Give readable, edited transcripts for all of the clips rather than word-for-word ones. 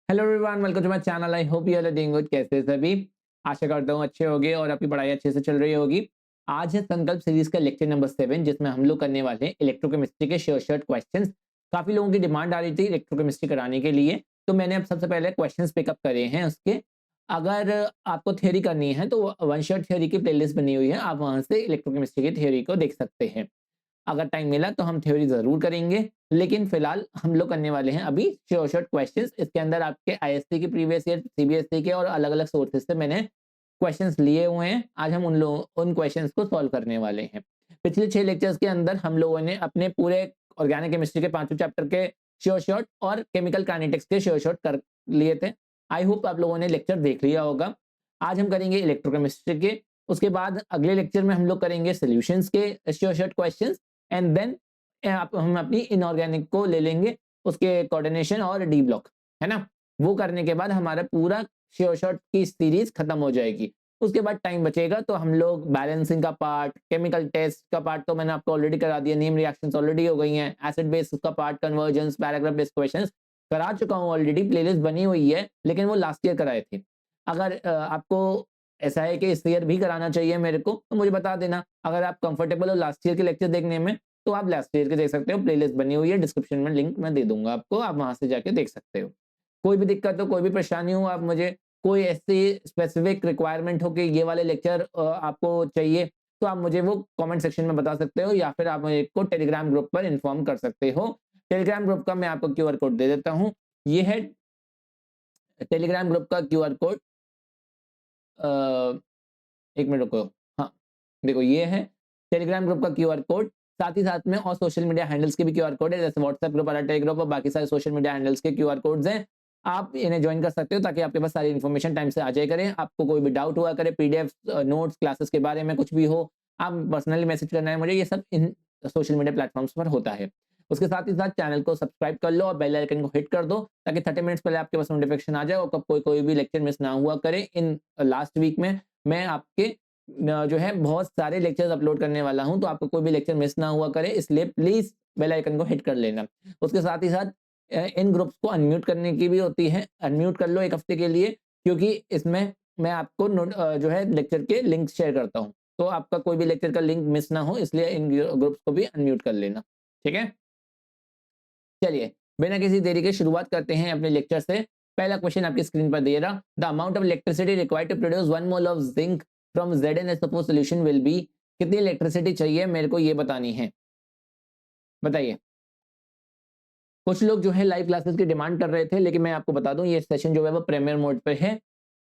Hello everyone, welcome to my channel. I hope you are doing good. कैसे हैं सभी? आशा करता हूँ अच्छे होंगे और आपकी पढ़ाई अच्छे से चल रही होगी। आज है संकल्प सीरीज का लेक्चर नंबर 7, जिसमें हम लोग करने वाले हैं इलेक्ट्रोकेमिस्ट्री के श्योर शॉर्ट क्वेश्चंस। काफी लोगों की डिमांड आ रही थी इलेक्ट्रोकेमिस्ट्री कराने के लिए, तो मैंने अब सबसे पहले क्वेश्चंस पिकअप करे हैं उसके। अगर आपको थ्योरी करनी है तो वन शॉट थ्योरी की प्लेलिस्ट बनी हुई है, आप वहां से इलेक्ट्रोकेमिस्ट्री की थ्योरी को देख सकते हैं। अगर टाइम मिला तो हम थ्योरी जरूर करेंगे, लेकिन फिलहाल हम लोग करने वाले हैं अभी श्योर शॉर्ट क्वेश्चंस। इसके अंदर आपके आईएससी के प्रीवियस ईयर, सीबीएसई के और अलग अलग सोर्सेज से मैंने क्वेश्चंस लिए हुए हैं। आज हम उन क्वेश्चंस को सॉल्व करने वाले हैं। पिछले 6 लेक्चर्स के अंदर हम लोगों ने अपने पूरे ऑर्गेनिक केमिस्ट्री के 5 चैप्टर के श्योर शॉर्ट और केमिकल काइनेटिक्स के श्योर शॉर्ट कर लिए थे। आई होप आप लोगों ने लेक्चर देख लिया होगा। आज हम करेंगे इलेक्ट्रोकेमिस्ट्री के। उसके बाद अगले लेक्चर में हम लोग करेंगे सॉल्यूशंस के sure short questions. And then हम अपनी इनऑर्गेनिक को ले लेंगे, उसके कोऑर्डिनेशन और डी ब्लॉक, है ना। वो करने के बाद हमारा पूरा श्योर शॉर्ट की सीरीज खत्म हो जाएगी। उसके बाद टाइम बचेगा तो हम लोग बैलेंसिंग का पार्ट, केमिकल टेस्ट का पार्ट तो मैंने आपको ऑलरेडी करा दिया, नीम रिएक्शंस ऑलरेडी हो गई हैं, एसिड बेस का part, convergence, paragraph based questions करा चुका हूं ऑलरेडी, प्लेलिस्ट बनी हुई है, लेकिन वो लास्ट ईयर कराए थे। अगर आपको ऐसा है कि इस ईयर भी कराना चाहिए मेरे को, तो मुझे बता देना। अगर आप कंफर्टेबल हो लास्ट ईयर के लेक्चर देखने में, तो आप लास्ट ईयर के देख सकते हो, प्लेलिस्ट बनी हुई है, डिस्क्रिप्शन में लिंक मैं दे दूंगा आपको, आप वहां से जाके देख सकते हो। कोई भी दिक्कत हो, कोई भी परेशानी हो, आप मुझे कोई ऐसी स्पेसिफिक रिक्वायरमेंट हो कि ये वाले लेक्चर आपको चाहिए, तो आप मुझे वो कमेंट सेक्शन में बता सकते हो, या फिर आप मुझे को टेलीग्राम ग्रुप पर इन्फॉर्म कर सकते हो। टेलीग्राम ग्रुप का मैं आपको क्यूआर कोड दे देता हूँ। ये है टेलीग्राम ग्रुप का क्यूआर कोड। एक मिनट रुको। हाँ, देखो ये है टेलीग्राम ग्रुप का क्यूआर कोड। साथ ही साथ में और सोशल मीडिया हैंडल्स के भी क्यूआर कोड है, जैसे व्हाट्सएप ग्रुप, अलर्ट ग्रुप और बाकी सारे सोशल मीडिया हैंडल्स के क्यूआर कोड्स हैं। आप इन्हें ज्वाइन कर सकते हो ताकि आपके पास सारी इन्फॉर्मेशन टाइम से आ जाए करें। आपको कोई भी डाउट हुआ करे, पीडीएफ, नोट्स, क्लासेस के बारे में कुछ भी हो, आप पर्सनली मैसेज करना है मुझे, ये सब इन सोशल मीडिया प्लेटफॉर्म्स पर होता है। उसके साथ ही साथ चैनल को सब्सक्राइब कर लो और बेल आइकन को हिट कर दो, ताकि 30 मिनट्स पहले आपके पास नोटिफिकेशन आ जाए और कब कोई भी लेक्चर मिस ना हुआ करे। इन लास्ट वीक में मैं आपके जो है बहुत सारे लेक्चर्स अपलोड करने वाला हूं, तो आपको कोई भी लेक्चर मिस ना हुआ करे, इसलिए प्लीज बेल आइकन को हिट कर लेना। उसके साथ ही साथ इन ग्रुप्स को अनम्यूट करने की भी होती है, अनम्यूट कर लो 1 हफ्ते के लिए, क्योंकि इसमें मैं आपको जो है लेक्चर के लिंक शेयर करता हूं, तो आपका कोई भी लेक्चर का लिंक मिस ना हो, इसलिए इन ग्रुप्स को भी अनम्यूट कर लेना। ठीक है, चलिए बिना किसी देरी के शुरुआत करते हैं अपने लेक्चर से। पहला क्वेश्चन आपकी स्क्रीन पर दे रहा, the amount of electricity required to produce 1 mole of zinc from ZnSO4 solution will be. कितनी इलेक्ट्रिसिटी चाहिए मेरे को ये बतानी है, बताइए। कुछ लोग जो है लाइव क्लासेस की डिमांड कर रहे थे, लेकिन मैं आपको बता दूं ये सेशन जो है वो प्रीमियर मोड पे है,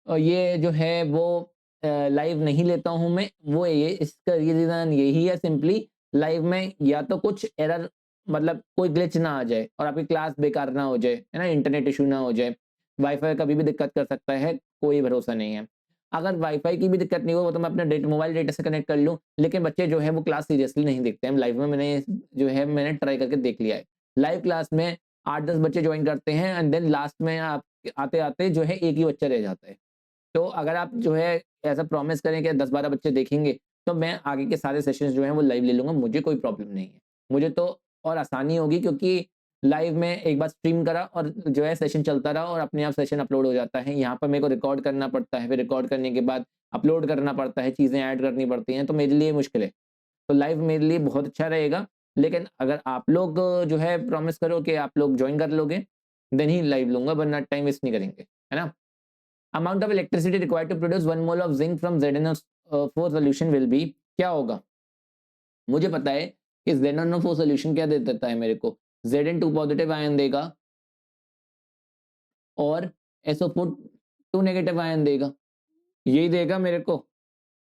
और ये जो है वो लाइव नहीं लेता हूं मैं। वो ये इसका रीजन यही है, सिंपली लाइव में या तो कुछ एरर, मतलब कोई ग्लिच ना आ जाए और आपकी क्लास बेकार ना हो जाए, है ना, इंटरनेट इशू ना हो जाए। वाईफाई कभी भी दिक्कत कर सकता है, कोई भरोसा नहीं है। अगर वाईफाई की भी दिक्कत नहीं हो तो मैं अपने मोबाइल डेटा से कनेक्ट कर लूँ, लेकिन बच्चे जो है वो क्लास सीरियसली नहीं देखते हैं लाइव में। मैंने ट्राई करके देख लिया है। लाइव क्लास में 8-10 बच्चे ज्वाइन करते हैं, एंड देन लास्ट में आप आते आते जो है एक ही बच्चा रह जाता है। तो अगर आप जो है ऐसा प्रॉमिस करें कि 10-12 बच्चे देखेंगे, तो मैं आगे के सारे सेशंस जो हैं वो लाइव ले लूँगा, मुझे कोई प्रॉब्लम नहीं है। मुझे तो और आसानी होगी, क्योंकि लाइव में एक बार स्ट्रीम करा और जो है सेशन चलता रहा और अपने आप सेशन अपलोड हो जाता है। यहाँ पर मेरे को रिकॉर्ड करना पड़ता है, फिर रिकॉर्ड करने के बाद अपलोड करना पड़ता है, चीज़ें ऐड करनी पड़ती हैं, तो मेरे लिए मुश्किल है। तो लाइव मेरे लिए बहुत अच्छा रहेगा, लेकिन अगर आप लोग जो है प्रॉमिस करो कि आप लोग ज्वाइन कर लोगे, देन ही लाइव लूँगा, वरना टाइम वेस्ट नहीं करेंगे, है ना। Amount of electricity required to produce 1 mole of zinc from ZnO4 solution will be. क्या होगा? मुझे पता है कि ZnO4 सॉल्यूशन क्या दे देता है मेरे को, Zn2 पॉजिटिव आयन देगा और SO4 2 नेगेटिव आयन देगा, यही देगा मेरे को।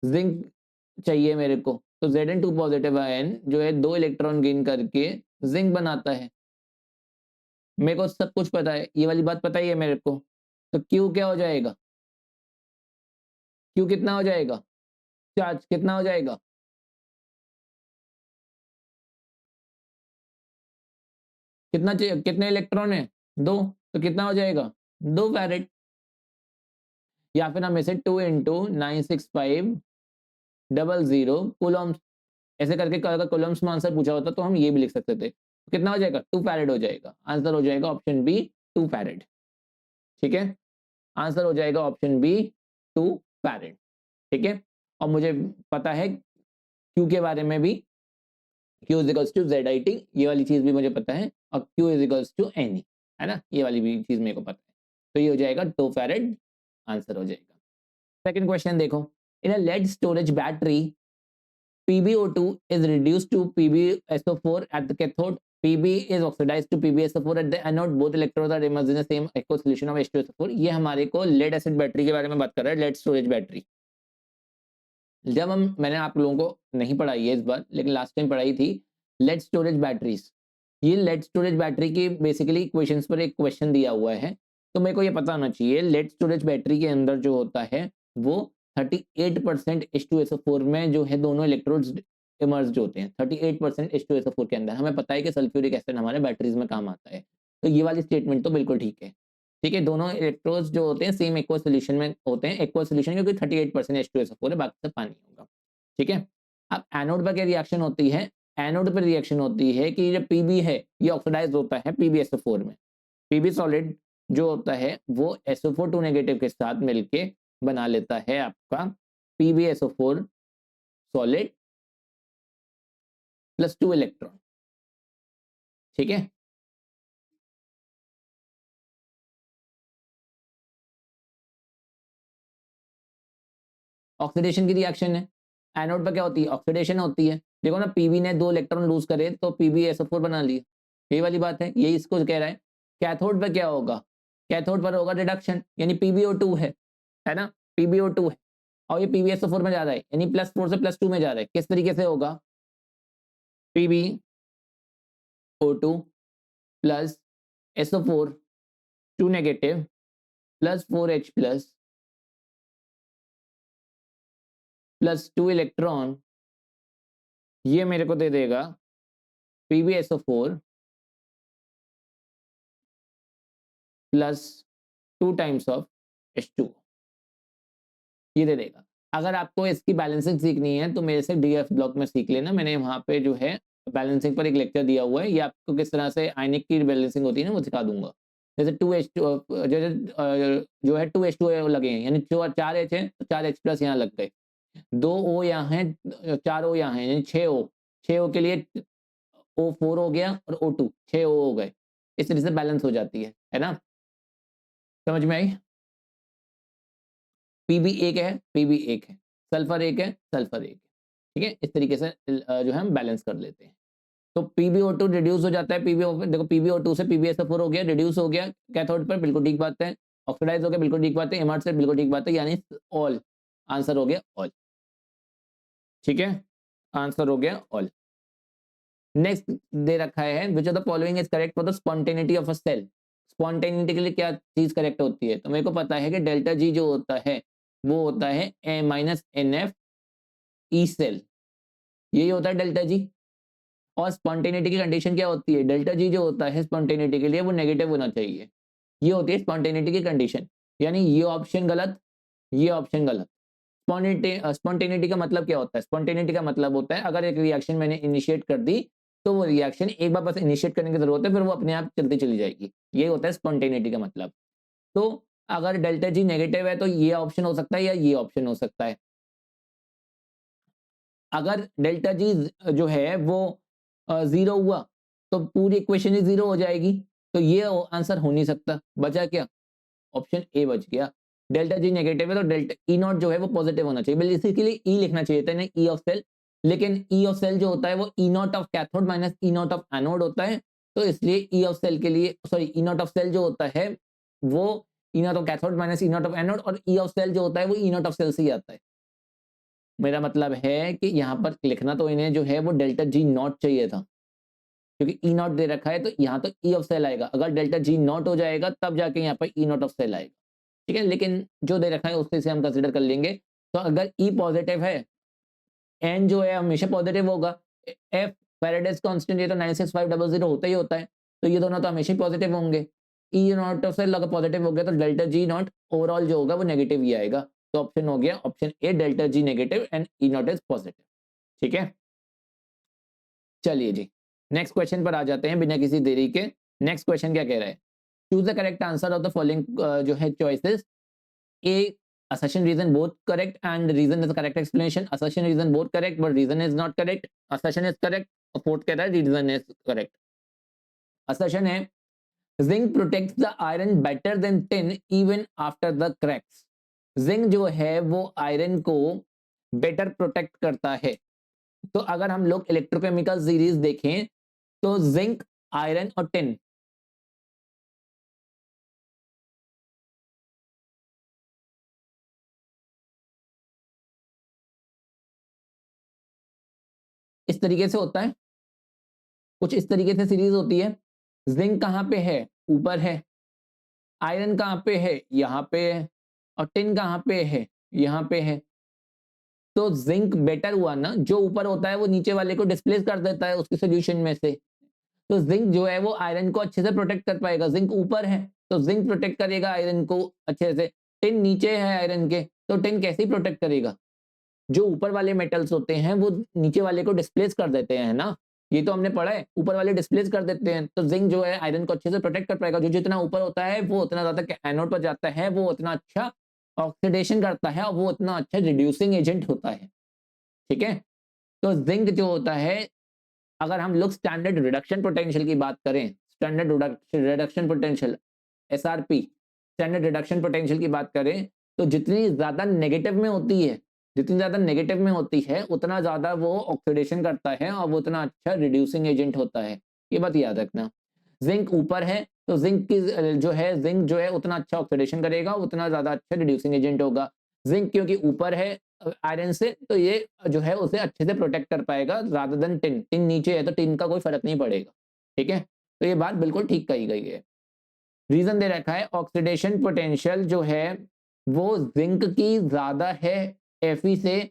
जिंक चाहिए मेरे को, तो Zn2 पॉजिटिव आयन जो है 2 इलेक्ट्रॉन गेन करके जिंक बनाता है। मेरे को सब कुछ पता है, ये वाली बात पता ही है मेरे को। तो Q क्या हो जाएगा? Q कितना हो जाएगा? चार्ज कितना हो जाएगा? कितना चाहिए, कितने इलेक्ट्रॉन है? 2, तो कितना हो जाएगा? 2 फैरेड। या फिर हम इसे 2 इंटू 96500 कूलम्स, ऐसे करके अगर कूलम्स में आंसर पूछा होता तो हम ये भी लिख सकते थे। कितना हो जाएगा? 2 फैरेड हो जाएगा। आंसर हो जाएगा ऑप्शन बी, 2 फैरेड। ठीक है, आंसर हो जाएगा ऑप्शन बी 2 फैरेड। ठीक है, और मुझे पता है क्यू के बारे में भी, Q is equals to Z I T, ये वाली चीज भी मुझे पता है, और Q is equals to N E, है ना, ये वाली भी चीज मेरे को पता है। तो ये हो जाएगा 2 फैरेड, आंसर हो जाएगा। सेकंड क्वेश्चन देखो, in a lead storage battery PbO2 is reduced to PbSO4 at the cathode. Pb is oxidized to PbSO4 at the anode. Both electrodes are immersed in the same aqueous solution of H2SO4. ये हमारे को lead acid battery के बारे में बात कर रहा है, लेड स्टोरेज बैटरी। जब मैंने आप लोगों को नहीं पढ़ाई है इस बार, लेकिन लास्ट टाइम पढ़ाई थी लेड स्टोरेज बैटरीज। ये लेड स्टोरेज बैटरी की बेसिकली क्वेश्चंस पर एक क्वेश्चन दिया हुआ है, तो मेरे को ये पता होना चाहिए लेड स्टोरेज बैटरी के अंदर जो होता है वो 38% H2SO4 में जो है दोनों इलेक्ट्रोड्स इमर्ज्ड होते हैं। 38% H2SO4 के अंदर हमें पता है कि सल्फ्यूरिक एसिड हमारे बैटरीज में काम आता है, तो ये वाली स्टेटमेंट तो बिल्कुल ठीक है। ठीक है, दोनों इलेक्ट्रोड्स जो होते हैं सेम एक्वस सॉल्यूशन में होते हैं, एक्वस सॉल्यूशन क्योंकि 38% H2SO4 है, बाकी सब पानी होगा। ठीक है, अब एनोड पर क्या रिएक्शन होती है, एनोड पर रिएक्शन होती है कि जो Pb है ये ऑक्सीडाइज होता है PbSO4 में। Pb सॉलिड जो होता है वो SO4 2 नेगेटिव के साथ मिलके बना लेता है आपका PbSO4 सॉलिड प्लस 2 इलेक्ट्रॉन। ठीक है, ऑक्सीडेशन की रिएक्शन है, एनोड पर क्या होती है ऑक्सीडेशन होती है। देखो ना, Pb ने 2 इलेक्ट्रॉन लूज करे तो PbSO4 बना लिया, यही वाली बात है, यही इसको कह रहा है। कैथोड पर क्या होगा, कैथोड पर होगा रिडक्शन, यानी PbO2 है ना, PbO2 है और ये PbSO4 में जा रहा है, यानी +4 से +2 में जा रहा है। किस तरीके से होगा, PbO2 plus SO4 2 negative plus 4H plus 2 electron, ये मेरे को दे देगा PbSO4 plus 2 times of H2, ये दे देगा। अगर आपको इसकी बैलेंसिंग सीखनी है तो मेरे से DF ब्लॉक में सीख लेना, मैंने वहाँ पे जो है बैलेंसिंग पर एक लेक्चर दिया हुआ है, ये आपको किस तरह से आयनिक की बैलेंसिंग होती है ना वो सिखा दूंगा। जैसे 2H2 जैसे जो है 2H2 लगे हैं, यानी 4H है तो 4H प्लस यहाँ लग गए, 2 O यहाँ है, 4 O यहाँ है, यानी 6 O, 6 O के लिए O4 हो गया और O2 6 O हो गए, इस तरह से बैलेंस हो जाती है ना, समझ में आई। Pb एक है, Pb एक है, सल्फर एक है, सल्फर एक है। ठीक है, इस तरीके से जो है हम बैलेंस कर लेते हैं। तो PbO2 रिड्यूस हो जाता है, देखो PbO2 से PbSO4 हो गया, रिड्यूस हो गया कैथोड पर, बिल्कुल ठीक बात है, ऑक्सीडाइज हो गया, बिल्कुल ठीक बात है, इमर्ज से बिल्कुल ठीक बात है, यानी ऑल, आंसर हो गया ऑल। ठीक है, आंसर हो गया ऑल। नेक्स्ट दे रखा है which of the following is correct for the spontaneity of a cell. Spontaneity के लिए क्या चीज करेक्ट होती है, तो मेरे को पता है कि डेल्टा जी जो होता है वो होता है -NF ई सेल, यही होता है डेल्टा जी। और स्पॉन्टेनिटी की कंडीशन क्या होती है, डेल्टा जी जो होता है स्पॉन्टेनिटी के लिए वो नेगेटिव होना चाहिए, ये होती है स्पॉन्टेनिटी की कंडीशन। यानी ये ऑप्शन गलत, ये ऑप्शन गलत। स्पॉन्टेनिटी का मतलब क्या होता है, स्पॉन्टेनिटी का मतलब होता है अगर एक रिएक्शन मैंने इनिशिएट कर दी तो वो रिएक्शन एक बार बस इनिशिएट करने की जरूरत है, फिर वो अपने आप चलती चली जाएगी, ये होता है स्पॉन्टेनिटी का मतलब। तो अगर डेल्टा जी नेगेटिव है तो ये ऑप्शन हो सकता है या ये ऑप्शन हो सकता है। अगर डेल्टा जी जो है वो 0 हुआ तो पूरी इक्वेशन ही 0 हो जाएगी, तो ये आंसर हो नहीं सकता, बचा क्या, ऑप्शन ए बच गया। डेल्टा जी नेगेटिव है तो डेल्टा ई नॉट जो है वो पॉजिटिव होना चाहिए, बल्कि इसके लिए ई लिखना चाहिए था, ई ऑफ सेल, लेकिन ई ऑफ सेल जो होता है वो E not of cathode minus E not of anode होता है, तो इसलिए ई ऑफ सेल के लिए, sorry, E not of cell जो होता है वो E not of cathode minus E not of anode, और ई ऑफ सेल जो होता है वो ई नॉट ऑफ सेल से ही आता है। मेरा मतलब है कि यहाँ पर लिखना तो इन्हें जो है वो डेल्टा जी नॉट चाहिए था, क्योंकि ई नॉट दे रखा है तो यहाँ तो ई ऑफ सेल आएगा, अगर डेल्टा जी नॉट हो जाएगा तब जाके यहाँ पर ई नॉट ऑफ सेल आएगा। ठीक है, लेकिन जो दे रखा है उससे से हम कंसीडर कर लेंगे। तो अगर ई पॉजिटिव है, एन जो है हमेशा पॉजिटिव होगा, एफ फैराडेज कांस्टेंट ये तो 96500 होता ही होता है, तो ये दोनों तो हमेशा ही पॉजिटिव होंगे। ई नॉट ऑफ सेल अगर पॉजिटिव हो गया तो डेल्टा जी नॉट ओवरऑल जो होगा वो नेगेटिव ही आएगा, तो ऑप्शन हो गया option A, delta G negative and E not is positive. ठीक है, चलिए जी नेक्स्ट क्वेश्चन पर आ जाते हैं बिना किसी देरी के। नेक्स्ट क्वेश्चन क्या कह रहा है, choose the correct answer of the following जो है choices. A assertion reason both correct and reason is the correct explanation, assertion reason both correct but reason is not correct, assertion is correct और fourth कह रहा है reason is correct। assertion है zinc protects the iron better than tin even after the cracks। Zinc जो है वो iron को better protect करता है। तो अगर हम लोग इलेक्ट्रोकेमिकल सीरीज देखें तो जिंक, आयरन और टिन, इस तरीके से होता है, कुछ इस तरीके से सीरीज होती है। जिंक कहां पे है? ऊपर है। आयरन कहां पे है? यहां पे है। और टिन कहां पे है? यहां पे है। तो जिंक बेटर हुआ ना, जो ऊपर होता है वो नीचे वाले को डिस्प्लेस कर देता है उसके सोल्यूशन में से। तो जिंक जो है वो आयरन को अच्छे से प्रोटेक्ट कर पाएगा। जिंक ऊपर है तो जिंक प्रोटेक्ट करेगा आयरन को अच्छे से। टिन नीचे है आयरन के, तो टिन कैसे प्रोटेक्ट करेगा? जो ऊपर वाले मेटल्स होते हैं वो नीचे वाले को डिस्प्लेस कर देते हैं ना, ये तो हमने पढ़ा है, ऊपर वाले डिस्प्लेस कर देते हैं। तो जिंक जो है आयरन को अच्छे से प्रोटेक्ट कर पाएगा। जो जितना ऊपर होता है वो उतना ज्यादा एनोड पर जाता है, वो उतना अच्छा ऑक्सीडेशन करता है और वो उतना अच्छा रिड्यूसिंग एजेंट होता है। ठीक है, तो जिंक जो होता है, अगर हम लोग स्टैंडर्ड रिडक्शन पोटेंशियल की बात करें, standard reduction potential SRP, standard reduction potential की बात करें, तो जितनी ज्यादा नेगेटिव में होती है, जितनी ज्यादा नेगेटिव में होती है उतना ज्यादा वो ऑक्सीडेशन करता है और वो उतना अच्छा रिड्यूसिंग एजेंट होता है। ये बात याद रखना। जिंक ऊपर है तो जिंक की जिंक जो है उतना अच्छा ऑक्सीडेशन करेगा, उतना ज्यादा अच्छा रिड्यूसिंग एजेंट होगा। जिंक क्योंकि ऊपर है आयरन से, तो ये जो है उसे अच्छे से प्रोटेक्ट कर पाएगा रादर देन टिन। टिन नीचे है तो टिन का कोई फर्क नहीं पड़ेगा। ठीक है, तो ये बात बिल्कुल ठीक कही गई है। रीजन दे रखा है ऑक्सीडेशन पोटेंशियल जो है वो जिंक की ज्यादा है Fe से,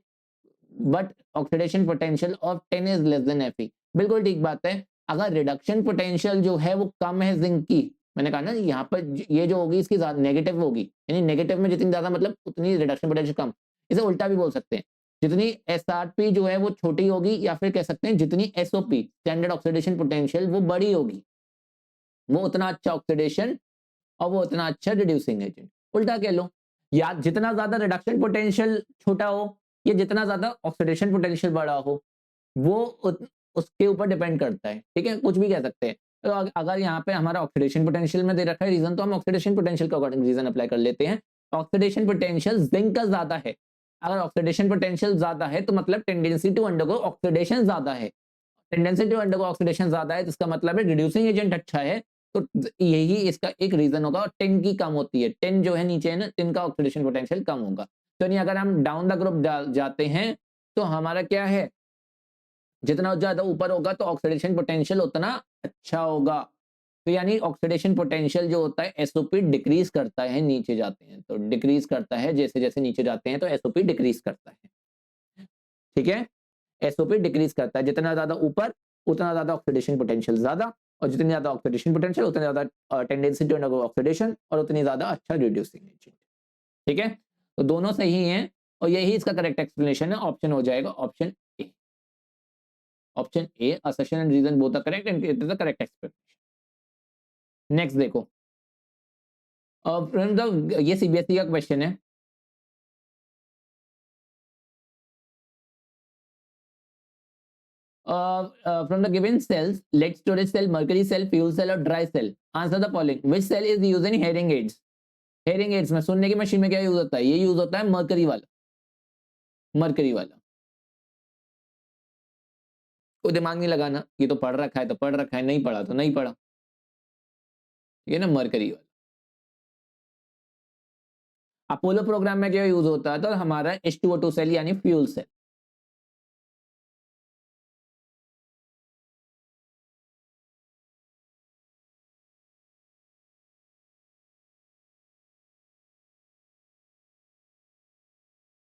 but oxidation potential of tin is less than Fe। बिल्कुल ठीक बात है। अगर रिडक्शन पोटेंशियल जो है वो कम है जिंक की, मैंने कहा ना यहाँ पर ये जो होगी इसकी नेगेटिव होगी, यानी नेगेटिव में जितनी ज्यादा मतलब उतनी रिडक्शन पोटेंशियल कम। इसे उल्टा भी बोल सकते हैं, जितनी एसआरपी जो है वो छोटी होगी, या फिर कह सकते हैं जितनी एसओपी स्टैंडर्ड ऑक्सीडेशन पोटेंशियल वो बड़ी होगी, वो उतना अच्छा ऑक्सीडेशन और वो उतना अच्छा रिड्यूसिंग एजेंट। उल्टा कह लो, या जितना ज्यादा रिडक्शन पोटेंशियल छोटा हो या जितना ज्यादा ऑक्सीडेशन पोटेंशियल बड़ा हो, वो उसके ऊपर डिपेंड करता है। ठीक है, कुछ भी कह सकते हैं। तो अगर यहाँ पे हमारा ऑक्सीडेशन पोटेंशियल में दे रखा है रीजन, तो हम ऑक्सीडेशन पोटेंशियल के अकॉर्डिंग रीजन अप्लाई कर लेते हैं। ऑक्सीडेशन पोटेंशियल जिंक का ज्यादा है। अगर ऑक्सीडेशन पोटेंशियल ज्यादा है तो मतलब टेंडेंसी टू अंडरगो ऑक्सीडेशन ज्यादा है। टेंडेंसी टू अंडरगो ऑक्सीडेशन ज्यादा है तो इसका मतलब है रिड्यूसिंग एजेंट अच्छा है। तो यही इसका एक रीजन होगा। और टिन की कम होती है, टिन जो है नीचे है ना, टिन का ऑक्सीडेशन पोटेंशियल कम होगा। तो नहीं, अगर हम डाउन द ग्रुप जाते हैं तो हमारा क्या है, जितना ज्यादा ऊपर होगा तो ऑक्सीडेशन पोटेंशियल उतना अच्छा होगा। तो यानी ऑक्सीडेशन पोटेंशियल जो होता है एसओपी डिक्रीज करता है, नीचे जाते हैं तो डिक्रीज करता है, जैसे जैसे नीचे जाते हैं तो एसओपी डिक्रीज करता है। ठीक है, एसओपी डिक्रीज करता है, जितना ज्यादा ऊपर उतना ज्यादा ऑक्सीडेशन पोटेंशियल ज्यादा, और जितनी ज्यादा ऑक्सीडेशन पोटेंशियल उतना ज्यादा टेंडेंसी टू अंडरगो ऑक्सीडेशन और उतनी ज्यादा अच्छा रिड्यूसिंग एजेंट। ठीक है, तो दोनों सही हैं और यही इसका करेक्ट एक्सप्लेनेशन है। ऑप्शन हो जाएगा option A. Option A, assertion and reason both are correct and it is the correct explanation. Next देखो, ये सीबीएसई का क्वेश्चन है। From the given cells, lead storage cell, mercury cell, fuel cell और dry cell, answer the following. Which cell is used in hearing aids? hearing aids में सुनने की machine में क्या यूज होता है? ये यूज होता है मर्करी वाला, मर्करी वाला। कोई दिमाग नहीं लगाना, ये तो पढ़ रखा है तो पढ़ रखा है, नहीं पढ़ा तो नहीं पढ़ा। ये ना मर्करी वाला। अपोलो प्रोग्राम में क्या यूज होता है? तो हमारा H2O2 सेल यानी फ्यूल सेल।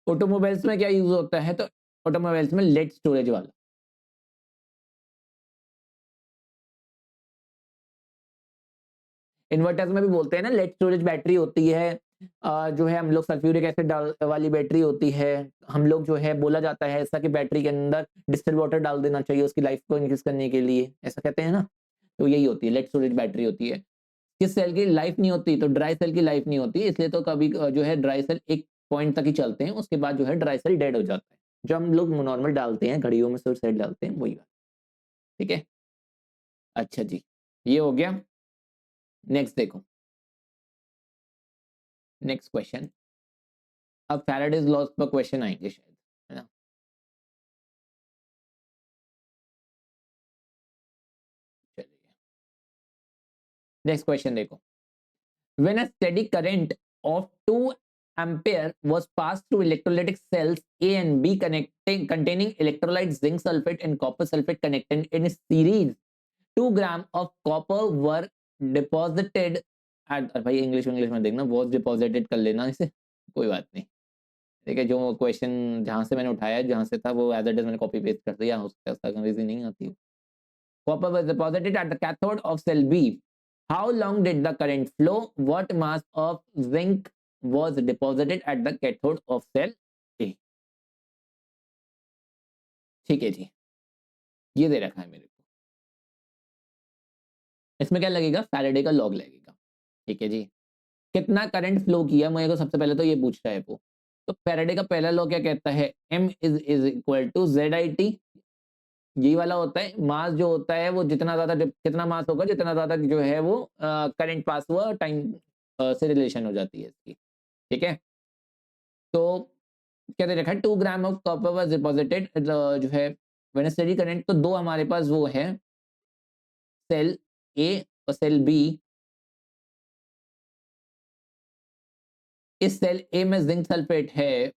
ऑटोमोबाइल्स में क्या यूज होता है? तो ऑटोमोबाइल्स में लेड स्टोरेज वाला। इन्वर्टर्स में भी बोलते हैं ना, लेड स्टोरेज बैटरी होती है, जो है हम लोग सल्फ्यूरिक एसिड डाल वाली बैटरी होती है। हम लोग जो है बोला जाता है ऐसा कि बैटरी के अंदर डिस्टिल वाटर डाल देना चाहिए उसकी लाइफ को इंक्रीज करने के लिए, ऐसा कहते हैं ना। तो यही होती है, लेड स्टोरेज बैटरी होती है। किस सेल की लाइफ नहीं होती? तो ड्राई सेल की लाइफ नहीं होती, इसलिए तो कभी जो है ड्राई सेल एक पॉइंट तक ही चलते हैं, उसके बाद जो है ड्राई सेल डेड हो जाता है। जो हम लोग नॉर्मल डालते हैं घड़ियों में सिर्फ सेल डालते हैं वही बात। ठीक है, अच्छा जी, ये हो गया। नेक्स्ट देखो, नेक्स्ट क्वेश्चन। अब फैराडेज लॉज पर क्वेश्चन आएंगे शायद, है ना? चलिए नेक्स्ट क्वेश्चन देखो। When a steady current of 2 ampere was passed through electrolytic cells A and B containing electrolytes zinc sulfate and copper sulfate connected in series, 2 gram of copper were deposited at, भाई English में देखना, was deposited कर लेना इसे, कोई बात नहीं। ठीक है, जो क्वेश्चन जहां से मैंने उठाया, जहां से था वो एज इट इज मैंने कॉपी पेस्ट कर दिया, हो सकता है अंग्रेजी नहीं आती। Copper was deposited at the cathode of cell B. How long did the current flow? What mass of zinc was deposited at the cathode of cell A? ठीक है जी, ये दे रखा है मेरे को। इसमें क्या लगेगा? फैराडे का लॉग लगेगा। ठीक है जी, कितना करंट फ्लो किया मेरे को सबसे पहले तो ये पूछ रहा है वो। तो फैराडे का पहला लॉ क्या कहता है? M is equal to ZIT। यही वाला होता है, मास जो होता है वो जितना ज्यादा, कितना मास होगा जितना ज्यादा जो है वो करंट पास हुआ, टाइम से रिलेशन हो जाती है इसकी। ठीक है, तो क्या दे रखा है? 2 gram of copper was deposited जो है व्हेन स्टडी करंट। तो दो हमारे पास वो है, सेल ए और सेल बी। इस सेल ए में जिंक सल्फेट है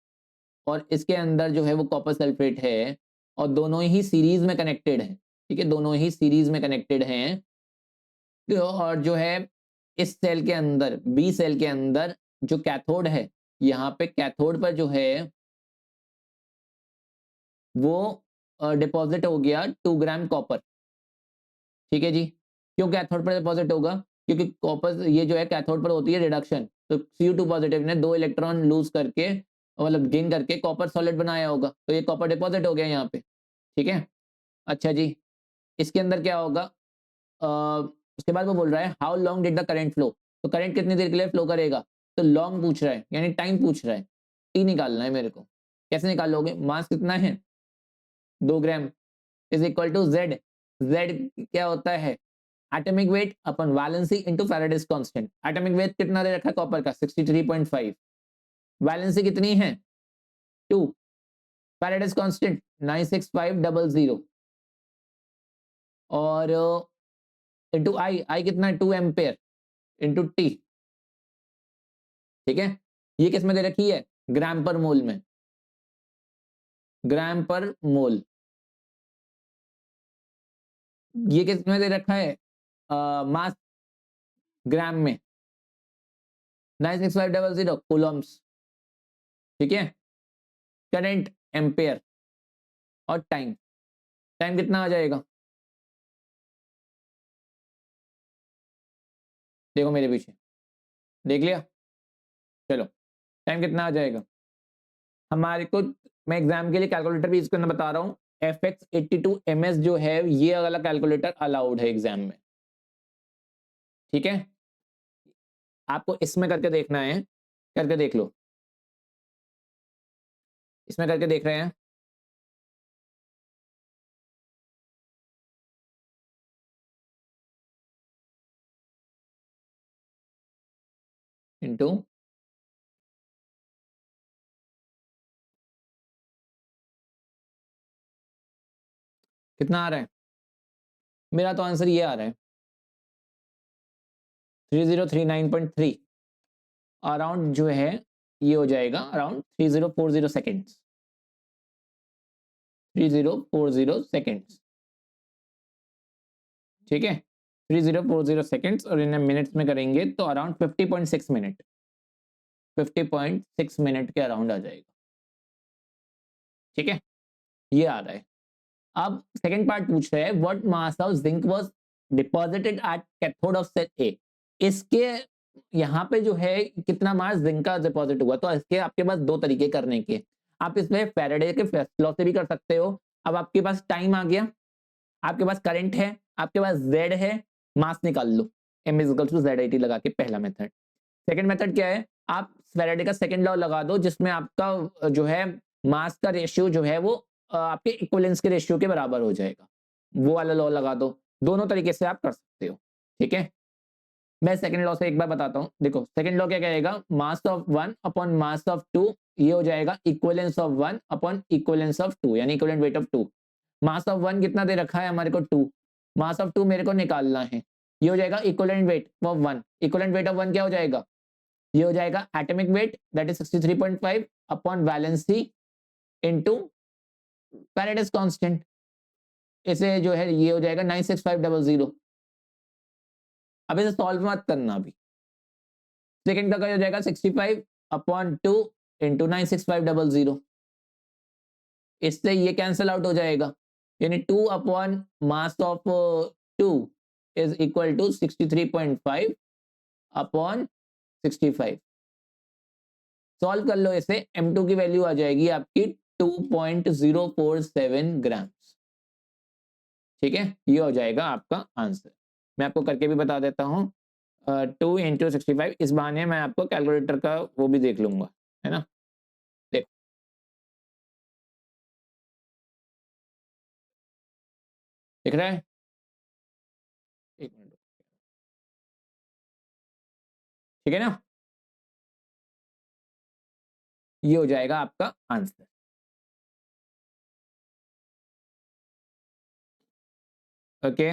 और इसके अंदर जो है वो कॉपर सल्फेट है, और दोनों ही सीरीज में कनेक्टेड है। ठीक है, दोनों ही सीरीज में कनेक्टेड हैं। और जो है इस सेल के अंदर, बी सेल के अंदर जो कैथोड है, यहाँ पे कैथोड पर जो है वो डिपॉजिट हो गया 2 ग्राम कॉपर। ठीक है जी, क्यों कैथोड पर डिपॉजिट होगा? क्योंकि कॉपर ये जो है कैथोड पर होती है रिडक्शन, तो Cu2 पॉजिटिव ने 2 इलेक्ट्रॉन लूज करके, मतलब गेन करके कॉपर सॉलिड बनाया होगा, तो ये कॉपर डिपॉजिट हो गया यहाँ पे। ठीक है, अच्छा जी, इसके अंदर क्या होगा? उसके बाद वो बोल रहा है how long did the current flow. तो करंट कितनी देर के लिए फ्लो करेगा? तो लॉन्ग पूछ रहा है, यानी टाइम पूछ रहा है। टी निकालना है मेरे को। कैसे निकालोगे? मास कितना है? 2 gram is equal to Z. Z क्या होता है? Atomic weight upon valency into Faraday's constant. Atomic weight कितना दे रखा है कॉपर का? 63.5। वैलेंसी कितनी है? 2। Faraday's constant 96500। और इंटू आई कितना है? 2 एम्पेयर इंटू टी। ठीक है, ये किस में दे रखी है? ग्राम पर मोल में, ग्राम पर मोल। ये किस में दे रखा है? मास ग्राम में, 96500 कूलम्स। ठीक है, करंट एम्पेयर, और टाइम, टाइम कितना आ जाएगा? देखो मेरे पीछे, देख लिया? चलो, टाइम कितना आ जाएगा हमारे को? मैं एग्जाम के लिए कैलकुलेटर भी इसके अंदर बता रहा हूँ। FX82MS जो है ये वाला कैलकुलेटर अलाउड है एग्जाम में। ठीक है, आपको इसमें करके देखना है, करके देख लो। इसमें करके देख रहे हैं, इंटू कितना आ रहा है? मेरा तो आंसर ये आ रहा है 3039.3 अराउंड जो है, ये हो जाएगा अराउंड 3040 सेकेंड्स। 3040 सेकेंड्स। ठीक है, 3040 सेकेंड्स, और इन्हें मिनट्स में करेंगे तो अराउंड 50.6 मिनट, 50.6 मिनट के अराउंड आ जाएगा। ठीक है, ये आ रहा है। अब सेकंड पार्ट पूछ रहा है what mass of zinc was deposited at cathode of cell A. इसके यहाँ पे जो है कितना मास जिंक का डिपॉजिट हुआ, तो इसके आपके पास दो तरीके करने के। आप इसमें फैराडे के फर्स्ट लॉ से भी कर सकते हो। अब आपके पास टाइम आ गया, आपके पास करंट है, आपके पास जेड है, मास निकाल लो। m is equal to ZIT लगा के, पहला मेथड। सेकंड मेथड क्या है, आप फैराडे का सेकंड लॉ लगा दो, जिसमें आपका जो है मास का रेशियो जो है वो आपके इक्विवेलेंस के रेशियो के बराबर हो जाएगा, वो वाला लॉ लगा दो। दोनों तरीके से आप कर सकते हो, ठीक है। मैं सेकंड लॉ से एक बार बताता हूं। देखो सेकंड लॉ क्या कहेगा, mass of 1 upon mass of 2, ये हो जाएगा equivalence of 1 upon equivalence of 2, यानी equivalent weight of 2। Mass of 1 कितना दे रखा है हमारे को 2, मास ऑफ 2 मेरे को निकालना है, ये हो जाएगा equivalent weight of 1। Equivalent weight of 1 क्या हो जाएगा, ये हो जाएगा atomic weight that is 63.5 upon valency into Faraday's constant, इसे जो है ये हो जाएगा 96500। अब इसे सॉल्व मत करना अभी। सेकंड का क्या हो जाएगा 65 अपॉन 2 इंटू 96500, इससे ये कैंसिल आउट हो जाएगा, यानी 2 upon mass of 2 is equal to 63.5 upon 65। Solve कर लो इसे, m2 की वैल्यू आ जाएगी आपकी 2.047 ग्राम्स, ठीक है। ये हो जाएगा आपका आंसर। मैं आपको करके भी बता देता हूं, 2 इंटू 65, इस बहाने मैं आपको कैलकुलेटर का वो भी देख लूंगा, है ना। देखो दिख रहा है, एक मिनट, ठीक है ना, ये हो जाएगा आपका आंसर। ओके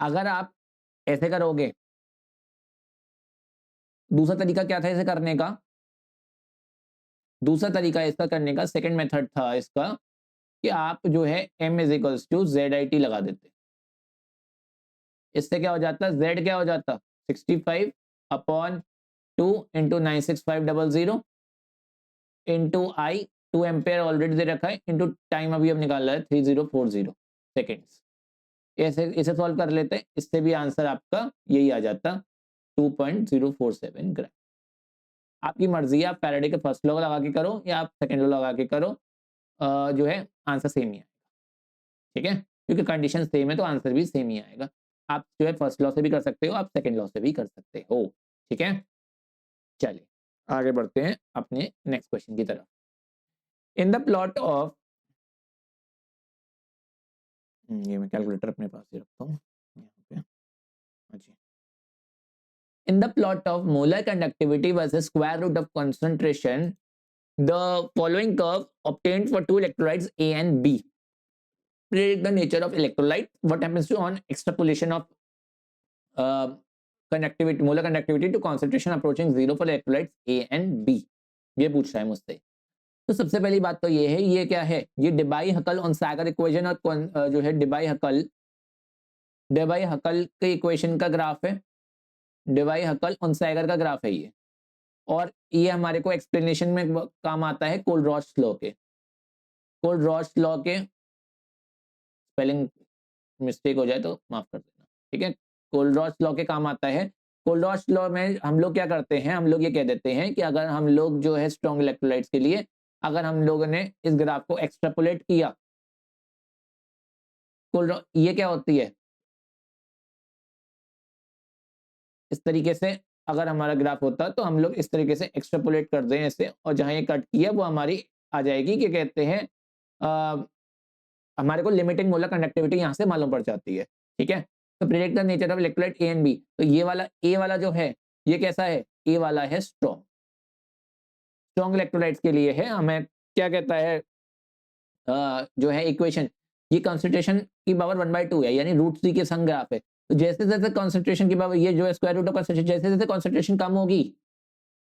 अगर आप ऐसे करोगे, दूसरा तरीका क्या था इसे करने का, दूसरा तरीका इसका करने का, सेकंड मेथड था इसका कि आप जो है m is equals to ZIT लगा देते। इससे क्या हो जाता, z क्या हो जाता 65 अपॉन 2 इंटू 96500 इंटू आई, 2 एम्पेयर ऑलरेडी दे रखा है, इंटू टाइम अभी हम निकाल रहे हैं 3040 सेकेंड्स। ऐसे इसे सॉल्व कर लेते हैं, इससे भी आंसर आपका यही आ जाता 2.047 ग्राम। आपकी मर्जी है, आप फैराडे के फर्स्ट लॉ लगा के करो या आप सेकंड लॉ लगा के करो, जो है आंसर सेम ही आएगा, ठीक है, क्योंकि कंडीशन सेम है तो आंसर भी सेम ही आएगा। आप जो है फर्स्ट लॉ से भी कर सकते हो, आप सेकंड लॉ से भी कर सकते हो, ठीक है। चलिए आगे बढ़ते हैं अपने नेक्स्ट क्वेश्चन की तरफ। इन द प्लॉट ऑफ, ये मैं कैलकुलेटर अपने पास ही रखता हूँ यहाँ पे, अच्छा। In the plot of molar conductivity versus square root of concentration, the following curve obtained for two electrolytes A and B. Predict the nature of electrolyte. What happens to on extrapolation of conductivity, molar conductivity to concentration approaching 0 for electrolytes A and B. ये पूछ रहा है मुझसे। तो सबसे पहली बात तो ये है, ये क्या है, ये डेबाई हकल ऑन सैगर इक्वेशन और जो है डेबाई हकल के इक्वेशन का ग्राफ है, डेबाई हकल ऑन सैगर का ग्राफ है ये, और ये हमारे को एक्सप्लेनेशन में काम आता है कोलरॉच लॉ के। कोलरॉच लॉ के, स्पेलिंग मिस्टेक हो जाए तो माफ कर देना, ठीक है। कोलरॉच लॉ के काम आता है। कोलरॉच लॉ में हम लोग क्या करते हैं, हम लोग ये कह देते हैं कि अगर हम लोग जो है स्ट्रॉन्ग इलेक्ट्रोलाइट्स के लिए अगर हम लोगों ने इस ग्राफ को एक्सट्रापोलेट किया, ये क्या होती है, इस तरीके से अगर हमारा ग्राफ होता तो हम लोग इस तरीके से एक्सट्रापोलेट कर दें इसे, और जहां ये कट किया वो हमारी आ जाएगी, क्या कहते हैं, हमारे को लिमिटिंग मोलर कंडक्टिविटी यहां से मालूम पड़ जाती है, ठीक है। तो predict the nature of electrolyte A and B, तो ये वाला ए वाला जो है ये कैसा है, ए वाला है स्ट्रॉन्ग, स्ट्रॉन्ग इलेक्ट्रोलाइट्स के लिए है। हमें क्या कहता है जो है इक्वेशन, ये कंसंट्रेशन की पावर 1/2 है, यानी रूट सी के संग ग्राफ है। तो जैसे जैसे कंसंट्रेशन की पावर, ये जो है स्क्वायर रूट ऑफ कंसंट्रेशन, जैसे जैसे कंसंट्रेशन कम होगी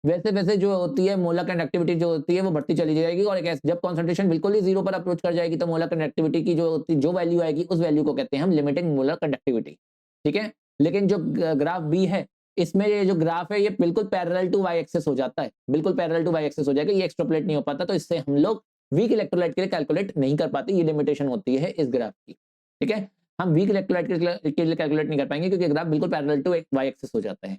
वैसे वैसे जो होती है मोलर कंडक्टिविटी जो होती है वो बढ़ती चली जाएगी, और जब कंसंट्रेशन बिल्कुल ही जीरो पर अप्रोच कर जाएगी तो मोलर कंडक्टिविटी की जो वैल्यू आएगी उस वैल्यू को कहते हैं हम लिमिटिंग मोलर कंडक्टिविटी, ठीक है। लेकिन जो ग्राफ बी है, इसमें ये जो ग्राफ है ये बिल्कुल पैरेलल टू वाई एक्सिस हो जाता है, बिल्कुल पैरेलल टू वाई एक्सिस हो जाएगा, ये एक्सट्रापोलेट नहीं हो पाता, तो इससे हम लोग वीक इलेक्ट्रोलाइट के लिए कैलकुलेट नहीं कर पाते, ये लिमिटेशन होती है इस ग्राफ की, ठीक है। हम वीक इलेक्ट्रोलाइट के लिए कैलकुलेट नहीं कर पाएंगे क्योंकि ग्राफ बिल्कुल पैरेलल टू वाई एक्सिस हो जाता है।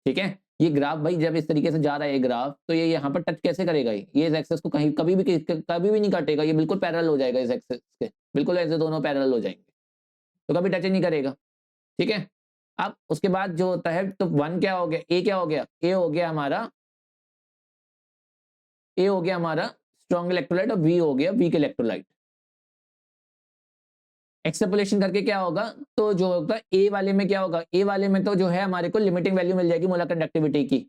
ठीक है, ये ग्राफ भाई जब इस तरीके से जा रहा है ग्राफ, तो ये यहाँ पर टच कैसे करेगा, ये इस एक्सिस को कहीं कभी भी नहीं काटेगा, ये बिल्कुल पैरेलल हो जाएगा इस एक्सिस के, बिल्कुल ऐसे दोनों पैरेलल हो जाएंगे, तो कभी टच ही नहीं करेगा। ठीक है, अब उसके बाद जो होता है, तो वन क्या हो गया, ए क्या हो गया, ए हो गया हमारा स्ट्रॉन्ग इलेक्ट्रोलाइट और वी हो गया वीक इलेक्ट्रोलाइट। एक्सट्रपलेशन करके क्या होगा, तो जो होगा ए वाले में क्या होगा, ए वाले में तो जो है हमारे को लिमिटिंग वैल्यू मिल जाएगी मोलर कंडक्टिविटी की।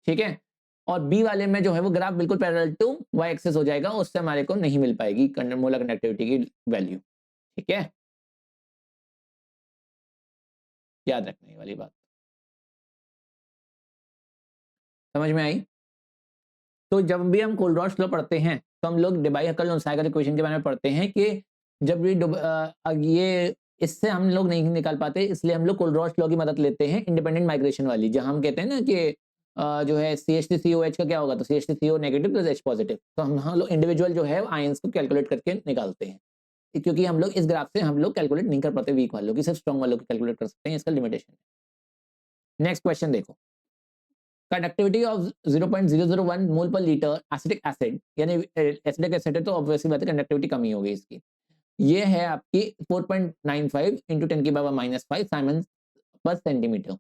ठीक है, और बी वाले में जो है वो ग्राफ बिल्कुल पैरेलल टू वाई एक्सिस हो जाएगा, उससे हमारे को नहीं मिल पाएगी मोलर कंडक्टिविटी की वैल्यू। ठीक है, याद रखने ये वाली बात, समझ में आई। तो जब भी हम कोलरॉड्स लॉ पढ़ते हैं तो हम लोग डेबाई-हक्केल-नोसागर इक्वेशन के बारे में पढ़ते हैं कि जब भी ये इससे हम लोग नहीं निकाल पाते, इसलिए हम लोग कोलरॉड्स लॉ की मदद लेते हैं इंडिपेंडेंट माइग्रेशन वाली, जहां हम कहते हैं ना कि जो है CH3COH का क्या होगा, तो CH3CO negative plus H positive, तो हम लोग इंडिविजुअल जो है आयंस को कैलकुलेट करके निकालते हैं, क्योंकि हम लोग इस ग्राफ से हम लोग कैलकुलेट नहीं कर पाते वीक वालों की, सिर्फ स्ट्रॉन्ग वालों की कैलकुलेट कर सकते हैं, इसका लिमिटेशन है। नेक्स्ट क्वेश्चन देखो, कंडक्टिविटी ऑफ 0.001 मोल पर लीटर एसिटिक एसिड, यानी एसिडिक एसिड है तो ऑब्वियसली बात है कंडक्टिविटी कम ही होगी इसकी। ये है आपकी 4.95 इंटू 10 की पावर -5 साइमन पर centimetre.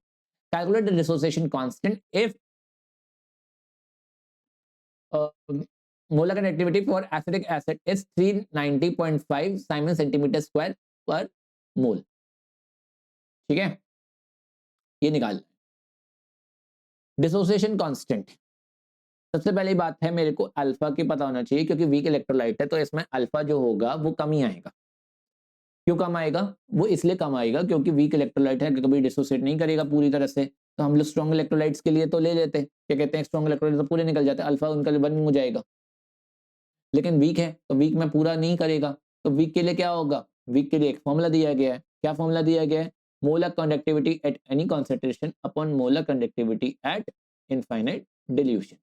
Calculate the dissociation constant if molar conductivity for acidic acid is 390.5 Simon centimetre square per मोल। ठीक है, ये निकाल डिसोसिएशन कांस्टेंट। सबसे पहली बात है, मेरे को अल्फा की पता होना चाहिए क्योंकि वीक इलेक्ट्रोलाइट है, तो इसमें अल्फा जो होगा वो कम ही आएगा। क्यों कम आएगा, वो इसलिए कम आएगा क्योंकि वीक इलेक्ट्रोलाइट है, कभी डिसोसिएट नहीं करेगा पूरी तरह से, तो हम लोग स्ट्रॉन्ग इलेक्ट्रोलाइट्स के लिए तो ले लेते हैं, क्या कहते हैं स्ट्रॉन्ग इलेक्ट्रोलाइट तो पूरे निकल जाते हैं, अल्फा उनका बर्निंग हो जाएगा। लेकिन वीक है तो वीक में पूरा नहीं करेगा, तो वीक के लिए क्या होगा, वीक के लिए एक फॉर्मूला दिया गया है, क्या फॉर्मूला दिया गया है, molar conductivity at any concentration upon molar conductivity at infinite dilution.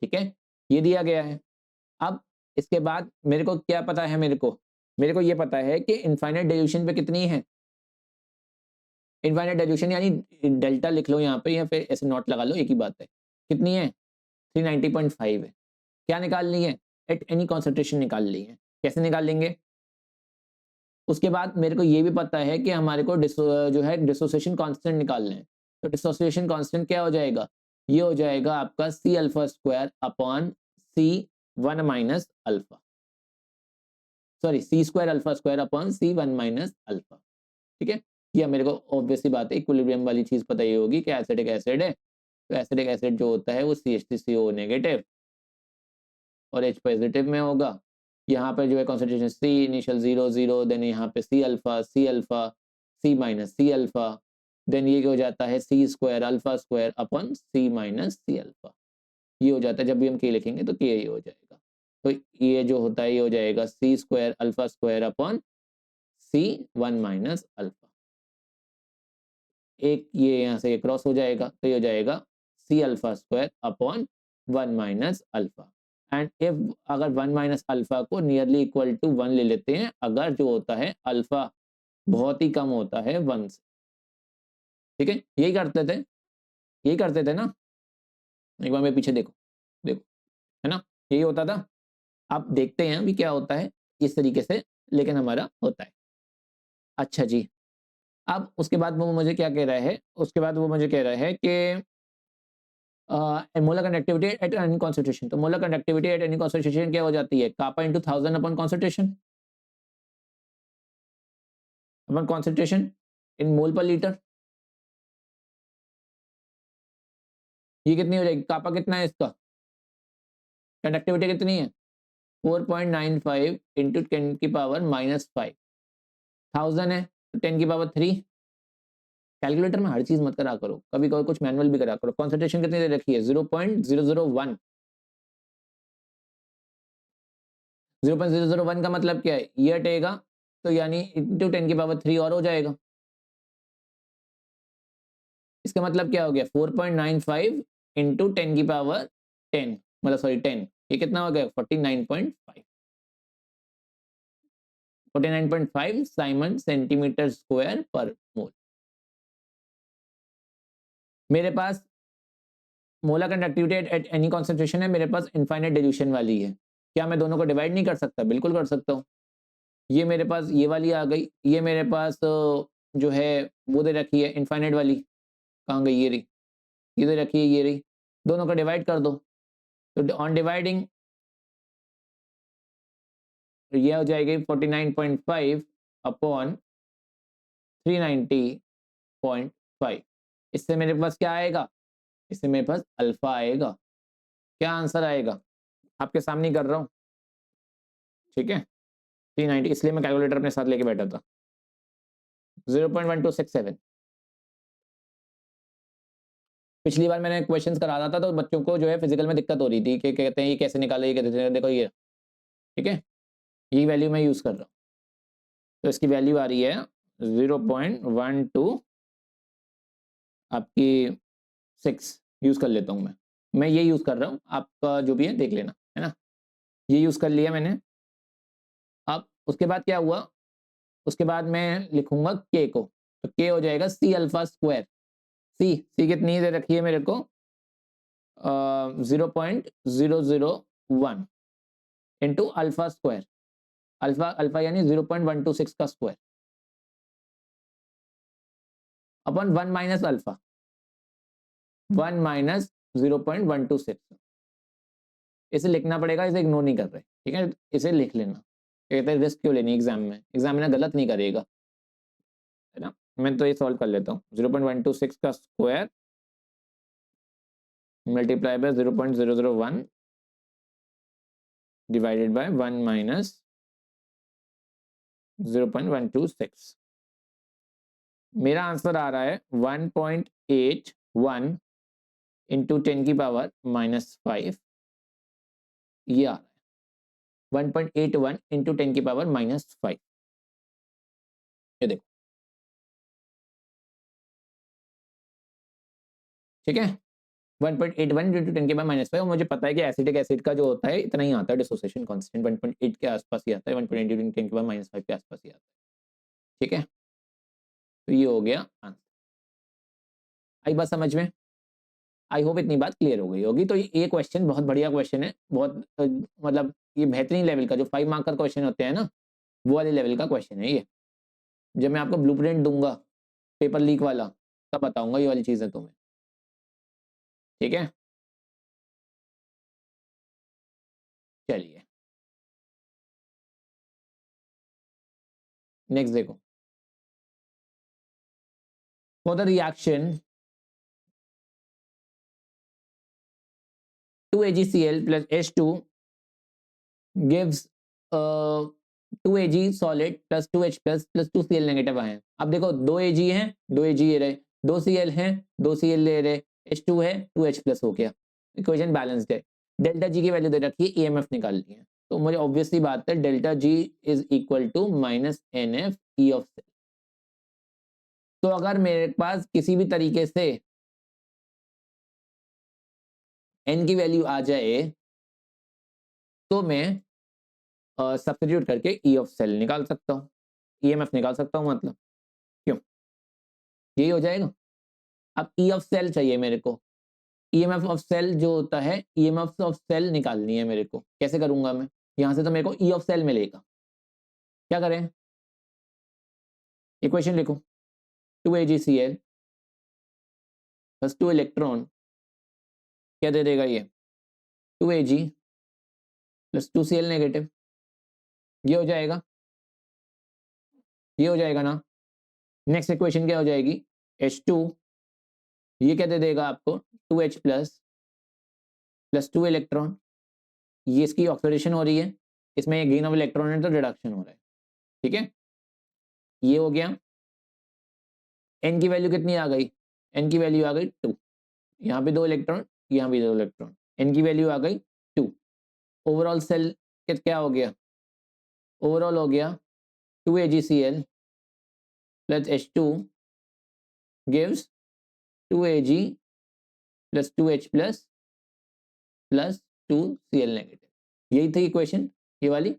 ठीक है, ये दिया गया है। अब इसके बाद मेरे को क्या पता है, मेरे को ये पता है कि इनफाइनाइट डिल्यूशन पे कितनी है, इनफाइनाइट डिल्यूशन यानी डेल्टा लिख लो यहाँ पे या फिर ऐसे नोट लगा लो, एक ही बात है, कितनी है 390.5 है। क्या निकालनी है, एट एनी कॉन्सेंट्रेशन निकाल ली है, कैसे निकाल लेंगे। उसके बाद मेरे को ये भी पता है कि हमारे को जो है डिसोसिएशन कांस्टेंट निकालना है, तो डिसोसिएशन कांस्टेंट क्या हो जाएगा, ये हो जाएगा आपका C alpha square upon C1 minus alpha, sorry C square alpha square upon C1 minus alpha. ठीक है, ये मेरे को ऑब्वियसली बात है, इक्विलिब्रियम वाली चीज पता ही होगी कि एसिडिक एसिड है, तो एसिडिक एसिड जो होता है वो CH3CO नेगेटिव और H पॉजिटिव में होगा। यहाँ पर जो है कॉन्सेंट्रेशन C इनिशियल 0 0, देन यहाँ पे C alpha C minus C alpha, then ये हो जाता है C square alpha square upon C minus C alpha, ये हो जाता है, जब भी हम K लिखेंगे तो K ये हो जाएगा, तो ये जो होता है ये हो जाएगा C square alpha square upon C1 minus alpha, एक ये यहाँ से क्रॉस हो जाएगा, तो ये हो जाएगा C alpha square upon 1 minus alpha, and if अगर 1 माइनस अल्फा को नियरली इक्वल टू 1 ले लेते हैं, अगर जो होता है अल्फा बहुत ही कम होता है 1 से। ठीक है, यही करते थे ना, एक बार मेरे पीछे देखो, देखो है ना, यही होता था। अब देखते हैं अभी क्या होता है इस तरीके से, लेकिन हमारा होता है। अच्छा जी, अब उसके बाद वो मुझे क्या कह रहा है, उसके बाद वो मुझे कह रहा है कि molar conductivity at any concentration, तो molar conductivity at any concentration क्या हो जाती है, कापा इंटू 1000 अपन कॉन्सेंट्रेशन इन मोल पर लीटर, ये कितनी हो जाएगी, कापा कितना है इसका, कंडक्टिविटी कितनी है 4.95 इंटू 10 की पावर -5, 1000 है तो 10 की पावर 3। कैलकुलेटर में हर चीज मत करा करो, कभी कभी कुछ मैनुअल भी करा करो। कॉन्सेंट्रेशन कितनी दे रखी है 0.001, 0.001 का मतलब क्या है, ये हटेगा तो यानी इंटू 10 की पावर 3 और हो जाएगा, इसका मतलब क्या हो गया 4.95 इंटू 10 की पावर 10, मतलब सॉरी 10, ये कितना हो गया 49.5। 49.5 Simon centimetre square per mole. मेरे पास molar conductivity at any concentration है, मेरे पास इनफाइनाइट डिल्यूशन वाली है। क्या मैं दोनों को डिवाइड नहीं कर सकता? बिल्कुल कर सकता हूँ। ये मेरे पास ये वाली आ गई, ये मेरे पास जो है वो दे रखी है इनफाइनाइट वाली, कहाँ गई? ये रही, ये दे रखी है, ये रही। दोनों को डिवाइड कर दो, तो ऑन डिवाइडिंग ये हो जाएगी 49.5 अपॉन 390.5। इससे मेरे पास क्या आएगा? इससे मेरे पास अल्फा आएगा। क्या आंसर आएगा? आपके सामने ही कर रहा हूँ, ठीक है। 390, इसलिए मैं कैलकुलेटर अपने साथ लेके बैठा था। 0.1267। पिछली बार मैंने क्वेश्चंस करा रहा था तो बच्चों को जो है फिजिकल में दिक्कत हो रही थी कि कहते हैं ये कैसे निकाले, ये कहते देखो ये, ठीक है, ये वैल्यू मैं यूज कर रहा हूँ। तो इसकी वैल्यू आ रही है 0.12 आपकी 6 यूज कर लेता हूँ मैं ये यूज कर रहा हूँ, आपका जो भी है देख लेना, है ना। ये यूज कर लिया मैंने। अब उसके बाद क्या हुआ? उसके बाद मैं लिखूंगा के को, तो के हो जाएगा सी अल्फा स्क्वायर। सी कितनी दे रखी है मेरे को? 0.001 into alpha square. Alpha alpha यानी 0.126 का square upon 1 minus alpha, 1 minus 0.126। इसे लिखना पड़ेगा, इसे इग्नोर नहीं कर रहे, ठीक है, इसे लिख लेना। कहते हैं रिस्क क्यों लेनी एग्जाम में, एग्जामिनर गलत नहीं करेगा, है ना। मैं तो ये सॉल्व कर लेता हूँ। 0.126 का square multiply by 0.001 divided by 1 minus 0.126। मेरा आंसर आ रहा है 1.81 इंटू 10 की पावर -5। ये आ रहा है 1.81 इंटू 10 की पावर -5। ये देखो, ठीक है, 1.81 इंटू 10 की पावर -5। और मुझे पता है कि एसिटिक एसिड का जो होता है इतना ही आता है, डिसोसिएशन कांस्टेंट 1.8 के आसपास ही आता है, 1.8 इंटू 10 की पावर -5 के आसपास ही आता है, ठीक है। तो ये हो गया आंसर। आई बात समझ में? आई होप इतनी बात क्लियर हो गई होगी। तो ये क्वेश्चन बहुत बढ़िया क्वेश्चन है, बहुत मतलब ये बेहतरीन लेवल का, जो 5 मार्क का क्वेश्चन होते हैं ना, वो वाले लेवल का क्वेश्चन है ये। जब मैं आपको ब्लूप्रिंट दूंगा पेपर लीक वाला, तब बताऊंगा ये वाली चीजें तुम्हें, ठीक है। चलिए नेक्स्ट देखो। For the reaction 2AgCl plus H2 gives 2Ag solid plus 2H plus 2Cl negative आए हैं। अब देखो 2Ag हैं, 2Ag ये रहे, 2Cl हैं, 2Cl ले रहे, H2 है, 2H प्लस हो गया, इक्वेशन बैलेंस्ड है। डेल्टा जी की वैल्यू दे रखी है, EMF निकालनी है, तो मुझे ऑब्वियसली बात है delta G is equal to -NF E of cell. तो अगर मेरे पास किसी भी तरीके से n की वैल्यू आ जाए तो मैं सब्स्टिट्यूट करके E ऑफ सेल निकाल सकता हूँ, EMF निकाल सकता हूँ, मतलब क्यों, यही हो जाएगा। अब E ऑफ सेल चाहिए मेरे को, EMF ऑफ सेल जो होता है, EMF ऑफ सेल निकालनी है मेरे को। कैसे करूंगा मैं? यहां से तो मेरे को E ऑफ सेल मिलेगा। क्या करें? इक्वेशन लिखो, 2AgCl प्लस 2 इलेक्ट्रॉन क्या दे देगा ये, 2Ag प्लस 2Cl नेगेटिव। ये हो जाएगा, ये हो जाएगा ना। नेक्स्ट इक्वेशन क्या हो जाएगी, H2 ये क्या दे देगा आपको, 2H प्लस 2 इलेक्ट्रॉन। ये इसकी ऑक्सीडेशन हो रही है, इसमें गेन ऑफ इलेक्ट्रॉन है तो रिडक्शन हो रहा है, ठीक है। ये हो गया। n की वैल्यू कितनी आ गई, n की वैल्यू आ गई 2, यहाँ भी 2 इलेक्ट्रॉन, यहाँ भी 2 इलेक्ट्रॉन, n की वैल्यू आ गई 2। ओवरऑल सेल क्या हो गया, ओवरऑल हो गया 2AgCl plus H2 gives 2Ag plus 2H plus 2Cl negative. यही थी इक्वेशन ये वाली।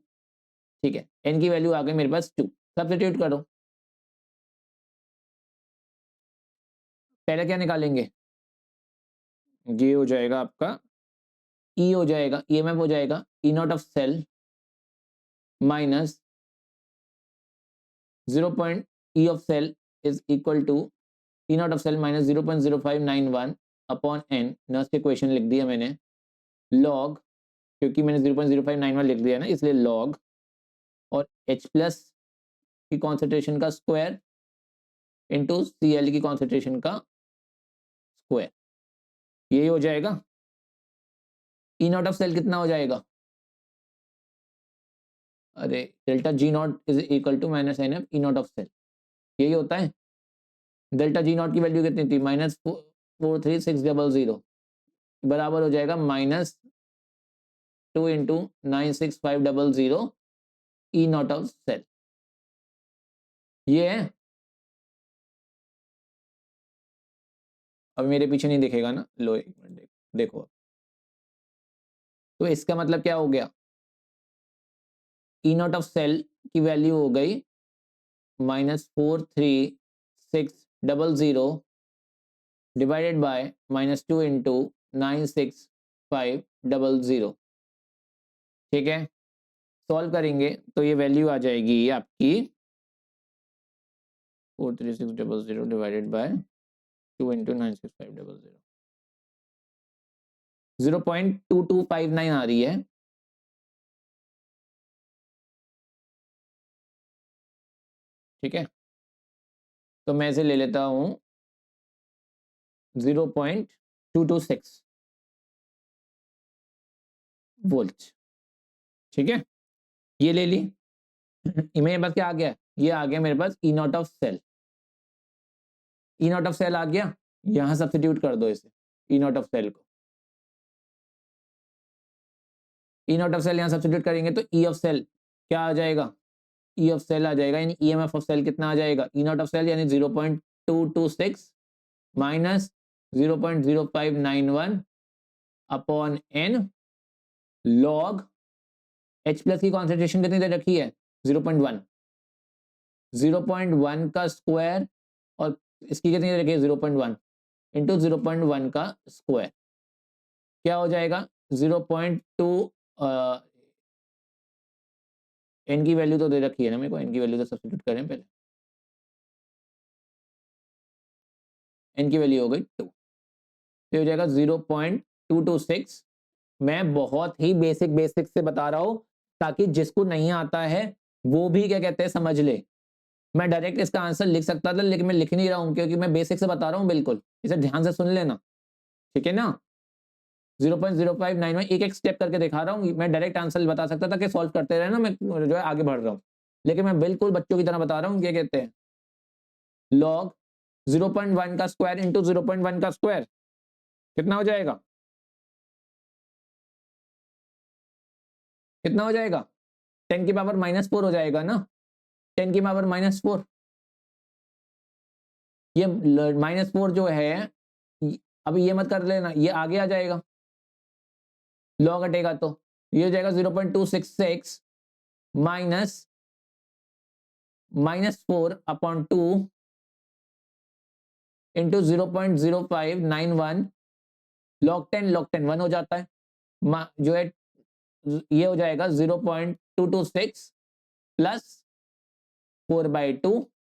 ठीक है, n की वैल्यू आ गई मेरे पास 2, सब्स्टिट्यूट करो। पहले क्या निकालेंगे, ये हो जाएगा आपका E हो जाएगा, EMF हो जाएगा E not of cell minus 0 point E of cell is equal to E not of cell minus 0.0591 upon n, next equation लिख दिया मैंने, लॉग, क्योंकि मैंने 0.0591 लिख दिया ना इसलिए लॉग, और H प्लस की कॉन्सेंट्रेशन का स्क्वायर इंटू Cl की कॉन्सेंट्रेशन का स्क्वायर, यही हो जाएगा। E नॉट ऑफ सेल कितना हो जाएगा, अरे delta G not is equal to minus NF E not of cell, यही होता है। डेल्टा G नॉट की वैल्यू कितनी थी, माइनस 43600, बराबर हो जाएगा minus 2 into 96500 E not of cell, ये है। अब मेरे पीछे नहीं दिखेगा ना, लो एक मिनट देखो, तो इसका मतलब क्या हो गया, E नॉट ऑफ सेल की वैल्यू हो गई minus 43600 divided by minus 2 into 96500, ठीक है। सॉल्व करेंगे तो ये वैल्यू आ जाएगी आपकी 43600 डिवाइडेड बाय 2 इंटू 96500, 0.2259 आ रही है, ठीक है। तो मैं इसे ले लेता हूं 0.226 वोल्ट, ठीक है, ये ले ली। मेरे पास क्या आ गया, ये आ गया मेरे पास E not of cell, E not of cell आ गया, यहां सब्स्टिट्यूट कर दो इसे, E नॉट ऑफ सेल को, E नॉट ऑफ सेल यहां सब्स्टिट्यूट करेंगे तो E ऑफ सेल क्या आ जाएगा, E ऑफ सेल आ जाएगा, यानी EMF ऑफ सेल कितना आ जाएगा, E नॉट ऑफ सेल यानी 0.226 minus 0.0591 upon n log H plus की कॉन्सेंट्रेशन कितनी दे रखी है 0.1, 0.1 का स्क्वायर और इसकी कितनी दे रखी है 0.1 इंटू 0.1 का स्क्वायर, क्या हो जाएगा 0.2, n की वैल्यू तो दे रखी है ना मेरे को, n की वैल्यू तो सब्स्टिट्यूट करें पहले, n की वैल्यू हो गई 2, तो हो जाएगा 0.226। मैं बहुत ही बेसिक से बता रहा हूं ताकि जिसको नहीं आता है वो भी क्या कहते हैं समझ ले। मैं डायरेक्ट इसका आंसर लिख सकता था लेकिन मैं लिख नहीं रहा हूं क्योंकि मैं बेसिक से बता रहा हूं, बिल्कुल इसे ध्यान से सुन लेना, ठीक है ना। 0.0591 एक एक स्टेप करके दिखा रहा हूं, मैं डायरेक्ट आंसर बता सकता था कि सॉल्व करते रहे ना, मैं जो है आगे बढ़ रहा हूं, लेकिन मैं बिल्कुल बच्चों की तरह बता रहा हूं, क्या कहते हैं लॉग 0.1 का स्क्वायर इंटू 0.1 का स्क्वायर कितना हो जाएगा, कितना हो जाएगा 10 की पावर -4 हो जाएगा ना, 10 की पावर -4, ये -4 जो है अभी ये मत कर लेना, ये आगे आ जाएगा, लॉग हटेगा तो ये हो जाएगा 0.266 माइनस -4 अपॉन 2 इंटू 0.0591 लॉग 10 1 हो जाता है, जो है ये हो जाएगा 0.226 प्लस 4/2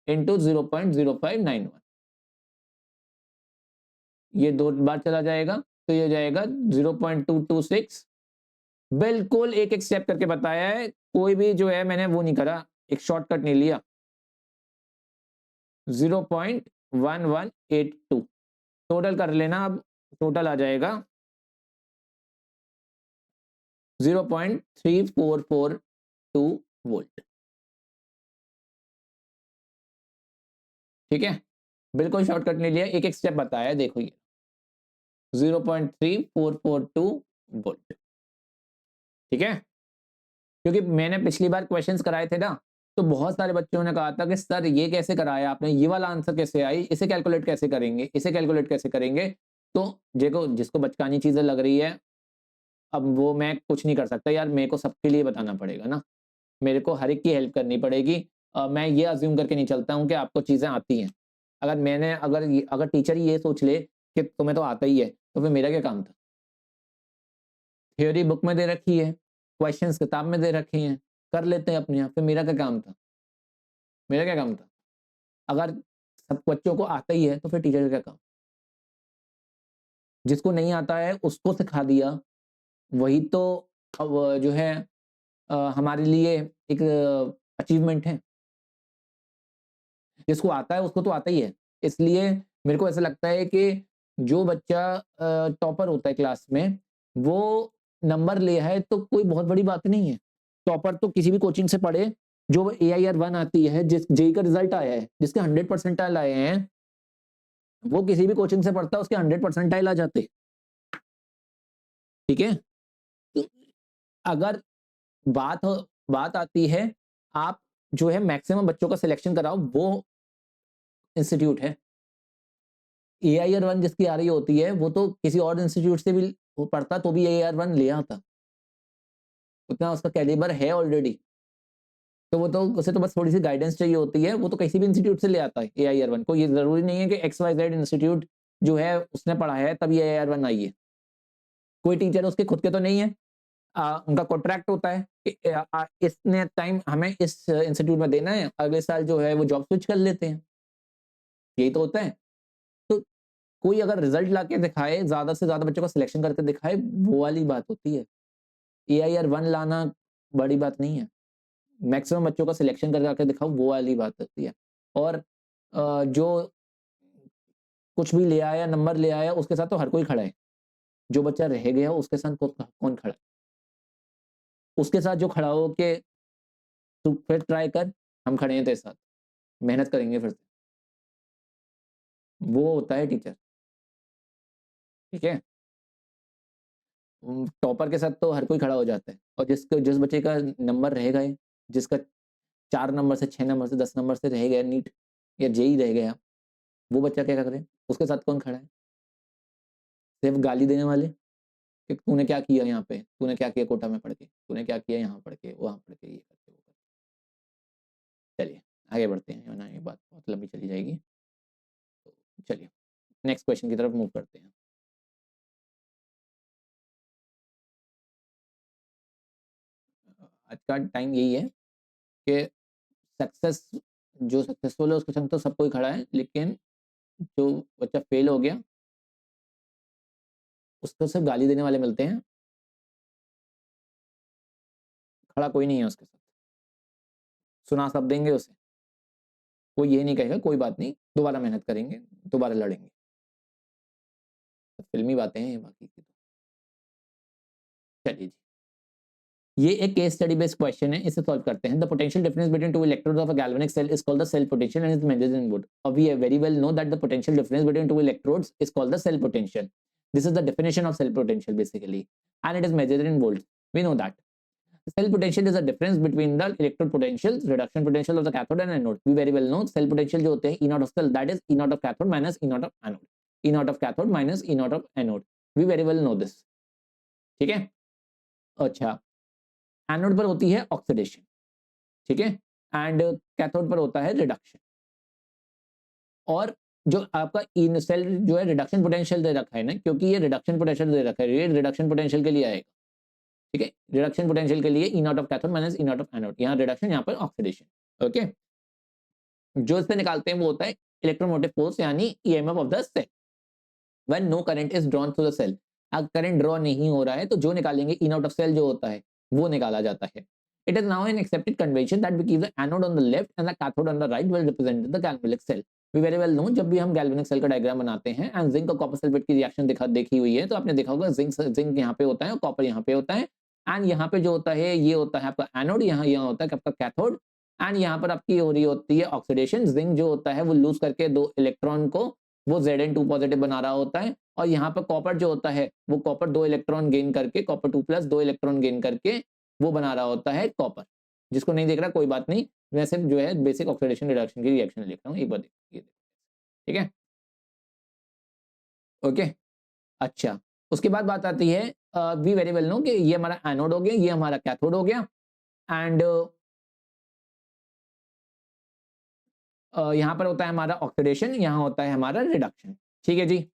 इंटू 0.0591, ये 2 बार चला जाएगा तो ये हो जाएगा 0.226। बिल्कुल एक एक स्टेप करके बताया है, कोई भी जो है मैंने वो नहीं करा, एक शॉर्टकट नहीं लिया। 0.1182 टोटल कर लेना, अब टोटल आ जाएगा 0.3442 वोल्ट, ठीक है, बिल्कुल शॉर्टकट नहीं लिया, एक एक स्टेप बताया, देखो ये 0.3442 वोल्ट, ठीक है। क्योंकि मैंने पिछली बार क्वेश्चंस कराए थे ना, तो बहुत सारे बच्चों ने कहा था कि सर ये कैसे कराया आपने, ये वाला आंसर कैसे आई, इसे कैलकुलेट कैसे करेंगे, इसे कैलकुलेट कैसे करेंगे। तो देखो जिसको बचकानी चीजें लग रही है अब वो मैं कुछ नहीं कर सकता यार, मेरे को सबके लिए बताना पड़ेगा ना, मेरे को हर एक की हेल्प करनी पड़ेगी। मैं ये अज्यूम करके नहीं चलता हूँ कि आपको चीज़ें आती हैं। अगर टीचर ही ये सोच ले कि तुम्हें तो आता ही है, तो फिर मेरा क्या काम था? थ्योरी बुक में दे रखी है, क्वेश्चंस किताब में दे रखे हैं, कर लेते हैं अपने आप, फिर मेरा क्या काम था? मेरा क्या काम था? अगर सब बच्चों को आता ही है, तो फिर टीचर का क्या काम? जिसको नहीं आता है उसको सिखा दिया, वही तो अब जो है हमारे लिए एक अचीवमेंट है। जिसको आता है उसको तो आता ही है। इसलिए मेरे को ऐसा लगता है कि जो बच्चा टॉपर होता है क्लास में, वो नंबर ले आए तो कोई बहुत बड़ी बात नहीं है। टॉपर तो किसी भी कोचिंग से पढ़े, जो एआईआर 1 आती है, जिस जेईई का रिजल्ट आया है, जिसके 100 परसेंटाइल आए हैं, वो किसी भी कोचिंग से पढ़ता है, उसके 100 परसेंटाइल आ जाते। ठीक है? तो अगर बात बात आती है, आप जो है मैक्सिमम बच्चों का सिलेक्शन कराओ, वो इंस्टीट्यूट है। एआईआर 1 जिसकी आ रही होती है, वो तो किसी और इंस्टीट्यूट से भी वो पढ़ता तो भी एआईआर 1 ले आता। उतना उसका कैलिबर है ऑलरेडी। तो वो तो उसे तो बस थोड़ी-सी गाइडेंस चाहिए होती है, वो तो किसी भी इंस्टीट्यूट से ले आता है एआईआर 1 को। ये ज़रूरी नहीं है कि एक्स-वाई-ज़ेड इंस्टीट्यूट जो है उसने पढ़ाया है तभी एआईआर 1 आई है। कोई टीचर उसके खुद के तो नहीं है। उनका कॉन्ट्रैक्ट होता है कि इतने टाइम हमें इस इंस्टीट्यूट में देना है, अगले साल जो है वो जॉब स्विच कर लेते हैं। यही तो होता है। तो कोई अगर रिजल्ट लाके दिखाए, ज़्यादा से ज़्यादा बच्चों का सिलेक्शन करके दिखाए, वो वाली बात होती है। एआईआर 1 लाना बड़ी बात नहीं है। मैक्सिमम बच्चों का सिलेक्शन करके आके दिखाओ, वो वाली बात होती है। और जो कुछ भी ले आया, नंबर ले आया, उसके साथ तो हर कोई खड़ा है। जो बच्चा रह गया, उसके साथ कौन खड़ा है? उसके साथ जो खड़ा हो के तू फिर ट्राई कर, हम खड़े हैं तेरे साथ, मेहनत करेंगे फिर से। वो होता है टीचर। ठीक है? टॉपर के साथ तो हर कोई खड़ा हो जाता है, और जिस बच्चे का नंबर रह गए, जिसका 4 नंबर से, 6 नंबर से, 10 नंबर से रह गया नीट या जेईई रह गया, वो बच्चा क्या करे? उसके साथ कौन खड़ा है? सिर्फ गाली देने वाले कि तूने क्या किया यहाँ पे? तूने क्या किया कोटा में पढ़ के? तूने क्या किया यहाँ पढ़ के, वहाँ पढ़ के, ये करके, वो करके। चलिए आगे बढ़ते हैं, वरना ये बात बहुत लंबी चली जाएगी। तो चलिए नेक्स्ट क्वेश्चन की तरफ मूव करते हैं। आज का टाइम यही है कि सक्सेस जो सक्सेसफुल है उसके संग तो सब कोई खड़ा है, लेकिन जो बच्चा फेल हो गया, उसको सिर्फ गाली देने वाले मिलते हैं, खड़ा कोई नहीं है उसके साथ। सुना सब देंगे उसे, कोई ये नहीं कहेगा कोई बात नहीं, दोबारा मेहनत करेंगे, दोबारा लड़ेंगे। तो फिल्मी बातें हैं ये बाकी की। चलिए जी, ये एक केस स्टडी बेस्ड क्वेश्चन है, इसे सॉल्व करते हैं। The potential difference between two electrodes of a galvanic cell is called the cell potential and is measured in volt. और we very well know that the potential difference between two electrodes is called the cell potential. This is the definition of cell potential basically, and it is measured in volt. We know that cell potential is a difference between the electrode potentials, reduction potential of the cathode and anode. We very well know cell potential जो होते हैं E naught of cell, that is E naught of cathode minus E naught of anode. E naught of cathode minus E naught of anode. We very well know this. ठीक है? अच्छा, anode पर होती है oxidation, ठीक है, and cathode पर होता है रिडक्शन। और जो आपका इन सेल जो है रिडक्शन पोटेंशियल दे रखा है ना, क्योंकि ये रिडक्शन पोटेंशियल दे रखा है, ये रिडक्शन पोटेंशियल के लिए आएगा। ठीक है, रिडक्शन पोटेंशियल के लिए E not of cathode minus E not of anode, यहाँ रिडक्शन, यहाँ पर ऑक्सीडेशन। ओके, जो इससे निकालते हैं वो होता है इलेक्ट्रोमोटिव फोर्स यानी EMF of the cell when no current is drawn through the cell. अगर करंट ड्रॉ नहीं हो रहा है तो जो निकालेंगे ई नॉट ऑफ सेल जो होता है वो निकाला जाता है। It is now an accepted convention that we keep the anode on the left and the cathode on the right will represent the galvanic cell. We very well know, जब भी हम गैल्वेनिक सेल का diagram बनाते हैं and zinc और copper sulphate की reaction देखी हुई है, तो आपने देखा होगा जिंक यहाँ पे होता है और कॉपर यहाँ पे होता है, एंड यहाँ पे जो होता है ये होता है आपका एनोड, यहाँ होता है आपका कैथोड, एंड यहाँ पर आपकी हो रही होती है ऑक्सीडेशन। जिंक जो होता है वो लूज करके दो इलेक्ट्रॉन को वो Zn2 पॉजिटिव बना रहा होता है, और यहाँ पर कॉपर जो होता है वो कॉपर 2 इलेक्ट्रॉन गेन करके, कॉपर 2 प्लस 2 इलेक्ट्रॉन गेन करके वो बना रहा होता है कॉपर। जिसको नहीं देख रहा कोई बात नहीं, मैं सिर्फ जो है बेसिक ऑक्सीडेशन रिडक्शन की रिएक्शन लिख रहा हूँ, एक बार देखिए। ठीक है, ओके। अच्छा, उसके बाद बात आती है वी वेरी वेल नो कि ये हमारा एनोड हो गया, ये हमारा कैथोड हो गया, एंड यहाँ पर होता है हमारा ऑक्सीडेशन, यहाँ होता है हमारा रिडक्शन। ठीक है जी।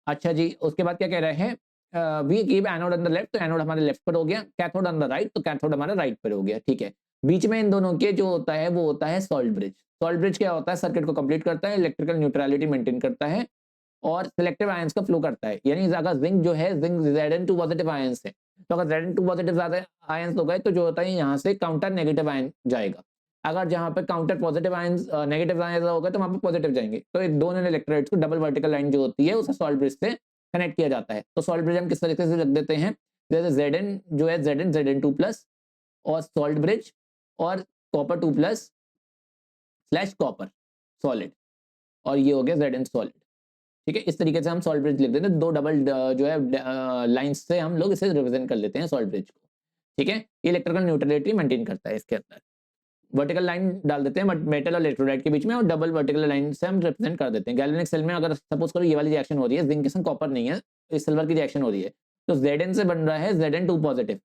अच्छा जी, उसके बाद क्या कह रहे हैं, we keep anode on the left, तो एनोड हमारे लेफ्ट पर हो गया, कैथोड ऑन द राइट, तो कैथोड हमारा राइट पर हो गया। ठीक है, बीच में इन दोनों के जो होता है वो होता है सॉल्ट ब्रिज। सॉल्ट ब्रिज क्या होता है, सर्किट को कंप्लीट करता है, इलेक्ट्रिकल न्यूट्रलिटी मेंटेन करता है और सिलेक्टिव आयंस का फ्लो करता है। यानी अगर जिंक जो है, जिंक Zn2 पॉजिटिव आयंस है, तो अगर Zn2 पॉजिटिव ज्यादा आयंस हो गए तो जो होता है यहाँ से काउंटर नेगेटिव आयन जाएगा। अगर जहाँ पर counter positive ions negative ions हो गए तो वहाँ पर पॉजिटिव जाएंगे। तो इन दोनों इलेक्ट्रोलाइट्स को डबल वर्टिकल लाइन जो होती है उसे सॉल्ट ब्रिज से कनेक्ट किया जाता है। तो सॉल्ट ब्रिज हम किस तरीके से रख देते हैं, जैसे Zn जो है Zn2 प्लस और सॉल्ट ब्रिज और copper 2 plus slash copper solid, और ये हो गया Zn सॉलिड। ठीक है, इस तरीके से हम सॉल्ट ब्रिज लिख देते हैं। दो डबल जो है लाइंस से हम लोग इसे रिप्रेजेंट कर लेते हैं सॉल्ट ब्रिज को। ठीक है, ये इलेक्ट्रिकल न्यूट्रलिटी मेंटेन करता है इसके अंदर। वर्टिकल लाइन डाल देते हैं मेटल और इलेक्ट्रोलाइट के बीच में, और डबल वर्टिकल लाइन से हम रिप्रेजेंट कर देते हैं। गैल्वेनिक सेल में अगर सपोज करो ये वाली रिएक्शन हो रही है, जिंक के संग कॉपर नहीं है, इस सिल्वर की रिएक्शन हो रही है, तो Zn से बन रहा है Zn2 पॉजिटिव।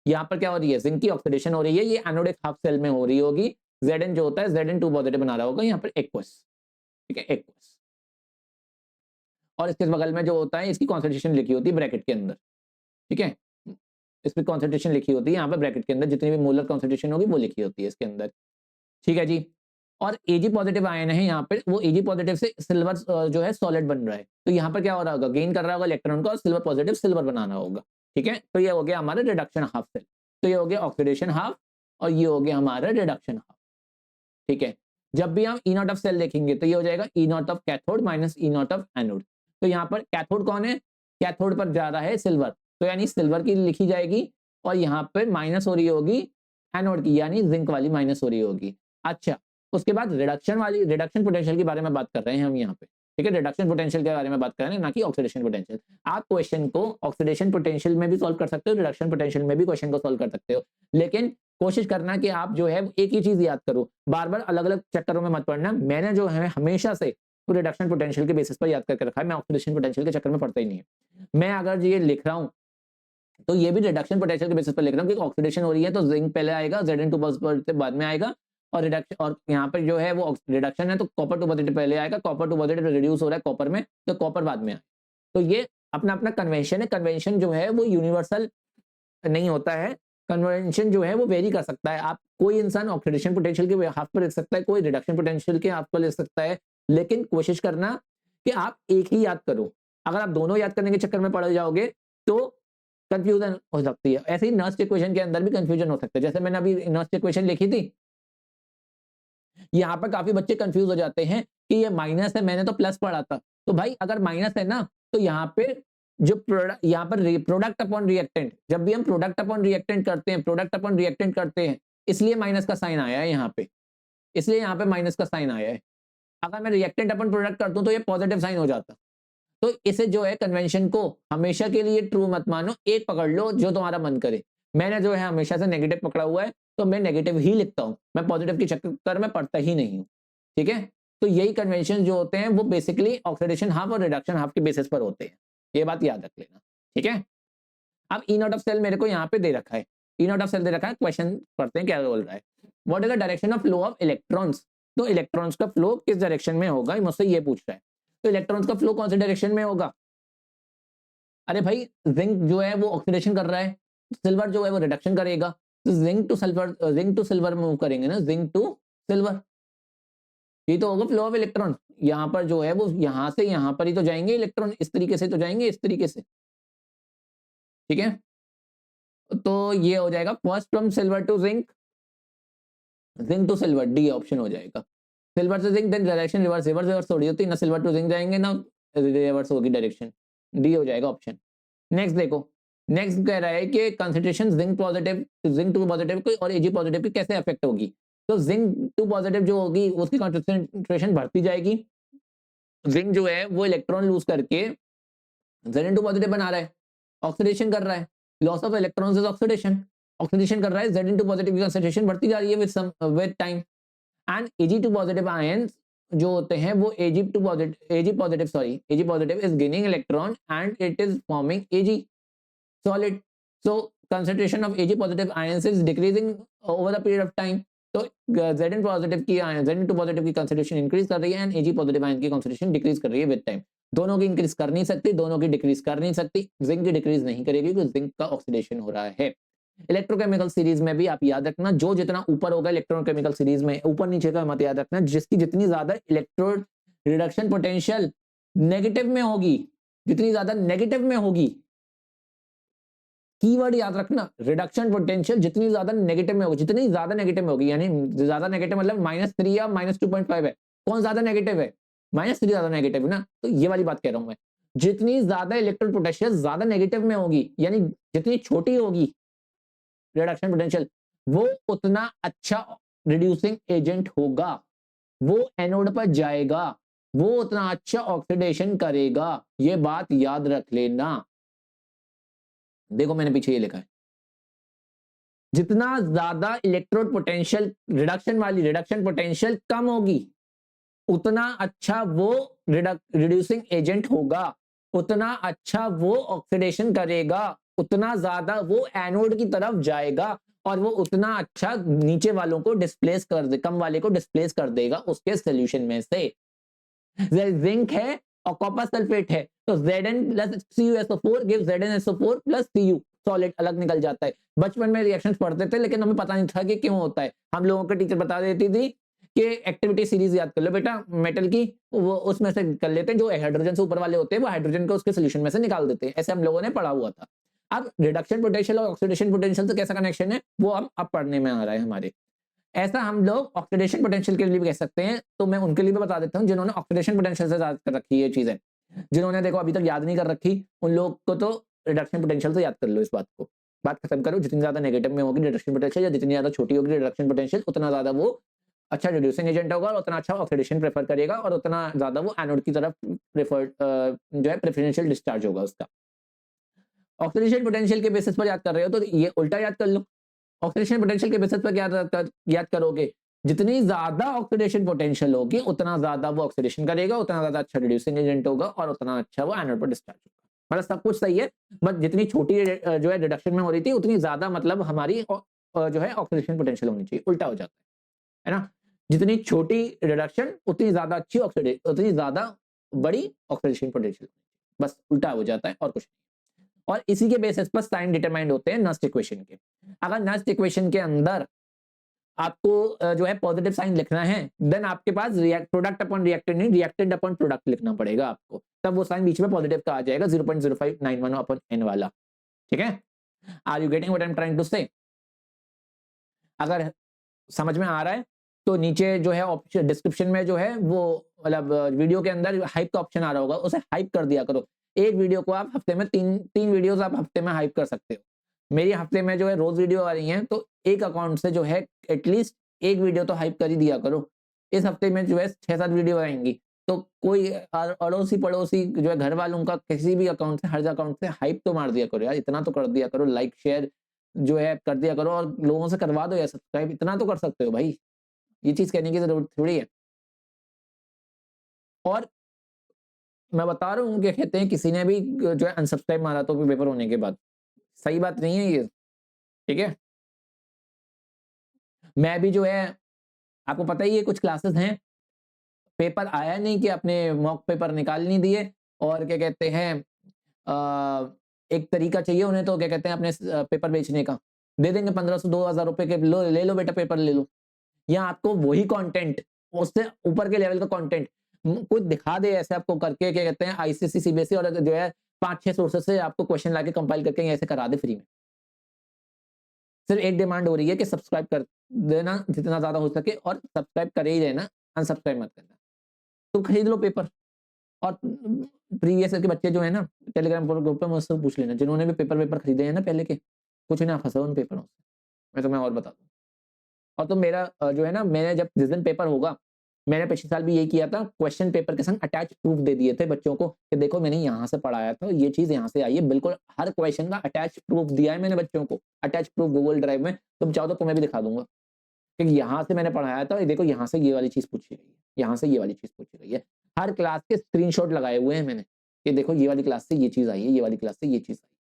यहाँ पर क्या हो रही है, जिंक की ऑक्सीडेशन हो रही है, ये एनोडिक हाफ सेल में हो रही होगी। Zn जो होता है Zn2 पॉजिटिव बना रहा होगा यहाँ पर एक्वस। ठीक है, एक्वस। और इसके बगल में जो होता है इसकी कॉन्सेंट्रेशन लिखी होती है ब्रैकेट के अंदर। ठीक है, इस पर कॉन्सेंट्रेशन लिखी होती है यहाँ पर ब्रैकेट के अंदर, जितनी भी मोलर कॉन्सेंट्रेशन होगी वो लिखी होती है इसके अंदर। ठीक है जी। और Ag पॉजिटिव आयन है यहाँ पे, वो Ag पॉजिटिव से सिल्वर जो है सॉलिड बन रहा है, तो यहाँ पर क्या हो रहा होगा, गेन कर रहा होगा इलेक्ट्रॉन को और सिल्वर पॉजिटिव सिल्वर बनाना होगा। ठीक है, तो ये हो गया हमारा रिडक्शन हाफ सेल। तो ये हो गया ऑक्सीडेशन हाफ और ये हो गया हमारा रिडक्शन हाफ। ठीक है, जब भी हम ई नॉट ऑफ सेल देखेंगे तो ये हो जाएगा E not of cathode minus E not of anode. तो यहाँ पर कैथोड कौन है, कैथोड पर जा रहा है सिल्वर, तो यानी सिल्वर की लिखी जाएगी, और यहाँ पे माइनस हो रही होगी एनोड की, यानी जिंक वाली माइनस हो रही होगी। अच्छा, उसके बाद रिडक्शन वाली, रिडक्शन पोटेंशियल के बारे में बात कर रहे हैं हम यहाँ पे। ठीक है, रिडक्शन पोटेंशियल के बारे में बात कर रहे हैं, ना कि ऑक्सीडेशन पोटेंशियल। आप क्वेश्चन को ऑक्सीडेशन पोटेंशियल में भी सॉल्व कर सकते हो, रिडक्शन पोटेंशियल में भी क्वेश्चन को सॉल्व कर सकते हो, लेकिन कोशिश करना कि आप जो है एक ही चीज याद करो, बार बार अलग अलग चक्करों में मत पढ़ना। मैंने जो है हमेशा से रिडक्शन पोटेंशियल के बेसिस पर याद करके रखा है, मैं ऑक्सीडेशन पोटेंशियल के चक्कर में पढ़ता ही नहीं है। मैं अगर ये लिख रहा हूँ तो ये भी रिडक्शन पोटेंशियल के बेसिस पर लिख रहा हूँ, क्योंकि ऑक्सीडेशन हो रही है तो जिंक पहले आएगा, Zn2 पॉजिटिव बाद में आएगा, और रिडक्शन, और यहाँ पर जो है वो रिडक्शन है तो कॉपर 2 पॉजिटिव पहले आएगा, कॉपर 2 पॉजिटिव रिड्यूस हो रहा है कॉपर में, तो कॉपर बाद में आएगा। तो ये अपना अपना कन्वेंशन है। कन्वेंशन जो है वो यूनिवर्सल नहीं होता है, कन्वेंशन जो है वो वेरी कर सकता है। आप कोई इंसान ऑक्सीडेशन पोटेंशियल के हाफ पर लिख सकता है, कोई रिडक्शन पोटेंशियल के हाफ पर लिख सकता है, लेकिन कोशिश करना कि आप एक ही याद करो। अगर आप दोनों याद करने के चक्कर में पड़ जाओगे तो कंफ्यूजन हो सकती है। ऐसे ही नर्स इक्वेशन के अंदर भी कंफ्यूजन हो सकता है, जैसे मैंने अभी नर्स इक्वेशन लिखी थी, यहाँ पर काफी बच्चे कंफ्यूज हो जाते हैं कि ये माइनस है, मैंने तो प्लस पढ़ा था। तो भाई अगर माइनस है ना, तो यहाँ पे जो प्रोडक्ट, यहाँ पर प्रोडक्ट अपॉन रिएक्टेंट, जब भी हम प्रोडक्ट अपॉन रिएक्टेंट करते हैं, प्रोडक्ट अपॉन रिएक्टेंट करते हैं, इसलिए माइनस का साइन आया है यहाँ पे, इसलिए यहाँ पे माइनस का साइन आया है। अगर मैं रिएक्टेंट अपॉन प्रोडक्ट करता हूँ तो ये पॉजिटिव साइन हो जाता। तो इसे जो है कन्वेंशन को हमेशा के लिए ट्रू मत मानो, एक पकड़ लो जो तुम्हारा मन करे। मैंने जो है हमेशा से नेगेटिव पकड़ा हुआ है, तो मैं नेगेटिव ही लिखता हूं, मैं पॉजिटिव के चक्कर में पढ़ता ही नहीं हूं। ठीक है, तो यही कन्वेंशन जो होते हैं वो बेसिकली ऑक्सीडेशन हाफ और रिडक्शन हाफ के बेसिस पर होते हैं, ये बात याद रख लेना। ठीक है, अब ई नॉट ऑफ सेल मेरे को यहाँ पे दे रखा है, ई नॉट ऑफ सेल दे रखा है, क्वेश्चन पढ़ते हैं क्या बोल रहा है। What is the direction of flow of electrons, तो इलेक्ट्रॉन्स का फ्लो किस डायरेक्शन में होगा, मुझसे ये पूछ रहा है। तो इलेक्ट्रॉन्स का फ्लो कौन से डायरेक्शन में होगा, अरे भाई जिंक जो है वो ऑक्सीडेशन कर रहा है, सिल्वर जो है वो रिडक्शन करेगा, तो जिंक टू सिल्वर मूव करेंगे ना, जिंक टू सिल्वर, ये तो होगा फ्लो ऑफ इलेक्ट्रॉन। यहाँ पर जो है वो यहाँ से यहाँ पर ही तो जाएंगे इलेक्ट्रॉन, इस तरीके से तो जाएंगे, इस तरीके से। ठीक है, तो ये हो जाएगा first from silver to zinc, zinc to silver, D option हो जाएगा। सिल्वर से zinc, then direction reverse, reverse reverse थोड़ी होती है ना, सिल्वर टू जिंक जाएंगे ना रिवर्स होगी डायरेक्शन, डी हो जाएगा ऑप्शन। नेक्स्ट देखो, नेक्स्ट कह रहा है कि concentration zinc positive, zinc to positive की और एजी पॉजिटिव की कैसे अफेक्ट होगी। तो जिंक टू पॉजिटिव जो होगी उसकी कंसंट्रेशन बढ़ती जाएगी, जिंक जो है वो इलेक्ट्रॉन लूज करके Zn2 पॉजिटिव बना रहा है, ऑक्सीडेशन कर रहा है, loss of electrons is oxidation, oxidation कर रहा है, Zn2 पॉजिटिव की कंसंट्रेशन बढ़ती जा रही है with time, and Ag2 positive ions जो होते हैं वो Ag2 positive, Ag positive is gaining electron and it is forming Ag, solid. So concentration of Ag positive ions is decreasing over the period of time. तो Zn positive की Zn2 positive की concentration increase कर रही है and Ag positive ion की concentration decrease कर रही है विद टाइम. दोनों की इंक्रीज कर नहीं सकती, दोनों की डिक्रीज कर नहीं सकती. जिंक की डिक्रीज नहीं करेगी क्योंकि जिंक का ऑक्सीडेशन हो रहा है. इलेक्ट्रोकेमिकल सीरीज में भी आप याद रखना, जो जितना ऊपर होगा इलेक्ट्रोकेमिकल सीरीज में, ऊपर नीचे का मत याद रखना, जिसकी जितनी ज्यादा इलेक्ट्रोड रिडक्शन पोटेंशियल नेगेटिव में होगी, जितनी ज्यादा नेगेटिव में होगी, कीवर्ड याद रखना, रिडक्शन पोटेंशियल जितनी ज्यादा नेगेटिव में होगी, जितनी ज्यादा नेगेटिव में होगी, यानी ज्यादा नेगेटिव मतलब -3 या -2.5 है. कौन ज्यादा नेगेटिव है? -3 ज्यादा नेगेटिव है ना. तो ये वाली बात कह रहा हूं मैं, जितनी ज्यादा इलेक्ट्रोड पोटेंशियल ज्यादा नेगेटिव में होगी, यानी जितनी छोटी होगी रिडक्शन पोटेंशियल, वो उतना अच्छा रिड्यूसिंग एजेंट होगा, वो एनोड पर जाएगा, वो उतना अच्छा ऑक्सीडेशन करेगा. ये बात याद रख लेना. देखो मैंने पीछे ये लिखा है, जितना ज्यादा इलेक्ट्रोड पोटेंशियल रिडक्शन वाली रिडक्शन पोटेंशियल कम होगी, उतना अच्छा वो रिड्यूसिंग एजेंट होगा, उतना अच्छा वो ऑक्सीडेशन करेगा, उतना ज्यादा वो एनोड की तरफ जाएगा और वो उतना अच्छा नीचे वालों को डिस्प्लेस कर दे, कम वाले को डिस्प्लेस कर देगा उसके सोल्यूशन में से. जिंक है और कॉपर सल्फेट है, तो Zn plus CuSO4 give ZnSO4 plus Cu, solid अलग निकल जाता है. बचपन में रिएक्शंस पढ़ते थे लेकिन हमें पता नहीं था कि क्यों होता है. हम लोगों के टीचर बता देती थी कि एक्टिविटी सीरीज याद कर लो बेटा मेटल की, वो उसमें से कर लेते हैं, जो हाइड्रोजन से ऊपर वाले होते हैं वो हाइड्रोजन को उसके सोल्यूशन में से निकाल देते हैं. ऐसे हम लोगों ने पढ़ा हुआ था. अब रिडक्शन पोटेंशियल और ऑक्सीडेशन पोटेंशियल से कैसा कनेक्शन है वो हम अब पढ़ने में आ रहा है हमारे. ऐसा हम लोग ऑक्सीडेशन पोटेंशियल के लिए भी कह सकते हैं. तो मैं उनके लिए भी बता देता हूं जिन्होंने ऑक्सीडेशन पोटेंशियल से याद कर रखी है चीजें. जिन्होंने देखो अभी तक याद नहीं कर रखी, उन लोग को तो रिडक्शन पोटेंशियल से याद कर लो. इस बात को बात खत्म करो. जितनी ज्यादा नेगेटिव में होगी रिडक्शन पोटेंशियल, या जितनी ज्यादा छोटी होगी रिडक्शन पोटेंशियल, उतना ज्यादा वो अच्छा रिड्यूसिंग एजेंट होगा और उतना अच्छा ऑक्सीडेशन प्रेफर करेगा और उतना ज्यादा वो एनोड की तरफ प्रेफर जो है प्रेफरेंशियल डिस्चार्ज होगा उसका. ऑक्सीडेशन पोटेंशियल के बेसिस पर याद कर रहे हो तो ये उल्टा याद कर लो. ऑक्सीडेशन पोटेंशियल के बेसिस पर क्या याद करोगे? जितनी ज्यादा ऑक्सीडेशन पोटेंशियल होगी उतना ज्यादा वो ऑक्सीडेशन करेगा, उतना ज्यादा अच्छा रिड्यूसिंग एजेंट होगा और उतना अच्छा वो एनोड पर डिस्चार्ज होगा. मतलब सब कुछ सही है, बट जितनी छोटी जो है रिडक्शन में हो रही थी उतनी ज्यादा मतलब हमारी जो है ऑक्सीडेशन पोटेंशियल होनी चाहिए. उल्टा हो जाता है ना. जितनी छोटी रिडक्शन उतनी ज्यादा अच्छी ऑक्सीडेशन, उतनी ज्यादा बड़ी ऑक्सीडेशन पोटेंशियल. बस उल्टा हो जाता है और कुछ नहीं. और इसी के बेसिस पर साइन डिटरमाइंड होते हैं नस्ट इक्वेशन के. अगर नस्ट इक्वेशन के अंदर आपको जो है पॉजिटिव साइन लिखना है, देन आपके पास प्रोडक्ट अपॉन रिएक्टेंट नहीं, रिएक्टेंट अपॉन प्रोडक्ट लिखना पड़ेगा आपको. तब वो साइन बीच में पॉजिटिव का आ जाएगा 0.0591 अपॉन n वाला. ठीक है. Are you getting what I am trying to say? अगर समझ में आ रहा है तो नीचे जो है ऑप्शन डिस्क्रिप्शन में जो है वो मतलब वीडियो के अंदर हाइप का ऑप्शन आ रहा होगा, उसे हाइप कर दिया करो. एक वीडियो को आप हफ्ते में तीन वीडियोस आप हफ्ते में हाइप कर सकते हो. मेरी हफ्ते में जो है रोज वीडियो आ रही है, तो एक अकाउंट से जो है एटलीस्ट एक वीडियो तो हाइप कर ही दिया करो. इस हफ्ते में जो है 6-7 वीडियो आएंगी, तो कोई अड़ोसी पड़ोसी जो है घर वालों का किसी भी अकाउंट से, हर अकाउंट से हाइप तो मार दिया करो यार. इतना तो कर दिया करो, लाइक शेयर जो है कर दिया करो और लोगों से करवा दो यार सब्सक्राइब. इतना तो कर सकते हो भाई, ये चीज कहने की जरूरत थोड़ी है. और मैं बता रहा हूँ कि कहते हैं किसी ने भी जो है अनसब्सक्राइब मारा तो पेपर होने के बाद, सही बात नहीं है ये. ठीक है. मैं भी जो है आपको पता ही है कुछ क्लासेस हैं, पेपर आया नहीं कि अपने मॉक पेपर निकाल नहीं दिए और क्या कहते हैं एक तरीका चाहिए उन्हें, तो क्या कहते हैं अपने पेपर बेचने का दे देंगे 1500-2000 रुपए के, लो ले लो बेटा पेपर ले लो. या आपको वही कंटेंट उससे ऊपर के लेवल का कंटेंट कुछ दिखा दे ऐसे आपको करके, क्या कहते हैं आईसीएसई सीबीएसई और जो है 5-6 सोर्सेस से आपको क्वेश्चन लाके कंपाइल करके ऐसे करा दे फ्री में. सिर्फ एक डिमांड हो रही है कि सब्सक्राइब कर देना जितना ज्यादा हो सके, और सब्सक्राइब करे ही रहना, अनसब्सक्राइब मत करना. तो खरीद लो पेपर. और प्रीवियस ईयर के बच्चे जो है ना टेलीग्राम ग्रुप पे मुझसे पूछ लेना, जिन्होंने भी पेपर खरीदे हैं ना पहले के, कुछ ना फंसा उन पेपरों से, मैं तुम्हें और बता दूं. और तो मेरा जो है ना, मैंने जब जिस दिन पेपर होगा, मैंने पिछले साल भी यही किया था, क्वेश्चन पेपर के संग अटैच प्रूफ दे दिए थे बच्चों को कि देखो मैंने यहाँ से पढ़ाया था, ये चीज यहाँ से आई है. बिल्कुल हर क्वेश्चन का अटैच प्रूफ दिया है मैंने बच्चों को, अटैच प्रूफ गूगल ड्राइव में. तुम चाहो तो तुम्हें भी दिखा दूंगा कि यहाँ से मैंने पढ़ाया था, देखो यहाँ से ये वाली चीज पूछी गई है, यहाँ से ये वाली चीज पूछी गई है. हर क्लास के स्क्रीनशॉट लगाए हुए हैं मैंने कि देखो ये वाली क्लास से ये चीज आई है, ये वाली क्लास से ये चीज आई.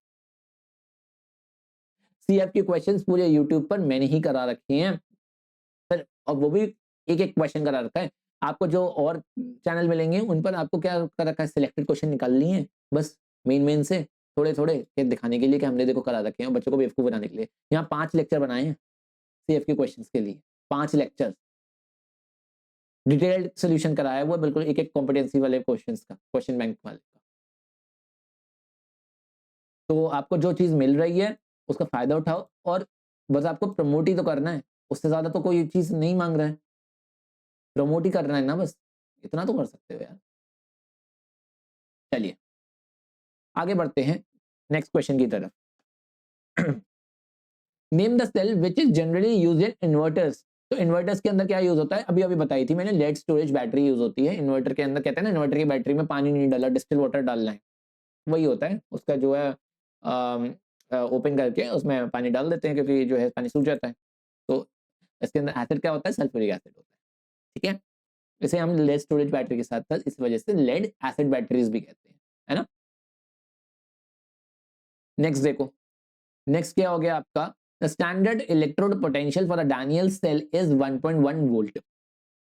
सीएफ के क्वेश्चंस पूरे यूट्यूब पर मैंने ही करा रखे हैं सर, और वो भी एक एक क्वेश्चन करा रखा है। आपको जो और चैनल मिलेंगे उन पर आपको क्या कर रखा है, सिलेक्टेड क्वेश्चन निकाल लिए हैं बस, मेन से थोड़े थोड़े दिखाने के लिए कि हमने देखो करा रखे हैं, बच्चों को बेवकूफ बनाने के लिए। यहाँ 5 लेक्चर बनाए हैं सीएफ के क्वेश्चन के लिए, 5 लेक्चर डिटेल्ड सोल्यूशन कराया हुआ बिल्कुल एक एक कॉम्पिटेंसी वाले क्वेश्चंस का, क्वेश्चन बैंक वाले का। तो आपको जो चीज मिल रही है उसका फायदा उठाओ, और बस आपको प्रमोट ही तो करना है, उससे ज्यादा तो कोई चीज नहीं मांग रहा है, प्रमोट ही करना है ना, बस इतना तो कर सकते हो यार। चलिए आगे बढ़ते हैं नेक्स्ट क्वेश्चन की तरफ। Name the cell which is generally used in inverters. तो इन्वर्टर्स के अंदर क्या यूज होता है, अभी अभी बताई थी मैंने, लेड स्टोरेज बैटरी यूज होती है इन्वर्टर के अंदर। कहते हैं ना इन्वर्टर की बैटरी में पानी नहीं डाला, डिस्टिल वाटर डालना है, वही होता है उसका जो है, ओपन करके उसमें पानी डाल देते हैं क्योंकि जो है पानी सूख जाता है। तो इसके अंदर एसिड क्या होता है, सल्फ्यूरिक एसिड होता है, ठीक है। इसे हम लेड स्टोरेज बैटरी के साथ साथ इस वजह से लेड एसिड बैटरीज भी कहते हैं, है ना। नेक्स्ट देखो, नेक्स्ट क्या हो गया आपका, the standard electrode potential for a Daniell cell is 1.1 volt.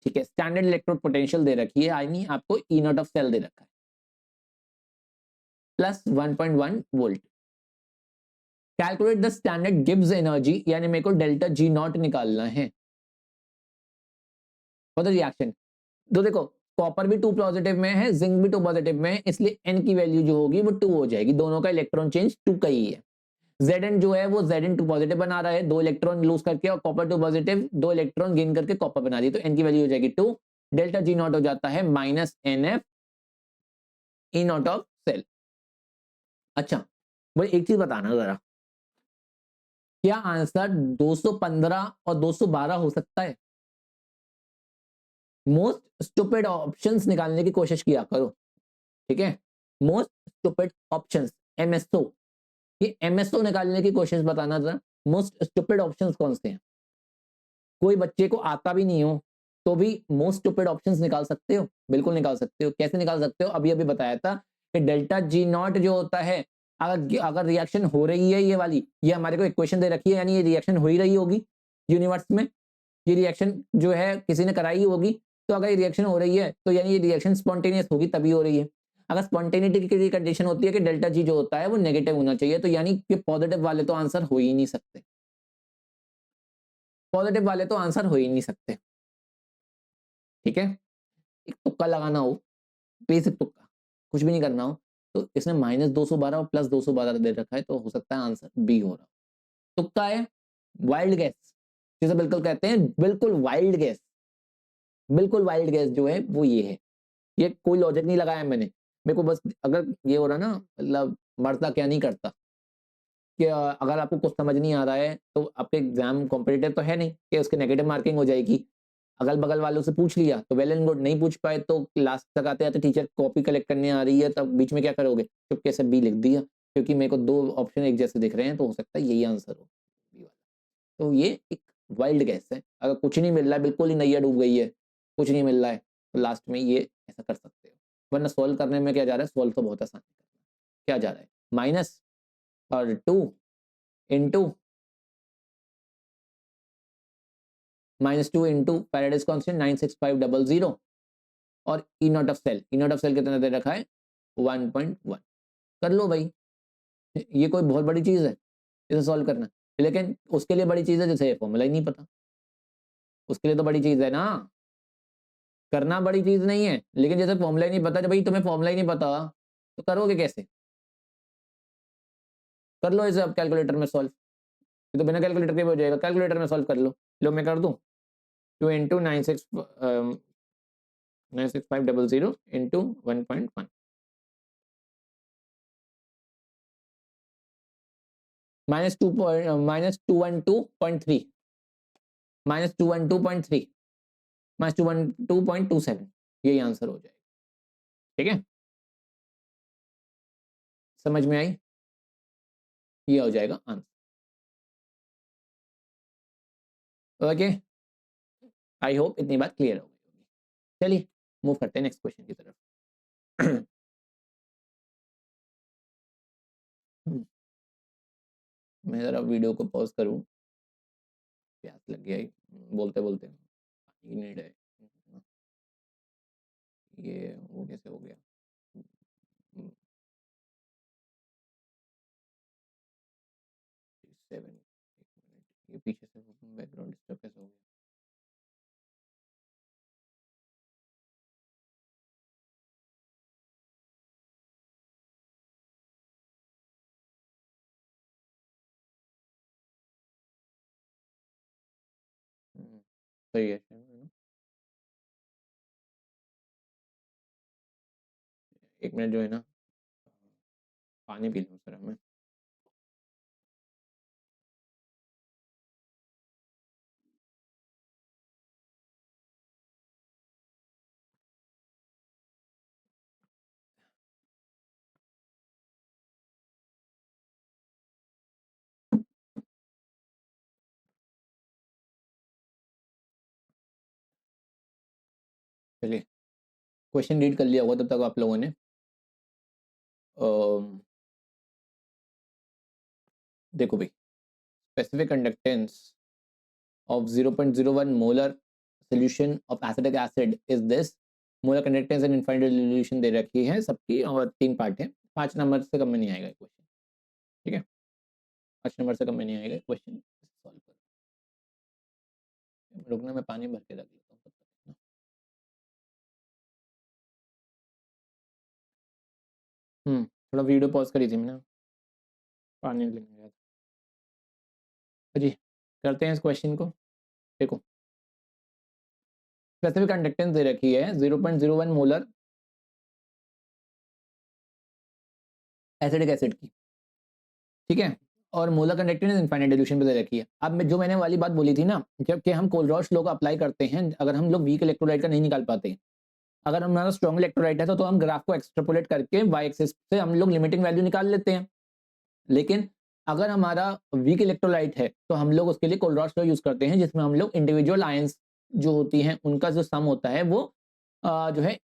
ठीक है, स्टैंडर्ड इलेक्ट्रोड पोटेंशियल दे रखी है, आई मीन आपको ई नॉट ऑफ सेल दे रखा है plus 1.1 volt. Calculate the standard Gibbs energy, यानी मेरे को डेल्टा जी नॉट निकालना है फॉर द रिएक्शन। तो देखो कॉपर भी 2 पॉजिटिव में है, जिंक भी 2 पॉजिटिव में है, इसलिए एन की वैल्यू जो होगी वो 2 हो जाएगी, दोनों का इलेक्ट्रॉन चेंज 2 का ही है। Zn जो है वो Zn 2 पॉजिटिव बना रहा है, 2 इलेक्ट्रॉन लूज करके, और कॉपर 2 पॉजिटिव 2 इलेक्ट्रॉन गेन करके कॉपर बना दी, तो n की वैल्यू हो जाएगी 2, डेल्टा जी नॉट हो जाता है minus NF E not of cell. अच्छा मुझे एक चीज बताना जरा, क्या आंसर 215 और 212 हो सकता है? मोस्ट स्टूपिड ऑप्शंस निकालने की कोशिश किया करो, ठीक है। मोस्ट स्टूपिड ऑप्शंस, MSO, ये MSO निकालने की कोशिश बताना जरा, मोस्ट स्टूपिड ऑप्शंस कौन से हैं। कोई बच्चे को आता भी नहीं हो तो भी मोस्ट स्टूपिड ऑप्शंस निकाल सकते हो, बिल्कुल निकाल सकते हो। कैसे निकाल सकते हो, अभी अभी बताया था कि डेल्टा जी नॉट जो होता है, अगर अगर रिएक्शन हो रही है, ये वाली, ये हमारे को इक्वेशन दे रखी है, यानी ये रिएक्शन हो ही रही होगी यूनिवर्स में, ये रिएक्शन जो है किसी ने कराई होगी, तो अगर ये रिएक्शन हो रही है तो यानी ये रिएक्शन स्पॉन्टेनियस होगी तभी हो रही है। अगर स्पॉन्टेनिटी की कंडीशन होती है कि डेल्टा जी जो होता है वो नेगेटिव होना चाहिए, तो यानी कि पॉजिटिव वाले तो आंसर हो ही नहीं सकते, पॉजिटिव वाले तो आंसर हो ही नहीं सकते, ठीक है। एक तुक्का लगाना हो, बेसिक तुक्का, कुछ भी नहीं करना हो, तो इसने -212 और +212 दे रखा है, तो हो सकता है आंसर बी हो रहा। तुक्का है, वाइल्ड गैस जिसे बिल्कुल कहते हैं, बिल्कुल वाइल्ड गैस, बिल्कुल वाइल्ड गैस जो है वो ये है। ये कोई लॉजिक नहीं लगाया मैंने, मेरे को बस अगर ये हो रहा ना, मतलब मरता क्या नहीं करता, कि अगर आपको कुछ समझ नहीं आ रहा है तो आपके एग्जाम कॉम्पिटिटिव तो है नहीं कि उसके नेगेटिव मार्किंग हो जाएगी। अगल बगल वालों से पूछ लिया तो वेल एंड गुड, नहीं पूछ पाए तो लास्ट तक आते आते टीचर कॉपी कलेक्ट करने आ रही है, तब बीच में क्या करोगे, चुपके से बी लिख दिया, क्योंकि मेरे को 2 ऑप्शन एक जैसे दिख रहे हैं, तो हो सकता है यही आंसर हो बी वाला। तो ये एक वाइल्ड गैस है, अगर कुछ नहीं मिल रहा है, बिल्कुल ही नैया डूब गई है, कुछ नहीं मिल रहा है, तो लास्ट में ये ऐसा कर सकते हो। वरना सोल्व करने में क्या जा रहा है, सोल्व तो बहुत आसान है, क्या जा रहा है, माइनस और 2 इंटू -2 इंटू फैराडेज कांस्टेंट 96500, और E not of cell, E not of cell कितना दे रखा है 1.1। कर लो भाई, ये कोई बहुत बड़ी चीज है इसे सॉल्व करना, लेकिन उसके लिए बड़ी चीज है जैसे फॉर्मूला ही नहीं पता, उसके लिए तो बड़ी चीज है ना, करना बड़ी चीज नहीं है, लेकिन जैसे फॉर्मूला ही नहीं पता, जब भाई तुम्हें फॉर्मूला ही नहीं पता तो करोगे कैसे। कर लो इसे अब कैलकुलेटर में सॉल्व, ये तो बिना कैलकुलेटर के भी हो जाएगा, कैलकुलेटर में सॉल्व कर लो। लो मैं कर दूं, 2 इंटू 96500 इंटू 1.1, -212.3, -212.3, -212.27, यही आंसर हो जाएगा, ठीक है। समझ में आई, ये हो जाएगा आंसर, ओके। आई होप इतनी बात क्लियर हो गई होगी। चलिए मूव करते हैं नेक्स्ट क्वेश्चन की तरफ। मैं ज़रा वीडियो को पॉज करूँ, प्यास लग गया ही बोलते बोलते, पानी की नीड है। ये वो कैसे हो गया? 7 एक मिनट, ये पीछे से बैकग्राउंड डिस्टर्ब कैसे हो गया? सही है। एक मिनट जो है ना, पानी पी लूँ सर मैं। चलिए, क्वेश्चन रीड कर लिया होगा तब तक आप लोगों ने। देखो भाई, specific conductance of 0.01 molar solution of acetic acid is this. Molar conductance and infinite resolution दे रखी है सबकी, और 3 पार्ट है। 5 नंबर से कम में नहीं आएगा क्वेश्चन, ठीक है? 5 नंबर से कम में नहीं आएगा क्वेश्चन। सॉल्व करो, रुकना, मैं पानी भर के रख लेता हूँ। थोड़ा वीडियो पॉज करी थी मैंने, पानी लेने गया था जी। करते हैं इस क्वेश्चन को। देखो, स्पेसिफिक कंडक्टेंस दे रखी है 0.01 मोलर एसिडिक एसिड की, ठीक है? और मोलर कंडक्टेंस इनफाइनाइट डिल्यूशन पे दे रखी है। अब जो मैंने वाली बात बोली थी ना, जबकि हम कोलरॉश लॉ को अप्लाई करते हैं, अगर हम लोग वीक इलेक्ट्रोलाइट का नहीं निकाल पाते, अगर हमारा स्ट्रॉन्ग इलेक्ट्रोलाइट है तो हम ग्राफ को एक्सट्रापोलेट करके वाई एक्सिस से हम लोग लिमिटिंग वैल्यू निकाल लेते हैं। लेकिन अगर हमारा वीक इलेक्ट्रोलाइट है तो हम लोग उसके लिए कोलरॉश लॉ यूज करते हैं, जिसमें हम लोग इंडिविजुअल आयंस जो होती हैं उनका जो सम होता है वो जो है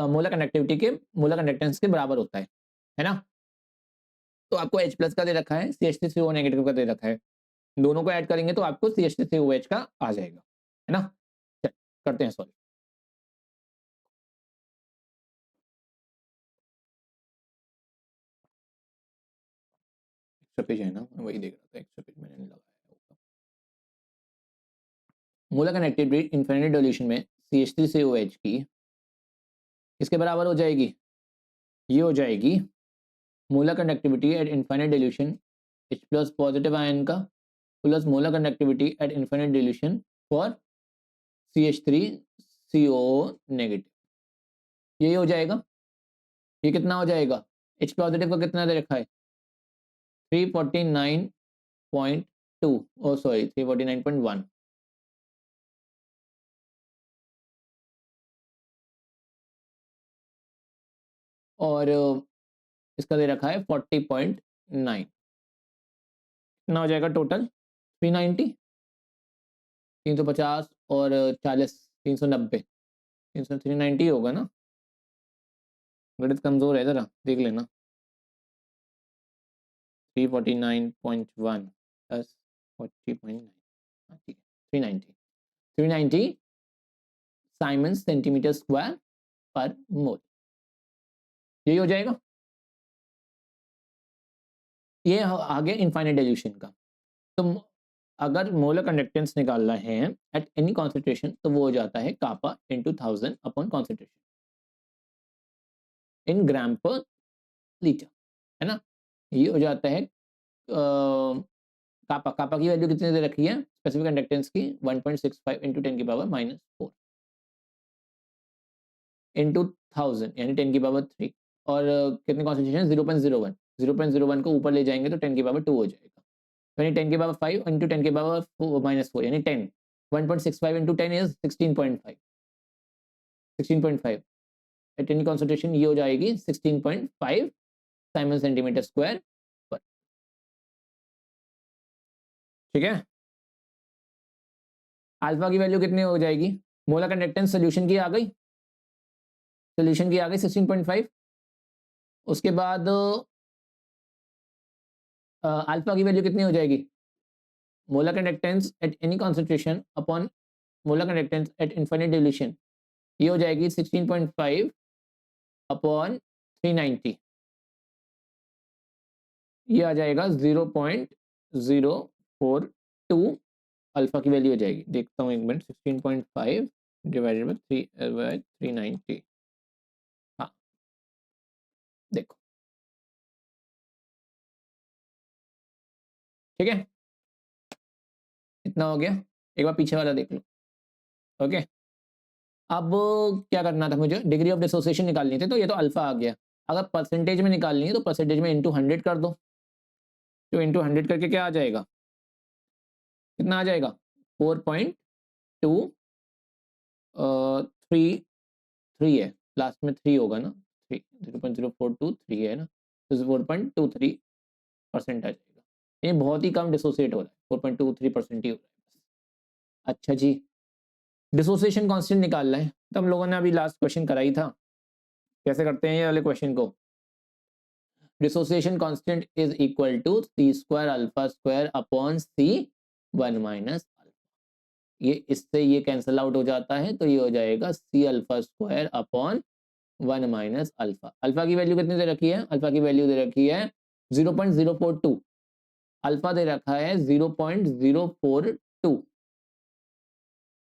मोलर कंडक्टिविटी के, मोलर कंडक्टेंस के बराबर होता है ना? तो आपको H प्लस का दे रखा है, CH3CO नेगेटिव का दे रखा है, दोनों को ऐड करेंगे तो आपको CH3COH का आ जाएगा, है ना? चल, करते हैं सॉल्व। एक्स्ट्रा पेज है ना, मैं वही देख रहा था, एक्स्ट्रा पेज मैंने नहीं लगाया। मोलर कनेक्टिविटी इनफिनिटी सॉल्यूशन में CH3COH की इसके बराबर हो जाएगी, ये हो जाएगी molar conductivity at infinite dilution H plus positive ion का plus molar conductivity at infinite dilution for CH3CO negative, यही हो जाएगा। ये कितना हो जाएगा? H पॉजिटिव का कितना दे रखा है? 349.2, ओ सॉरी 349.1, और इसका दे रखा है 40.9। कितना हो जाएगा टोटल? 390, 350 और 40, 390, 390 होगा ना? गणित कमजोर है, जरा देख लेना। 349.1 प्लस 40.9, ठीक है, 390, 390 साइमंस सेंटीमीटर स्क्वायर पर मोल, यही हो जाएगा। ये आगे इनफाइनाइट डिल्यूशन का। तो अगर मोलर कंडक्टेंस निकालना है एट एनी कॉन्सेंट्रेशन तो वो हो जाता है कापा इंटू 1000 अपॉन कॉन्सेंट्रेशन इन ग्राम पर लीटर, है ना? ये हो जाता है कापा, कापा की वैल्यू कितनी दे रखी है स्पेसिफिक कंडक्टेंस की? 1.65 इंटू 10 की पावर -4 इंटू 1000 यानी 10 की पावर 3, और कितनी कॉन्सेंट्रेशन? 0.01, 0.01 को ऊपर ले जाएंगे तो 10 की पावर 2 हो जाएगा, यानी 10 की पावर 5 इंटू 10 की पावर -4 यानी 10, 1.65 into 10 is 16.5, 16.5 eight any concentration, ये हो जाएगी 16.5 साइमन सेंटीमीटर स्क्वायर पर, ठीक है? अल्फा की वैल्यू कितनी हो जाएगी? मोलर कंडक्टेंस सोल्यूशन की आ गई, सोल्यूशन की आ गई 16.5। उसके बाद अल्फा की वैल्यू कितनी हो जाएगी? Molar conductance at any concentration upon molar conductance at infinite dilution, ये हो जाएगी 16.5 अपॉन 390, ये आ जाएगा 0.042 अल्फा की वैल्यू हो जाएगी। देखता हूँ एक मिनट, 16.5 डिवाइडेड बाय 390, हाँ देखो, ठीक है, इतना हो गया। एक बार पीछे वाला देख लो। ओके, अब क्या करना था मुझे, डिग्री ऑफ डिसोसिएशन निकालनी थी, तो ये तो अल्फा आ गया। अगर परसेंटेज में निकालनी है तो परसेंटेज में इंटू 100 कर दो, तो इंटू 100 करके क्या आ जाएगा, कितना आ जाएगा 4.2 3 3 है, लास्ट में 3 होगा ना, 3 0.0423 है ना, तो 4.23% आ जाएगा। ये बहुत ही कम डिसोसिएट हो रहा है, 4.23% ही हो रहा है। अच्छा जी, डिसोसिएशन कांस्टेंट निकालना है, तो हम लोगों ने अभी लास्ट क्वेश्चन कराई था, कैसे करते हैं ये वाले क्वेश्चन को। Dissociation constant is equal to C square alpha square upon C 1 minus alpha, ये इससे ये कैंसिल आउट हो जाता है, तो ये हो जाएगा C alpha square upon 1 minus alpha. Alpha की वैल्यू कितनी दे रखी है, अल्फा की वैल्यू दे रखी है 0.042, अल्फा दे रखा है 0.042,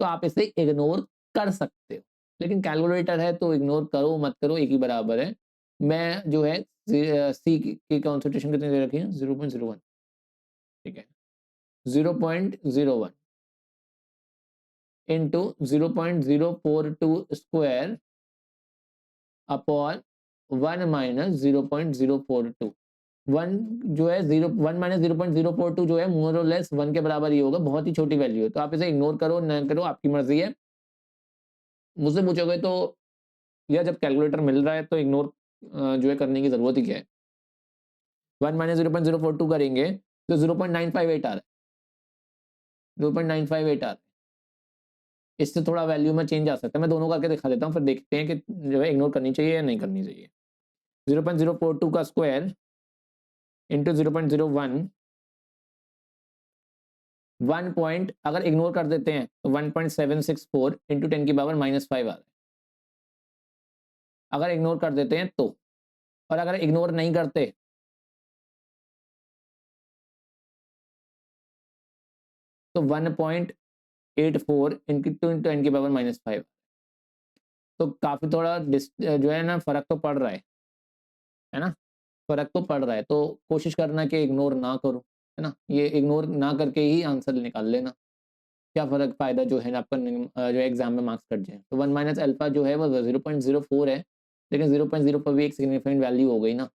तो आप इसे इग्नोर कर सकते हो, लेकिन कैलकुलेटर है तो इग्नोर करो मत करो एक ही बराबर है। मैं जो है सी की कॉन्सेंट्रेशन कितनी दे रखी है 0.01, ठीक है, 0.01 इंटू 0.042 स्क्वायर अपॉन 1 माइनस 0.042, 1 जो है 1 माइनस 0.042 जो है मोर और लेस 1 के बराबर ही होगा, बहुत ही छोटी वैल्यू है, तो आप इसे इग्नोर करो ना करो आपकी मर्जी है। मुझसे पूछोगे तो या जब कैलकुलेटर मिल रहा है तो इग्नोर जो है करने की जरूरत ही क्या है। 1 माइनस 0.042 करेंगे तो 0.958 आ रहा है, 0.958 आ रहा है, इससे थोड़ा वैल्यू में चेंज आ सकता है। मैं दोनों करके दिखा देता हूँ, फिर देखते हैं कि जो है इग्नोर करनी चाहिए या नहीं करनी चाहिए। 0.042 का स्क्वायर इंटू 0.01, 1 पॉइंट अगर इग्नोर कर देते हैं तो 1.764 इंटू 10 की पावर -5 आ रहा है, अगर इग्नोर कर देते हैं तो, और अगर इग्नोर नहीं करते तो 1.84 इंटू 10 की पावर -5, तो काफी थोड़ा जो है ना फर्क तो पड़ रहा है ना, फर्क तो पड़ रहा है, तो कोशिश करना कि इग्नोर ना करो, है ना, ये इग्नोर ना करके ही आंसर निकाल लेना, क्या फर्क फायदा जो है आपका जो एग्जाम में मार्क्स कट जाए। तो 1 माइनस अल्फा जो है वो 0.04 है, लेकिन 0.04 भी एक सिग्निफिकेंट वैल्यू हो गई ना,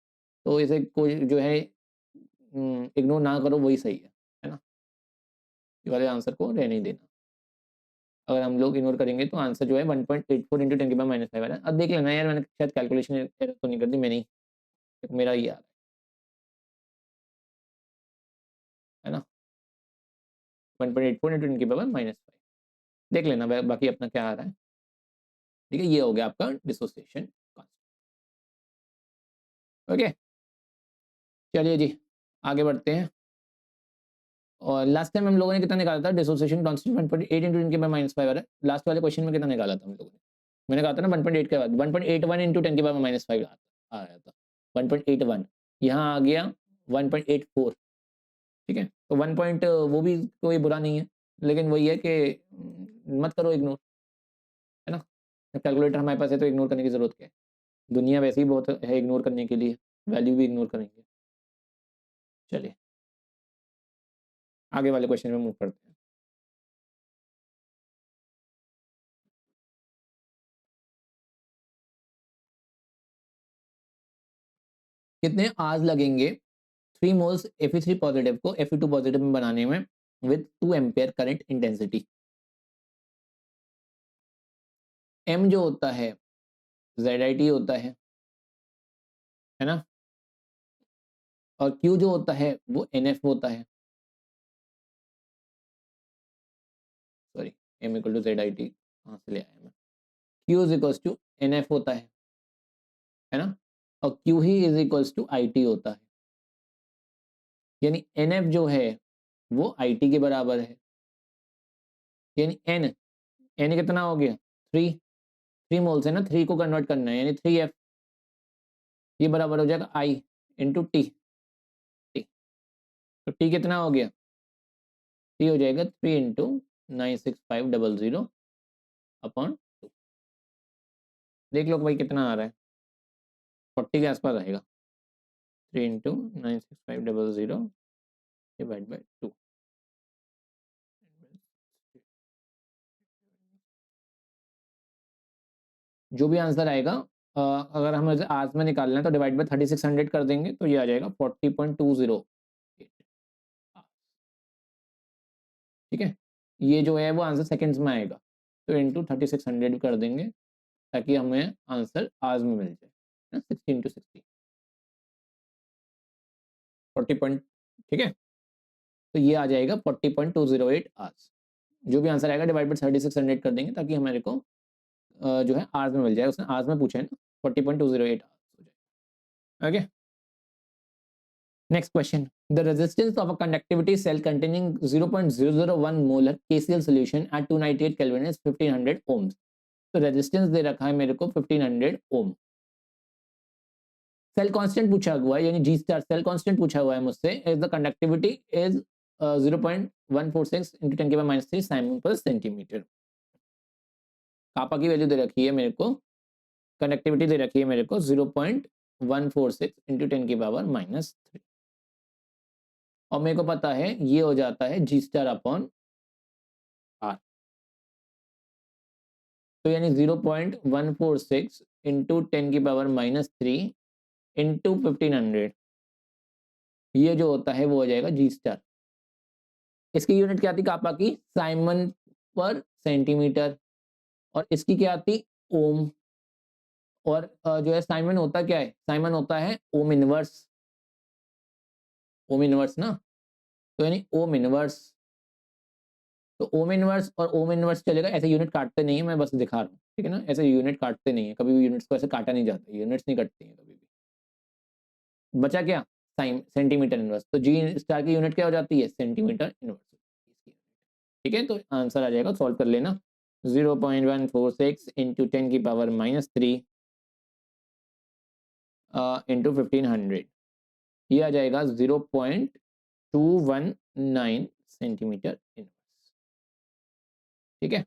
तो इसे कोई जो है इग्नोर ना करो, वही सही है ना, ये वाले आंसर को रहने ही देना। अगर हम लोग इग्नोर करेंगे तो आंसर जो है 1.84 इंटू 10 की पावर -5 है। अब देख लेना यार, मैंने शायद कैलकुलेशन एरर तो नहीं कर दी, मैंने ही, मेरा ही यार है ना, 1.84 इंटू 10 की पावर -5, देख लेना बाकी अपना क्या आ रहा है। ठीक है, ये हो गया आपका डिसोसिएशन कांस्टेंट। ओके, चलिए जी आगे बढ़ते हैं। और लास्ट टाइम हम लोगों ने कितना निकाला था डिसोसिएशन कांस्टेंट 1.8 इंटू 10 की पावर -5 आ रहा है, लास्ट वाले क्वेश्चन में कितना निकाला था हम लोगों ने, मैंने कहा था ना 1.8 के बाद 1.81 इंटू 10 की पावर -5 आ रहा था, 1.81, यहाँ आ गया 1.84, ठीक है, तो 1 पॉइंट वो भी कोई बुरा नहीं है, लेकिन वही है कि मत करो इग्नोर, है ना, कैलकुलेटर हमारे पास है तो इग्नोर करने की जरूरत क्या है, दुनिया वैसे ही बहुत है इग्नोर करने के लिए, वैल्यू भी इग्नोर करेंगे। चलिए आगे वाले क्वेश्चन में मूव करते हैं। कितने आवर्स लगेंगे 3 मोल्स Fe3 पॉजिटिव को Fe2 पॉजिटिव में बनाने में with 2 ampere current intensity. M जो होता है ZIT होता है ना, और Q जो होता है वो NF होता है, sorry M equal to ZIT कहाँ से ले आया मैं, Q is equals to NF होता है ना, और Q ही इज इक्वल्स टू IT होता है। यानी NF जो है वो IT के बराबर है, यानी N कितना हो गया 3 मोल्स है ना, 3 को कन्वर्ट करना है यानी 3F, ये बराबर हो जाएगा I इंटू टी। तो T कितना हो गया, T हो जाएगा 3 इंटू 96500 अपॉन 2। देख लो भाई कितना आ रहा है, 40 के आसपास आएगा। 3 इंटू 96500 डिवाइड बाई 2। जो भी आंसर आएगा अगर हम इसे आवर्स में निकालना है तो डिवाइड बाय 3600 कर देंगे तो ये आ जाएगा 40.208। ठीक है, ये जो है वो आंसर सेकंड्स में आएगा, तो इंटू 3600 कर देंगे ताकि हमें आंसर आवर्स में मिल जाए ना, 60 इंटू 60 40 पॉइंट। ठीक है, तो ये आ जाएगा 40.208 आवर्स। जो भी आंसर आएगा डिवाइड बाय 3600 कर देंगे ताकि हमारे को जो है आवर्स में मिल जाए। उसने आवर्स में पूछा है ना, 40.208 आवर्स हो जाएगा। Okay, next question. The resistance of a conductivity cell containing 0.001 molar KCl solution at 298 Kelvin is 1500 ohms. तो रेजिस्टेंस दे रखा है मेरे को 1500 ओम। सेल कांस्टेंट पूछा हुआ है, यानी जी स्टार सेल कांस्टेंट पूछा हुआ है मुझसे, is the conductivity is 0.146 into 10 की पावर -3 साइमन पर सेंटीमीटर। कापा की वैल्यू दे रखी है मेरे को, कंडक्टिविटी दे रखी है मेरे को 0.146 into 10 की पावर -3, और मेरे को पता है ये हो जाता है जी स्टार अपॉन आर। तो यानी 0.146 इंटू 10 की पावर -3 इंटू 1500, ये जो होता है वो हो जाएगा जी स्टार। इसकी यूनिट क्या थी कापा की, साइमन पर सेंटीमीटर, और इसकी क्या थी ओम। और जो है साइमन होता क्या है, साइमन होता है ओम इनवर्स, ओम इनवर्स ना, तो यानी ओम इनवर्स। तो ओम इनवर्स और ओम इनवर्स चलेगा, ऐसे यूनिट काटते नहीं है, मैं बस दिखा रहा हूँ, ठीक है ना, ऐसे यूनिट काटते नहीं है कभी भी, यूनिट्स को ऐसे काटा नहीं जाता, यूनिट्स नहीं कटती हैं कभी भी। बचा क्या, सेंटीमीटर इनवर्स, तो जी स्टार की यूनिट क्या हो जाती है, सेंटीमीटर इनवर्स। ठीक है, तो आंसर आ जाएगा, सॉल्व कर लेना, 0.146 इंटू 10 की पावर -3 इंटू 1500, ये आ जाएगा 0.219 सेंटीमीटर इनवर्स। ठीक है,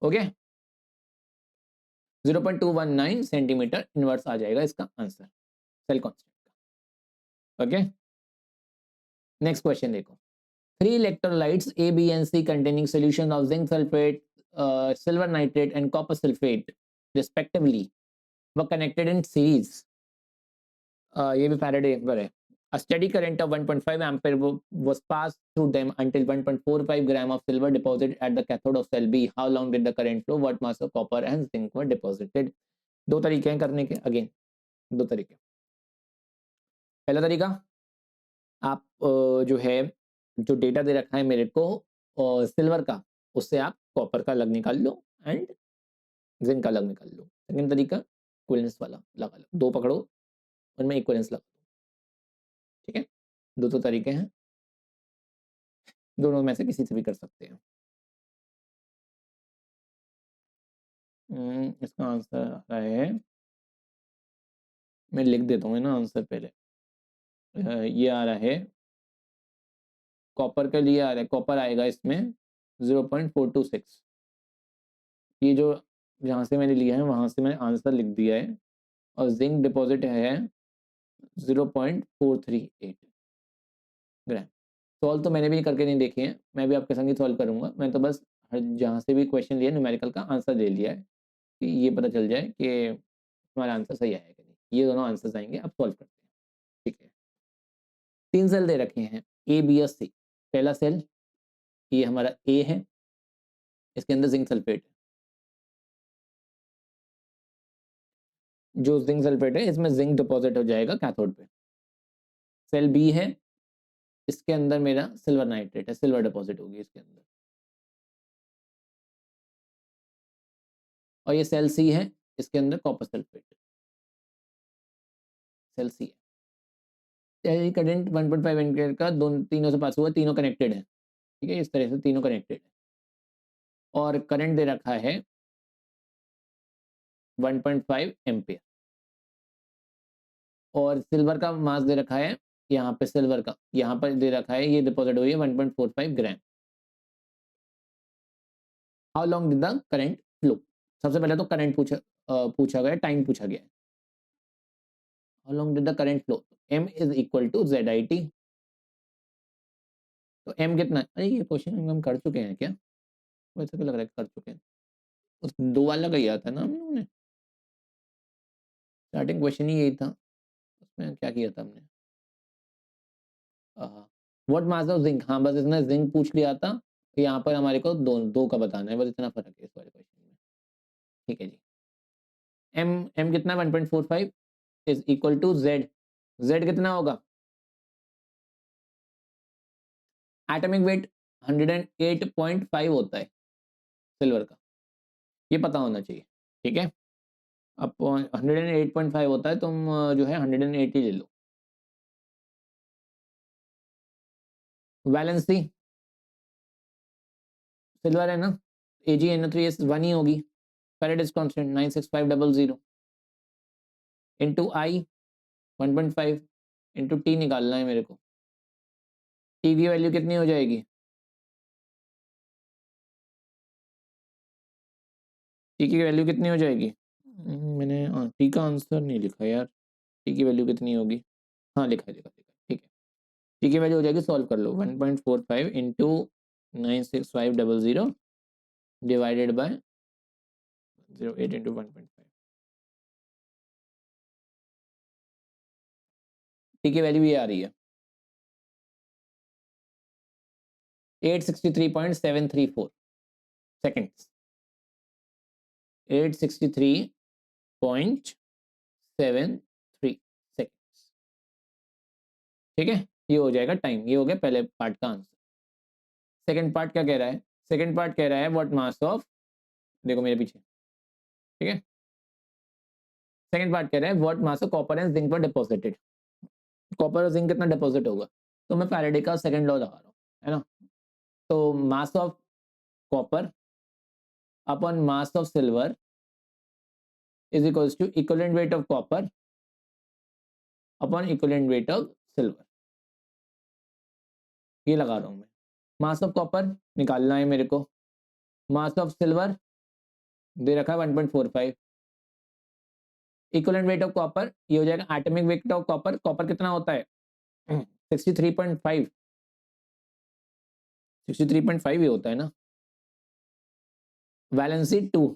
ओके, 0.219 सेंटीमीटर इनवर्स आ जाएगा इसका आंसर सेल कांस्टेंट का। ओके, नेक्स्ट क्वेश्चन देखो, 3 electrolytes A, B and C containing solution of zinc sulfate, silver nitrate and copper sulfate respectively were connected in series। ये भी Faraday पर है। A steady current of 1.5 ampere was passed through them until 1.45 gram of silver deposited at the cathode of cell B. How long did the current flow? What mass of copper and zinc were deposited? दो तरीके हैं करने के, again दो तरीके। पहला तरीका, आप जो है जो डेटा दे रखा है मेरे को सिल्वर का, उससे आप कॉपर का अलग निकाल लो एंड जिंक का अलग निकाल लो। सेकंड तरीका इक्विवेलेंस वाला लगा लो, दो पकड़ो उनमें इक्विवेलेंस लगा दो। ठीक है, दो तरीके हैं, दोनों में से किसी से भी कर सकते हैं। इसका आंसर आ रहा है, मैं लिख देता हूँ ना आंसर पहले। ये आ रहा है कॉपर के लिए, आ रहा है कॉपर आएगा इसमें 0.426। ये जो जहाँ से मैंने लिया है वहाँ से मैंने आंसर लिख दिया है, और जिंक डिपॉजिट है 0.438 ग्राम। सॉल्व तो मैंने भी करके नहीं देखे हैं, मैं भी आपके संग ही सॉल्व करूंगा। मैं तो बस जहाँ से भी क्वेश्चन लिया न्यूमेरिकल का आंसर दे लिया है कि ये पता चल जाए कि हमारा आंसर सही आया कि नहीं। ये दोनों आंसर्स आएंगे, अब सॉल्व करते हैं। ठीक है, 3 सेल दे रखे हैं ए बी और सी। पहला सेल ये हमारा ए है, इसके अंदर जिंक सल्फेट है। जो जिंक सल्फेट है इसमें जिंक डिपॉजिट हो जाएगा कैथोड पे। सेल बी है, इसके अंदर मेरा सिल्वर नाइट्रेट है, सिल्वर डिपॉजिट होगी इसके अंदर। और ये सेल सी है, इसके अंदर कॉपर सल्फेट। सेल सी है। करंट 1.5 एम्पियर का तीनों से पास हुआ, तीनों कनेक्टेड है, ठीक है, इस तरह से तीनों कनेक्टेड है और करंट दे रखा है 1.5 एम्पियर और सिल्वर का मास दे रखा है, यहाँ पे सिल्वर का यहाँ पर दे रखा है, ये डिपॉजिट हुई है 1.45 gram. How long did the current flow? सबसे पहले तो करंट पूछा गया, टाइम पूछा गया है। How long did the current flow? m is equal to ZIT। तो m कितना है? अरे ये क्वेश्चन हम कर चुके हैं क्या? वैसे तो लग रहा है कर चुके हैं, उस दो वाला का याद था ना हम लोगों ने, स्टार्टिंग क्वेश्चन ही यही था, उसमें क्या किया था हमने? व्हाट मास ऑफ जिंक, हाँ बस इसने जिंक पूछ लिया था, यहाँ पर हमारे को दो का बताना है, बस इतना फर्क है इस वाले क्वेश्चन में, ठीक है जी। m कितना 1.45 इज इक्वल टू z कितना होगा? एटॉमिक वेट 108.5 होता है सिल्वर का, ये पता होना चाहिए, ठीक है। अब 108.5 होता है, तुम जो है 180 ले लो। वैलेंसी सिल्वर है ना, AgNO3 1 ही होगी, फैराडेज कांस्टेंट 96500 इंटू आई 1.5 इंटू टी निकालना है मेरे को। टी की वैल्यू कितनी हो जाएगी? टी की वैल्यू कितनी हो जाएगी? मैंने टी का आंसर नहीं लिखा यार, टी की वैल्यू कितनी होगी? हाँ लिखा लिखा लिखा, ठीक है। टी की वैल्यू हो जाएगी, सॉल्व कर लो, 1.45 into 96500 divided by 08 into 1.5। T की वैल्यू ये आ रही है 863.734 सेकेंड्स, 863.73 सेकेंड्स, ठीक है। ये हो जाएगा टाइम, ये हो गया पहले पार्ट का आंसर। सेकंड पार्ट क्या कह रहा है? सेकंड पार्ट कह रहा है व्हाट मास ऑफ, देखो मेरे पीछे, ठीक है। सेकंड पार्ट कह रहा है what mass of copper and zinc पर डिपॉजिटेड। कॉपर और जिंक कितना डिपॉजिट होगा? तो मैं फैराडे का सेकंड लॉ लगा रहा हूँ, है ना। तो mass of copper upon mass of silver is equals to equivalent weight of copper upon equivalent weight of silver, ये लगा रहा हूँ मैं। मास ऑफ कॉपर निकालना है मेरे को, मास ऑफ सिल्वर दे रखा है 1.45, इक्विवेलेंट वेट ऑफ कॉपर ये हो जाएगा atomic weight of copper, copper कितना होता है 63.5, 63.5 ही होता है ना। Valency 2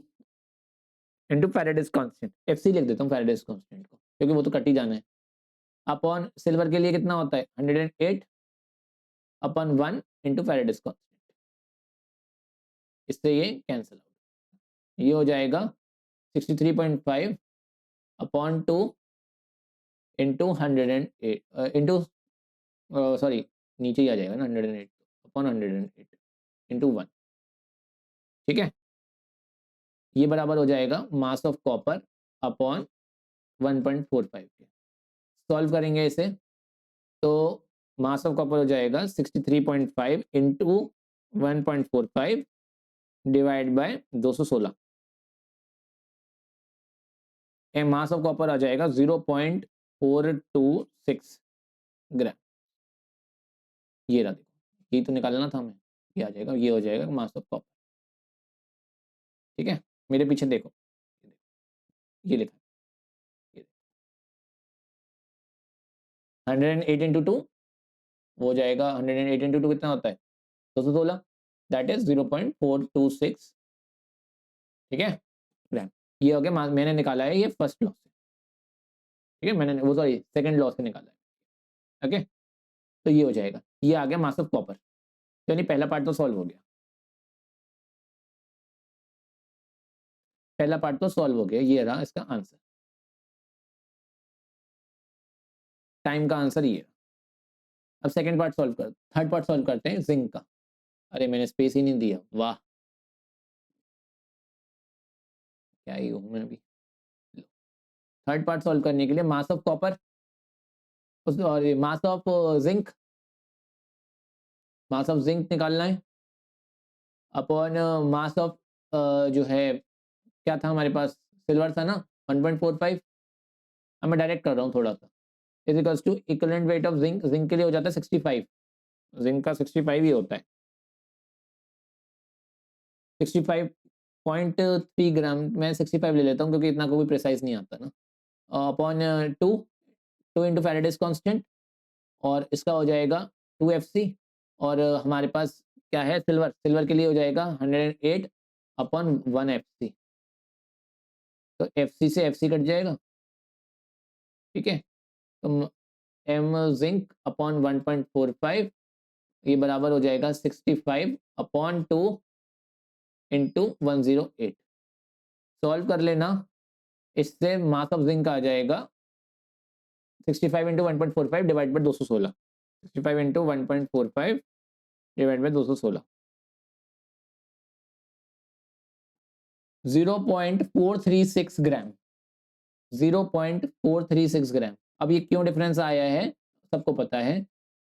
into Faraday's constant, FC लिख देता हूँ फैराडेज कांस्टेंट को, क्योंकि वो तो कट ही जाना है, अपॉन सिल्वर के लिए कितना होता है 108 अपॉन 1 इंटू फैराडेज कांस्टेंट, इससे ये कैंसिल आउट, ये हो जाएगा 63.5 अपॉन 2 इंटू 108 इंटू सॉरी नीचे ही आ जाएगा ना 108 अपॉन 108 इंटू 1, ठीक है। ये बराबर हो जाएगा मास ऑफ कॉपर अपॉन 1.45 के। सॉल्व करेंगे इसे तो मास ऑफ कॉपर हो जाएगा 63.5 into 1.45 divide by 216, mass of copper आ जाएगा 0.426 ग्राम। ये रहा, देखो ये तो निकालना था हमें, ये आ जाएगा, ये हो जाएगा मास ऑफ कॉपर, ठीक है। मेरे पीछे देखो, ये लिखा है 108 इंटू 2 हो जाएगा, 108 इंटू 2 कितना होता है 216, दैट इज 0.426, ठीक है ग्राम। ये हो गया, मैंने निकाला है ये फर्स्ट लॉ से, ठीक है, मैंने वो सॉरी सेकंड लॉ से निकाला है, ओके। तो ये हो जाएगा, ये आ गया मास ऑफ कॉपर, यानी पहला पार्ट तो सॉल्व हो गया, पहला पार्ट तो सॉल्व हो गया, ये रहा इसका आंसर, टाइम का आंसर ये। अब सेकंड पार्ट सॉल्व कर, थर्ड पार्ट सॉल्व करते हैं जिंक का। अरे मैंने स्पेस ही नहीं दिया, वाह क्या ही हूं मैं अभी। थर्ड पार्ट सॉल्व करने के लिए मास ऑफ कॉपर और मास of zinc, mass of zinc निकालना है अपॉन मास ऑफ जो है क्या था हमारे पास, सिल्वर था ना 1.45। अब मैं डायरेक्ट कर रहा हूँ थोड़ा सा, is equals to equivalent weight of zinc, zinc के लिए हो जाता है 65, जिंक का 65 ही होता है, 65.3 ग्राम, मैं 65 ले लेता हूँ क्योंकि इतना कोई प्रिसाइज नहीं आता ना, अपॉन 2, 2 इंटू फैराडेज कॉन्स्टेंट, और इसका हो जाएगा 2 FC, और हमारे पास क्या है सिल्वर, सिल्वर के लिए हो जाएगा 108 अपॉन 1 FC, तो FC से FC कट जाएगा, ठीक है। तो एम जिंक अपॉन 1.45 ये बराबर हो जाएगा 65 अपॉन 2 इंटू 108। सॉल्व कर लेना, इससे मास ऑफ जिंक आ जाएगा 65 into 1.45 divide by 216, 65 into 1.45 divide by 216, 0.436 ग्राम, 0.436 ग्राम। अब ये क्यों डिफरेंस आया है, सबको पता है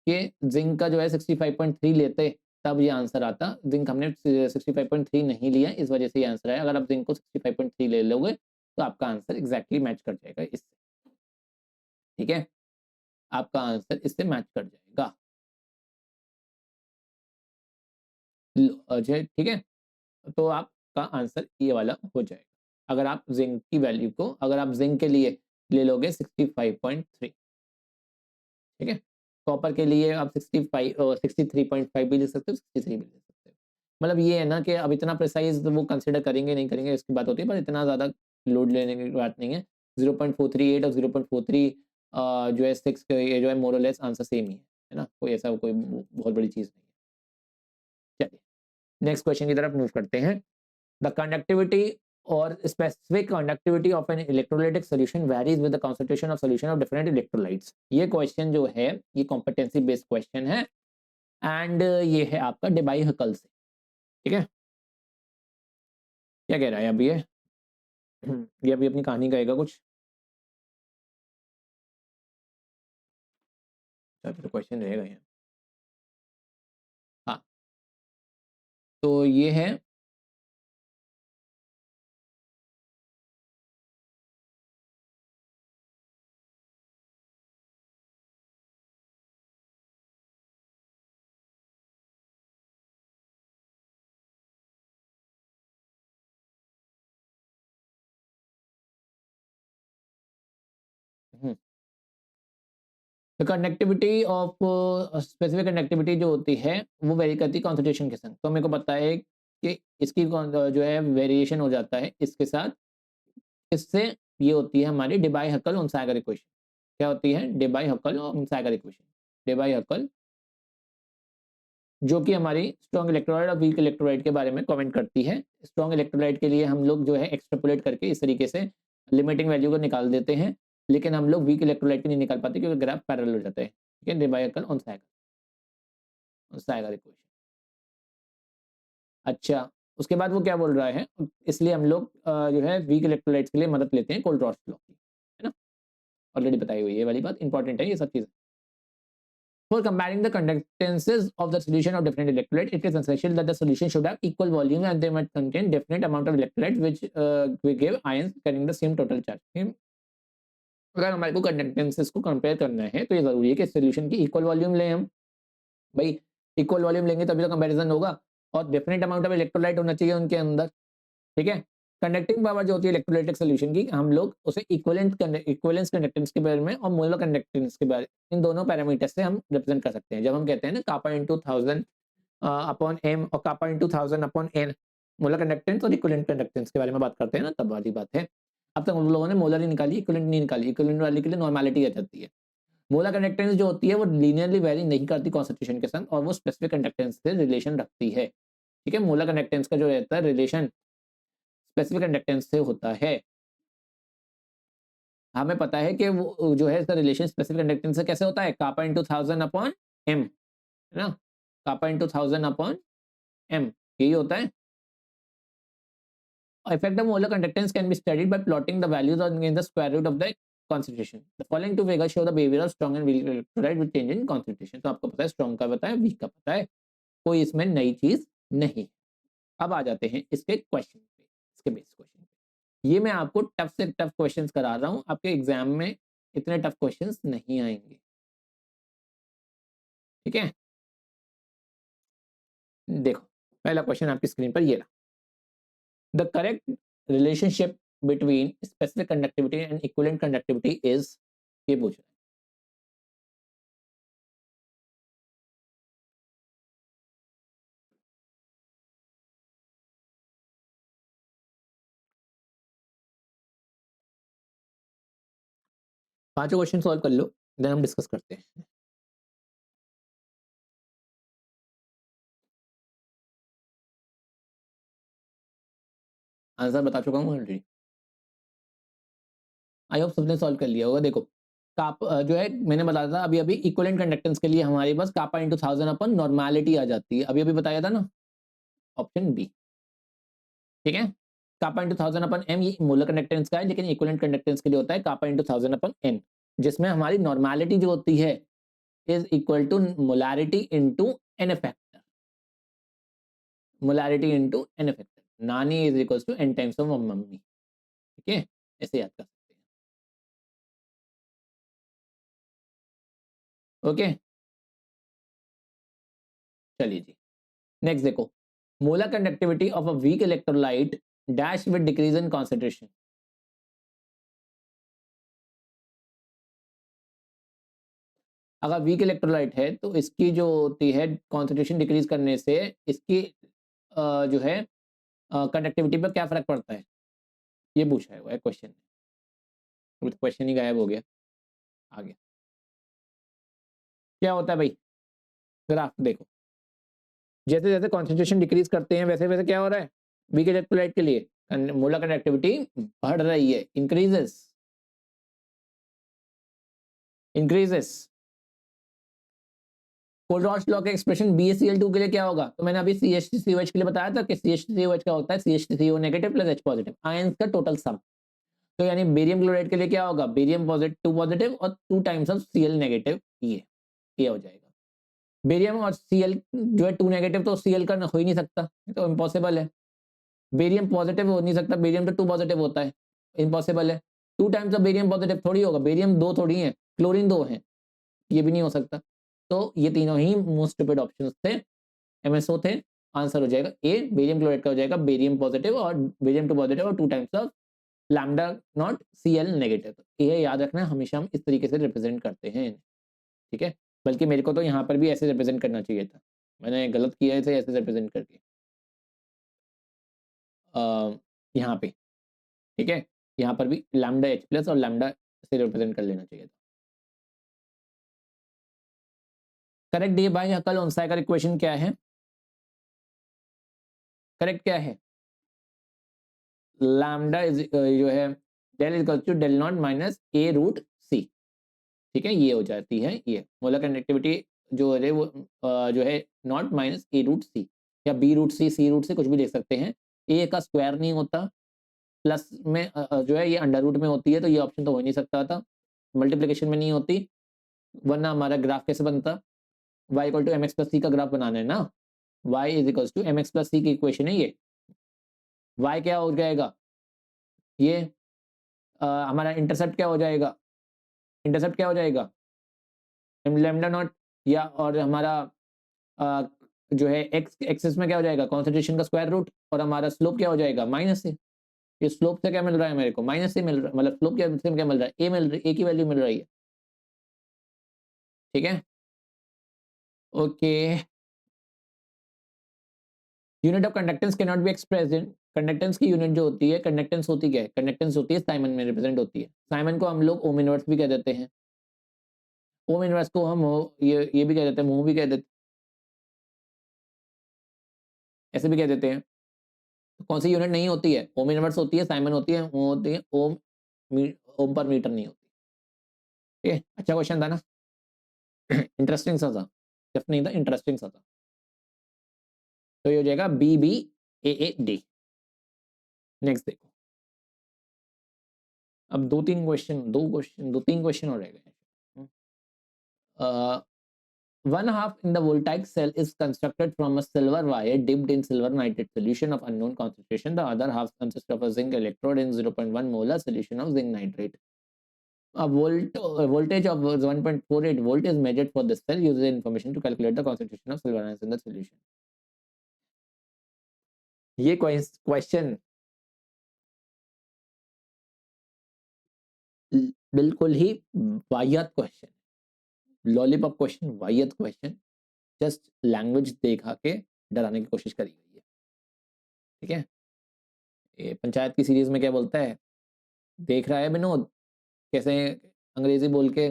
कि जिंक का जो है 65.3 लेते तब ये आंसर आता, जिंक हमने 65.3 नहीं लिया, इस वजह से ये आंसर है। अगर आप जिंक को 65.3 ले लोगे तो आपका आंसर एग्जैक्टली मैच कर जाएगा इससे, ठीक है, आपका आंसर इससे मैच कर जाएगा, ठीक है। तो आपका आंसर ये वाला हो जाएगा अगर आप जिंक की वैल्यू को, अगर आप जिंक के लिए ले लोगे 65.3, ठीक है। कॉपर के लिए आप 63.5 भी ले सकते हो, 63 भी ले सकते हो। मतलब ये है ना कि अब इतना प्रिसाइज वो कंसिडर करेंगे नहीं करेंगे इसकी बात होती है, पर इतना ज़्यादा लोड लेने की बात नहीं है। 0.438 और 0.43 जो है 6 ये जो है मोर और लेस आंसर सेम ही है ना, कोई ऐसा कोई बहुत बड़ी चीज़ नहीं है। चलिए नेक्स्ट क्वेश्चन की तरफ मूव करते हैं। द कंडक्टिविटी और specific conductivity of an electrolytic solution varies with the concentration of solution of different electrolytes. ये क्वेश्चन जो है ये कॉम्पिटेंसी बेस्ड क्वेश्चन है, एंड ये है आपका डेबाई हकल से, ठीक है। क्या कह रहा है अभी ये अभी अपनी कहानी कहेगा कुछ, तो क्वेश्चन रहेगा यहाँ। हाँ तो ये है तो कंडक्टिविटी ऑफ स्पेसिफिक कंडक्टिविटी जो होती है वो वेरी करती है कॉन्सेंट्रेशन के संग। तो मेरे को पता है कि इसकी जो है वेरिएशन हो जाता है इसके साथ, इससे ये होती है हमारी डेबाई हकल ओनसागर इक्वेशन। क्या होती है, डेबाई हकल ओनसागर इक्वेशन। डेबाई हकल जो कि हमारी स्ट्रॉन्ग इलेक्ट्रोलाइट और वीक इलेक्ट्रोलाइट के बारे में कमेंट करती है। स्ट्रॉन्ग इलेक्ट्रोलाइट के लिए हम लोग जो है एक्सट्रापोलेट करके इस तरीके से लिमिटिंग वैल्यू को निकाल देते हैं, लेकिन हम लोग वीक इलेक्ट्रोलाइट की नहीं निकाल पाते क्योंकि ग्राफ पैरेलल हो जाता है, ठीक है। डेबाई हकल ओनसागर इक्वेशन। अच्छा उसके बाद वो क्या बोल रहा है, इसलिए हम लोग जो है वीक इलेक्ट्रोलाइट्स के लिए मदद लेते हैं कोलट्रॉस लॉ की, है ना, ऑलरेडी बताई हुई है ये वाली बात, इंपॉर्टेंट है ये सब चीजें। For comparing the conductances of the solution of different electrolyte, it is essential that the solution should have equal volume and they must contain definite amount of electrolyte which we give ions carrying the same total charge. अगर हमारे को कंडक्टेंसेस को compare करना है तो ये जरूरी है कि सोल्यूशन की इक्वल वॉल्यूम लें हम, भाई इक्वल वॉल्यूम लेंगे तभी तो कंपैरिजन होगा, और डेफिनेट अमाउंट ऑफ इलेक्ट्रोलाइट होना चाहिए उनके अंदर, ठीक है। कंडक्टिंग पावर जो होती है इलेक्ट्रोलाइटिक सॉल्यूशन की, हम लोग उसे इक्विवेलेंस कंडक्टेंस के बारे में और मोलर कंडक्टेंस के बारे, इन दोनों पैरामीटर से हम रिप्रेजेंट कर सकते हैं। जब हम कहते हैं ना कापा इंटू 1000 अपॉन एम और kappa into 1000 upon N, molar conductance और इक्विवेलेंट कंडक्टेंस के बारे में बात करते हैं ना, तब वाली बात है। अब तक हम लोगों ने मोलर ही निकाली, इक्विवेलेंट नहीं निकाली। इक्विवेलेंट वाले के लिए नॉर्मेलिटी आ जाती है। मोलर कंडक्टेंस जो होती है वो लीनियरली वेरी नहीं करती कॉन्सेंट्रेशन के संग, और वो स्पेसिफिक कंडक्टेंस से रिलेशन रखती है, ठीक है। मोलर कंडक्टेंस का जो रहता है रिलेशन स्पेसिफिक कंडक्टेंस से होता है। हमें पता है कि वो जो है इसका रिलेशन स्पेसिफिक कंडक्टेंस से कैसे होता है, कापा इंटू 1000 अपॉन एम, है ना, कापा इंटू 1000 अपॉन एम, यही होता है। Effect of molar conductance can be studied by plotting the values in the square root of the concentration. The following two figures show the behavior of strong and weak electrolyte with change in concentration. तो आपको पता है strong का पता है, weak का पता है, कोई इसमें नई चीज नहीं। अब आ जाते हैं इसके क्वेश्चन पे, इसके बेस क्वेश्चन पे। ये मैं आपको टफ से टफ क्वेश्चंस करा रहा हूं, आपके एग्जाम में इतने टफ क्वेश्चंस नहीं आएंगे, ठीक है। देखो पहला क्वेश्चन आपकी स्क्रीन पर ये रहा। The correct relationship between specific conductivity and equivalent conductivity is, ये पूछ रहा है। पांचों क्वेश्चन सॉल्व कर लो, देन हम डिस्कस करते हैं। आंसर बता चुका हूँ ऑलरेडी, आई होप सबने सॉल्व कर लिया होगा। देखो जो है मैंने बताया था अभी अभी इक्विवेलेंट कंडक्टेंस के लिए हमारे पास कापा इंटू 1000 अपन नॉर्मेलिटी आ जाती है, अभी अभी बताया था ना, ऑप्शन बी, ठीक है। कापा इंटू 1000 अपन एम, ये मोलर कंडक्टेंस का है, लेकिन इक्विवेलेंट कंडक्टेंस के लिए होता है कापा इंटू 1000 अपन एन, जिसमें हमारी नॉर्मेलिटी जो होती है is equal to molarity into N factor, molarity into N factor, नानी is equal to N times of mummy, ठीक है, ऐसे याद कर सकते हैं, ओके। चलिए जी, नेक्स्ट देखो, molar conductivity of a weak electrolyte dash with decrease in concentration. अगर वीक इलेक्ट्रोलाइट है तो इसकी जो होती है कॉन्सेंट्रेशन डिक्रीज करने से इसकी जो है कंडक्टिविटी पर क्या फर्क पड़ता है, ये पूछा है क्वेश्चन में, क्वेश्चन ही गायब हो गया, आ गया। क्या होता है भाई, ग्राफ देखो, जैसे जैसे कॉन्सेंट्रेशन डिक्रीज करते हैं वैसे वैसे क्या हो रहा है, वीक इलेक्ट्रोलाइट के लिए मोलर कंडक्टिविटी बढ़ रही है, इंक्रीजेस, इंक्रीजेस। कोलरॉड्स लॉ का एक्सप्रेशन BaCl2 के लिए क्या होगा, तो मैंने अभी CH3COH के लिए बताया था कि CH3COH का होता है CH3CO negative plus H positive, ions का टोटल सम। तो यानी बेरियम क्लोराइड के लिए क्या होगा, बेरियम पॉजिटिव 2 पॉजिटिव और 2 टाइम्स ऑफ Cl नेगेटिव, ये हो जाएगा। बेरियम और Cl जो है 2 नेगेटिव, तो Cl का हो ही नहीं सकता, तो इम्पॉसिबल है। बेरियम पॉजिटिव हो नहीं सकता, बेरियम तो 2 पॉजिटिव होता है, इम्पॉसिबल है। 2 टाइम्स ऑफ बेरियम पॉजिटिव थोड़ी होगा, बेरियम 2 थोड़ी है, क्लोरीन 2 है, ये भी नहीं हो सकता। तो ये तीनों ही मोस्ट स्टूपिड ऑप्शंस थे, MSO थे। आंसर हो जाएगा ए, बेरियम क्लोराइड का हो जाएगा बेरियम पॉजिटिव और बेरियम 2 पॉजिटिव और 2 times of lambda naught Cl negative. ये याद रखना, हमेशा हम इस तरीके से रिप्रेजेंट करते हैं, ठीक है। बल्कि मेरे को तो यहाँ पर भी ऐसे रिप्रेजेंट करना चाहिए था, मैंने गलत किया है ऐसे रिप्रेजेंट करके यहाँ पे, ठीक है। यहाँ पर भी लैम्डा H प्लस और लैम्डा से रिप्रेजेंट कर लेना चाहिए था। करेक्ट डी बाई हकल ऑनसाई का इक्वेशन क्या है, करेक्ट क्या है, लैम्डा इज जो है del is to del naught minus A root C, ठीक है, ये हो जाती है, ये मोलर कंडक्टिविटी जो है वो जो है नॉट माइनस ए रूट सी या बी रूट सी रूट से कुछ भी देख सकते हैं। ए का स्क्वायर नहीं होता, प्लस में जो है ये अंडर रूट में होती है, तो ये ऑप्शन तो हो नहीं सकता था, मल्टीप्लिकेशन में नहीं होती, वरना हमारा ग्राफ कैसे बनता, y equal to M X plus C का ग्राफ बनाना है ना, y is equal to M X plus C की इक्वेशन है ये, y क्या हो जाएगा, ये हमारा इंटरसेप्ट क्या हो जाएगा, इंटरसेप्ट क्या हो जाएगा लैम्डा नॉट, या और हमारा आ, जो है एक्स एक्सिस में क्या हो जाएगा कॉन्सेंट्रेशन का स्क्वायर रूट, और हमारा स्लोप क्या हो जाएगा माइनस से, ये स्लोप से क्या मिल रहा है मेरे को, माइनस से मिल रहा है, मतलब स्लोप क्या से क्या मिल रहा है, ए मिल रही, ए की वैल्यू मिल रही है, ठीक है, okay. Unit of conductance can not be expressed in, conductance की यूनिट जो होती है, कंडक्टेंस होती क्या है, कंडक्टेंस होती है साइमन में रिप्रेजेंट होती है, साइमन को हम लोग ओम इनवर्स भी कह देते हैं, ओम इनवर्स को हम ये भी कह देते हैं, मोह भी कह देते, ऐसे भी कह देते हैं। तो कौन सी यूनिट नहीं होती है, ओम इनवर्स होती है, साइमन होती है, वो होती है ओम, ओम पर मीटर नहीं होती, ठीक है। अच्छा क्वेश्चन था ना, इंटरेस्टिंग सा था, जब नहीं था इंटरेस्टिंग सा था, तो ये हो जाएगा BBAAD। नेक्स्ट देखो, अब दो तीन क्वेश्चन और रह गए। One half in the voltaic cell is constructed from a silver wire dipped in silver nitrate solution of unknown concentration. The other half consists of a zinc electrode in 0.1 molar solution of zinc nitrate. A voltage of 1.48 volt is measured for this cell. Use the information to calculate the concentration of silver ions in the solution. ये question बिल्कुल ही वाहियात question, lollipop question, वाहियात question, just language देखा के डराने की कोशिश करी गई है। ठीक है, ये पंचायत की सीरीज में क्या बोलता है, देख रहा है विनोद कैसे अंग्रेजी बोल के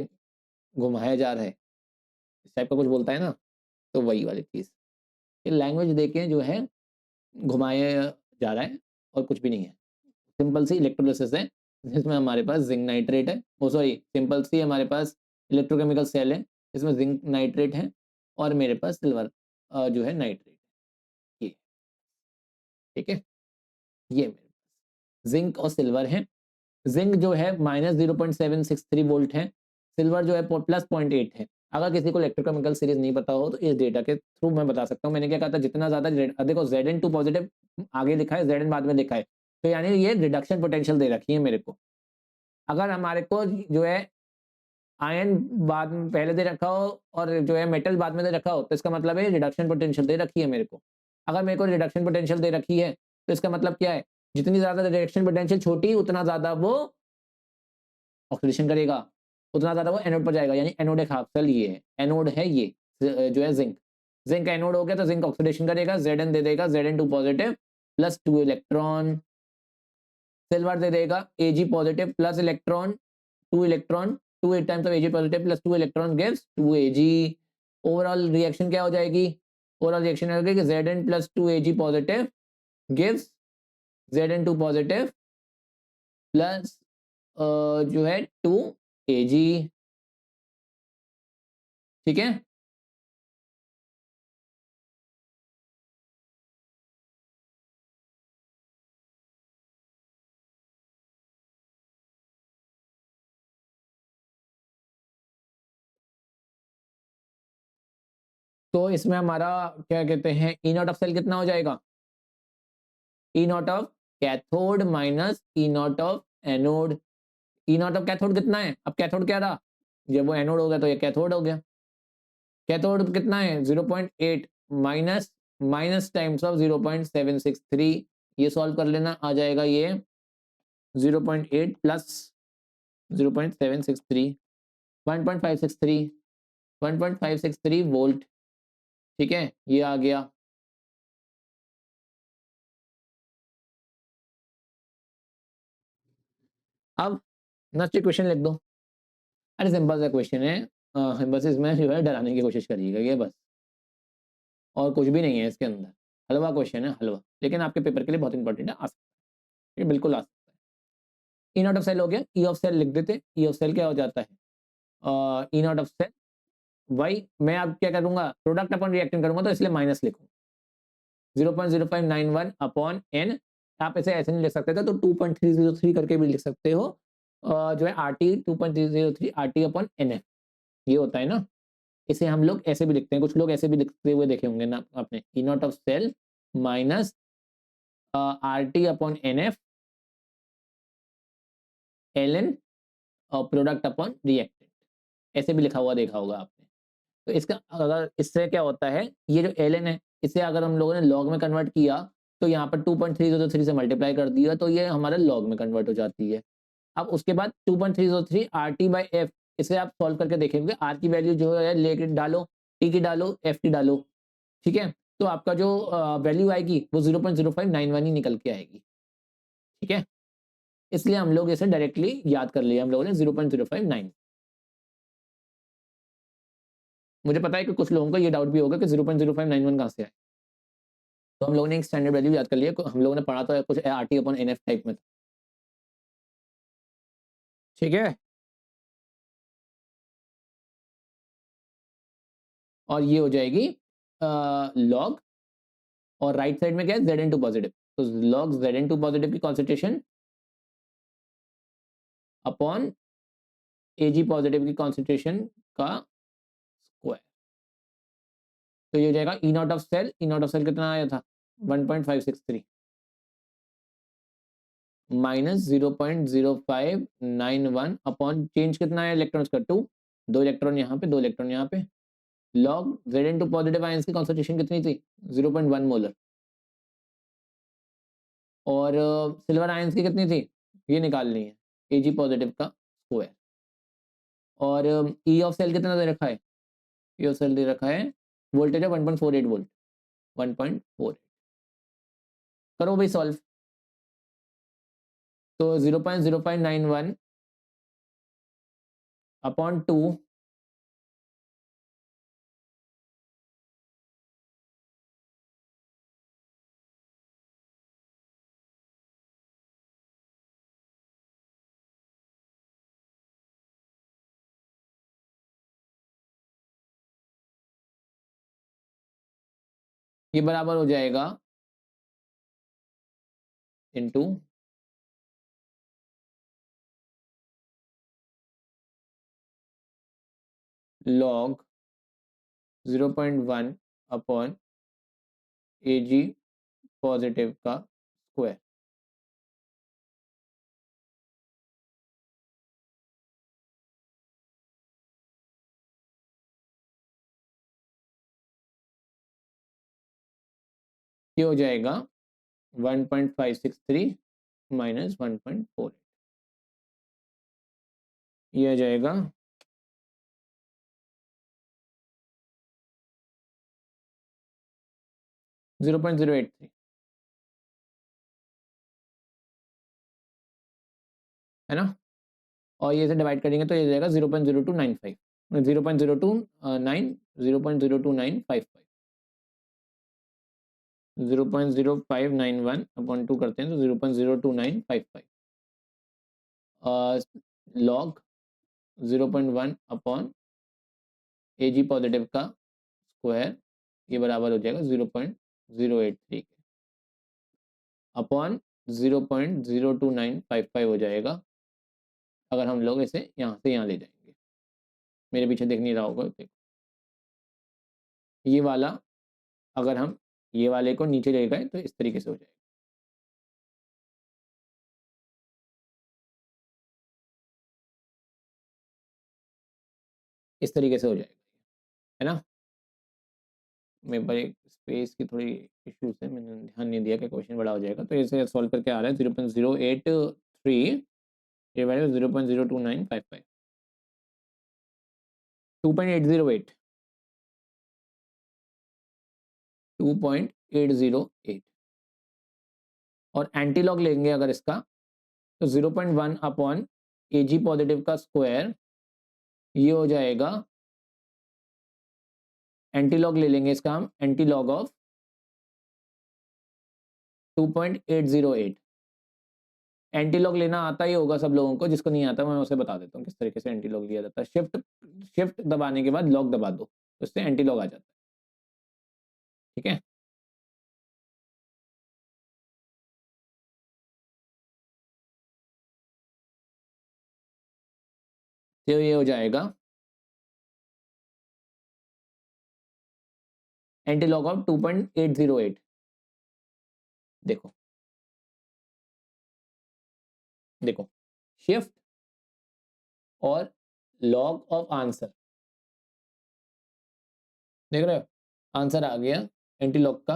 घुमाया जा रहा है, इस टाइप का कुछ बोलता है ना, तो वही वाली चीज, ये लैंग्वेज देके जो है घुमाया जा रहा है और कुछ भी नहीं है। सिंपल सी इलेक्ट्रोलिसिस है जिसमें हमारे पास जिंक नाइट्रेट है, वो सॉरी सिंपल सी हमारे पास इलेक्ट्रोकेमिकल सेल है जिसमें जिंक नाइट्रेट है और मेरे पास सिल्वर जो है नाइट्रेट है, ये ठीक है, ये मेरे पास जिंक और सिल्वर है। जिंक जो है -0.763 वोल्ट है, सिल्वर जो है +0.8 है। अगर किसी को इलेक्ट्रोकेमिकल सीरीज नहीं पता हो तो इस डेटा के थ्रू मैं बता सकता हूँ। मैंने क्या कहा था, जितना ज्यादा देखो Zn2 पॉजिटिव आगे लिखा है, Zn बाद में लिखा है, तो यानी ये रिडक्शन पोटेंशियल दे रखी है मेरे को। अगर हमारे को जो है आयन बाद में पहले दे रखा हो और जो है मेटल बाद में दे रखा हो तो इसका मतलब है रिडक्शन पोटेंशियल दे रखी है मेरे को। अगर मेरे को रिडक्शन पोटेंशियल दे रखी है तो इसका मतलब क्या है, जितनी ज्यादा रिडक्शन पोटेंशियल छोटी उतना ज्यादा वो ऑक्सीडेशन करेगा, उतना ज्यादा वो एनोड पर जाएगा, यानी एनोड एक हाफ सेल ये है, एनोड है ये जो है जिंक, जिंक एनोड हो गया तो जिंक ऑक्सीडेशन करेगा, Zn दे देगा Zn2 positive plus 2 electron, silver दे देगा Ag positive plus electron 2 electron, 2 8 times of Ag positive plus 2 electron gives 2 Ag। Overall reaction क्या हो जाएगी, ओवरऑल रिएक्शन हो जाएगी कि Zn plus 2 Ag positive gives Zn2 positive plus जो है 2 Ag। ठीक है, तो इसमें हमारा क्या कहते हैं, ई नॉट ऑफ सेल कितना हो जाएगा, E not of cathode minus E not of anode. E not of cathode कितना है, अब कैथोड क्या रहा, जब वो एनोड हो गया तो ये कैथोड हो गया, कैथोड कितना है 0.8 माइनस माइनस टाइम्स ऑफ 0.763, ये सॉल्व कर लेना, आ जाएगा ये 0.8 प्लस 0.763 1.563 1.563 वोल्ट। ठीक है, ये आ गया। अब नेक्स्ट क्वेश्चन लिख दो, अरे सिंपल सा क्वेश्चन है, बस इसमें जो है डराने की कोशिश करिएगा ये बस, और कुछ भी नहीं है इसके अंदर, हलवा क्वेश्चन है हलवा, लेकिन आपके पेपर के लिए बहुत इंपॉर्टेंट है, आ सकता है, बिल्कुल आ सकता है। ई नॉट ऑफ सेल हो गया, ई ऑफ सेल लिख देते, ई ऑफ सेल क्या हो जाता है, ई नॉट ऑफ सेल वही मैं अब क्या करूंगा, प्रोडक्ट अपन रिएक्शन करूंगा तो इसलिए माइनस लिखूंगा 0.0591 अपॉन एन, आप इसे ऐसे नहीं लिख सकते थे तो 2.303 करके भी लिख सकते हो, जो है R T 2.303 R T upon N F, ये होता है ना, इसे हम लोग ऐसे भी लिखते हैं, कुछ लोग ऐसे भी लिखते हुए देखे होंगे ना आपने, E not of cell minus R T upon N F L N product upon reactant, ऐसे भी लिखा हुआ देखा होगा आपने। तो इसका अगर इससे क्या होता है, ये जो एल एन है इसे अगर हम लोगों ने लॉग में कन्वर्ट किया तो यहाँ पर 2.303 से मल्टीप्लाई कर दिया तो ये हमारा लॉग में कन्वर्ट हो जाती है। अब उसके बाद 2.303 आर टी बाई एफ, इसे आप सॉल्व करके देखेंगे, आर की वैल्यू जो है लेके डालो, टी की डालो, एफ की डालो, ठीक है, तो आपका जो वैल्यू आएगी वो 0.0591 ही निकल के आएगी। ठीक है, इसलिए हम लोग इसे डायरेक्टली याद कर लिया हम लोगों ने 0.059। मुझे पता है कि कुछ लोगों को ये डाउट भी होगा कि 0.0591 कहाँ से आए, तो हम लोगों ने एक स्टैंडर्ड वैल्यू याद कर लिया, हम लोगों ने पढ़ा तो कुछ R T upon N F type में था। ठीक है, और ये हो जाएगी लॉग, और राइट साइड में क्या है Zn2 पॉजिटिव, तो लॉग Zn2 पॉजिटिव की कॉन्सेंट्रेशन अपॉन Ag पॉजिटिव की कॉन्सेंट्रेशन का स्क्वायर। तो ये हो जाएगा E not of cell, E not of cell कितना आया था 1.563 माइनस 0.0591 अपॉन चेंज कितना है इलेक्ट्रॉन्स का 2, 2 इलेक्ट्रॉन यहाँ पे 2 इलेक्ट्रॉन यहाँ पे, लॉग Zn2 पॉजिटिव आयंस की कॉन्सेंट्रेशन कितनी थी 0.1 मोलर, और सिल्वर आयंस की कितनी थी ये निकालनी है Ag पॉजिटिव का स्क्वायर। और ई ऑफ सेल कितना दे रखा है, ई ऑफ सेल दे रखा है वोल्टेज है 1.48 वोल्ट, 1.48 करो भाई सॉल्व। तो 0.0591 अपॉन 2 ये बराबर हो जाएगा into log 0.1 upon Ag positive का स्क्वायर। ये हो जाएगा 1.563 माइनस 1.48, ये आ जाएगा 0.083 है ना, और ये से डिवाइड करेंगे तो ये जाएगा 0.0295, 0.029 0.02955 0.0591 अपॉन 2 करते हैं तो 0.02955 लॉग 0.1 अपॉन Ag पॉजिटिव का स्क्वायर, ये बराबर हो जाएगा 0.083 के अपॉन 0.02955 हो जाएगा अगर हम लोग इसे यहाँ से यहाँ ले जाएंगे। मेरे पीछे देख नहीं रहा होगा, देखो ये वाला अगर हम ये वाले को नीचे ले गए तो इस तरीके से हो जाएगा। इस तरीके से हो जाएगा, है ना। मेरे पर एक स्पेस की थोड़ी इश्यूज है, मैंने ध्यान नहीं दिया कि क्वेश्चन बड़ा हो जाएगा, तो इसे सॉल्व करके आ रहा है 0.083 डिवाइडेड 0.02955 2.808 2.808 और एंटी लॉग लेंगे अगर इसका तो 0.1 अपॉन Ag पॉजिटिव का स्क्वायर, ये हो जाएगा एंटी लॉग ले लेंगे इसका हम, anti log of 2.808। Anti log लेना आता ही होगा सब लोगों को, जिसको नहीं आता मैं उसे बता देता हूँ किस तरीके से एंटी लॉग लिया जाता है। शिफ्ट शिफ्ट दबाने के बाद लॉग दबा दो तो इससे एंटी लॉग आ जाता है, ठीक है। तो ये हो जाएगा एंटी लॉग ऑफ 2.808। देखो देखो शिफ्ट और लॉग ऑफ आंसर, देख रहे हो आंसर आ गया एंटी लॉग का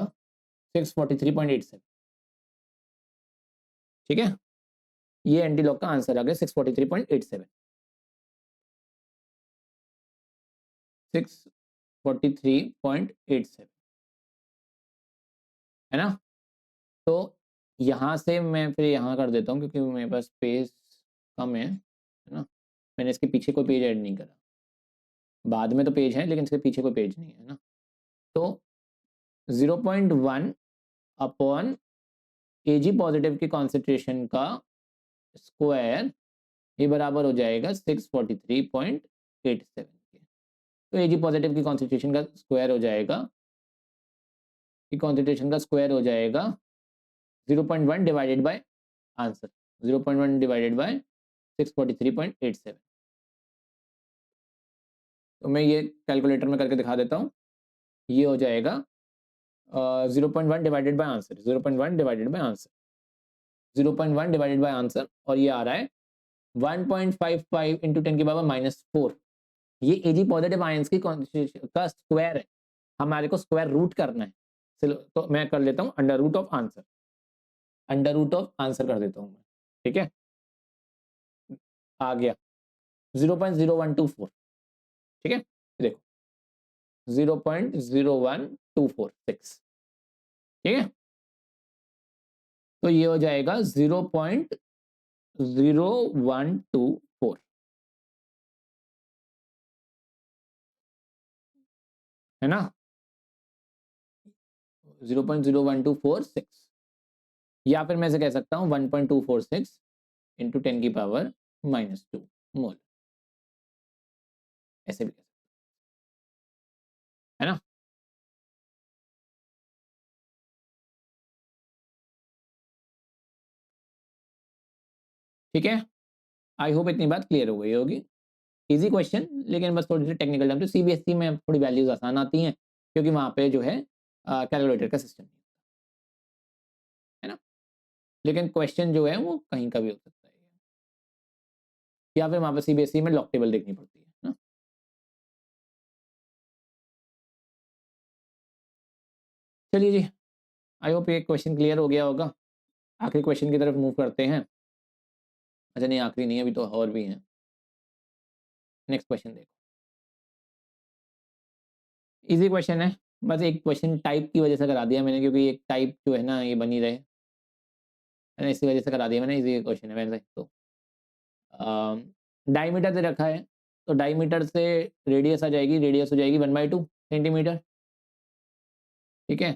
643.87, ठीक है। ये एंटी लॉग का आंसर आ गया 643.87, 643.87, है ना। तो यहाँ से मैं फिर यहाँ कर देता हूँ क्योंकि मेरे पास स्पेस कम है ना। मैंने इसके पीछे कोई पेज ऐड नहीं करा, बाद में तो पेज है लेकिन इसके पीछे कोई पेज नहीं है ना। तो 0.1 अपॉन Ag पॉजिटिव की कॉन्सेंट्रेशन का स्क्वायर, ये बराबर हो जाएगा 643.87 के। तो Ag पॉजिटिव की कॉन्सेंट्रेशन का स्क्वायर हो जाएगा, की कॉन्सेंट्रेशन का स्क्वायर हो जाएगा 0.1 divided by answer, 0.1 divided by 643.87। तो मैं ये कैलकुलेटर में करके दिखा देता हूँ। ये हो जाएगा 0.1 divided by answer, 0.1 divided by answer, 0.1 divided by answer, और ये आ रहा है 1.55 इंटू 10 की पावर -4। ये Ag पॉजिटिव आयंस की का स्क्वायर है, हमारे को स्क्वायर रूट करना है। चलो तो मैं कर लेता हूँ under root of answer, under root of answer कर देता हूँ मैं, ठीक है। आ गया 0.0124, ठीक है। देखो 0.01246, ठीक है। तो ये हो जाएगा 0.0124, है ना, 0.01246, या फिर मैं इसे कह सकता हूँ 1.246 इंटू 10 की पावर -2 मोल, ऐसे भी कह सकते है ना। ठीक है, आई होप इतनी बात क्लियर हो गई होगी। इजी क्वेश्चन, लेकिन बस थोड़ी सी टेक्निकल टर्म, तो सीबीएसई में थोड़ी वैल्यूज आसान आती हैं क्योंकि वहाँ पे जो है कैलकुलेटर का सिस्टम है ना। लेकिन क्वेश्चन जो है वो कहीं का भी हो सकता है, या फिर वहाँ पे सीबीएसई में लॉक टेबल देखनी पड़ती है ना। चलिए जी, आई होप ये क्वेश्चन क्लियर हो गया होगा। आखिरी क्वेश्चन की तरफ मूव करते हैं। अच्छा नहीं, आखिरी नहीं, अभी तो और भी हैं। नेक्स्ट क्वेश्चन देखो, इजी क्वेश्चन है, बस एक क्वेश्चन टाइप की वजह से करा दिया मैंने, क्योंकि एक टाइप जो है ना ये बनी रहे, है ना, इसी वजह से करा दिया मैंने। इजी क्वेश्चन है वैसे तो। डायमीटर दे रखा है, तो डायमीटर से रेडियस आ जाएगी, रेडियस हो जाएगी 1/2 सेंटीमीटर, ठीक है।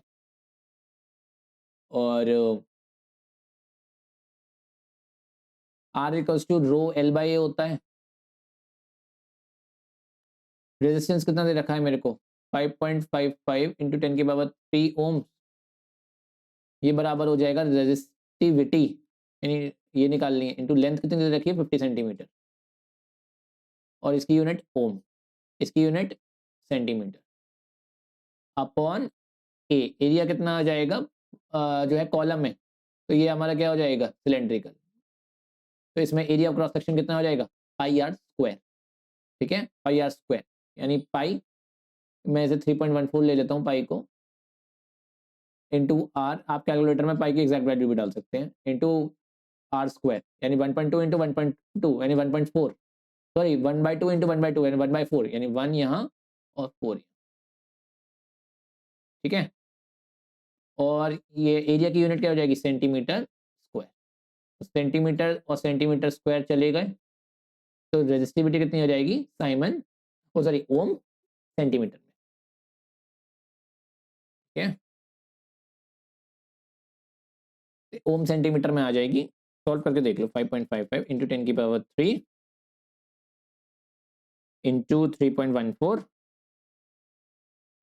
और R equals to row L/A होता है। रेजिस्टेंस कितना दे रखा है मेरे को, 5.55 इंटू 10 की पावर 3 ओम। ये बराबर हो जाएगा रेजिस्टिविटी, यानी ये निकालनी है, इंटू लेंथ कितनी दे रखी है 50 सेंटीमीटर, और इसकी यूनिट ओम, इसकी यूनिट सेंटीमीटर, अपॉन ए। एरिया कितना आ जाएगा जो है कॉलम में, तो ये हमारा क्या हो जाएगा सिलेंड्रिकल, तो इसमें एरिया ऑफ क्रॉस सेक्शन कितना हो जाएगा पाई आर स्क्वायर, ठीक है, पाई आर स्क्वायर, यानी पाई, मैं इसे 3.14 ले लेता हूँ पाई को, इंटू आर, आप कैलकुलेटर में पाई की एग्जैक्ट वैल्यू भी डाल सकते हैं, इंटू आर स्क्वायर, यानी 1.2 इंटू 1.2 यानी 1.4, सॉरी 1/2 इंटू 1/2 यानी 1/4, यानी 1 यहाँ और 4 यहाँ, ठीक है। और ये एरिया की यूनिट क्या हो जाएगी सेंटीमीटर स्क्वायर, सेंटीमीटर और सेंटीमीटर स्क्वायर चले गए, तो रेजिस्टिविटी कितनी हो जाएगी साइमन, ओ सॉरी ओम सेंटीमीटर में, ठीक है। ओम सेंटीमीटर में आ जाएगी, सॉल्व करके देख लो, 5.55 इंटू 10 की power 3 into 3.14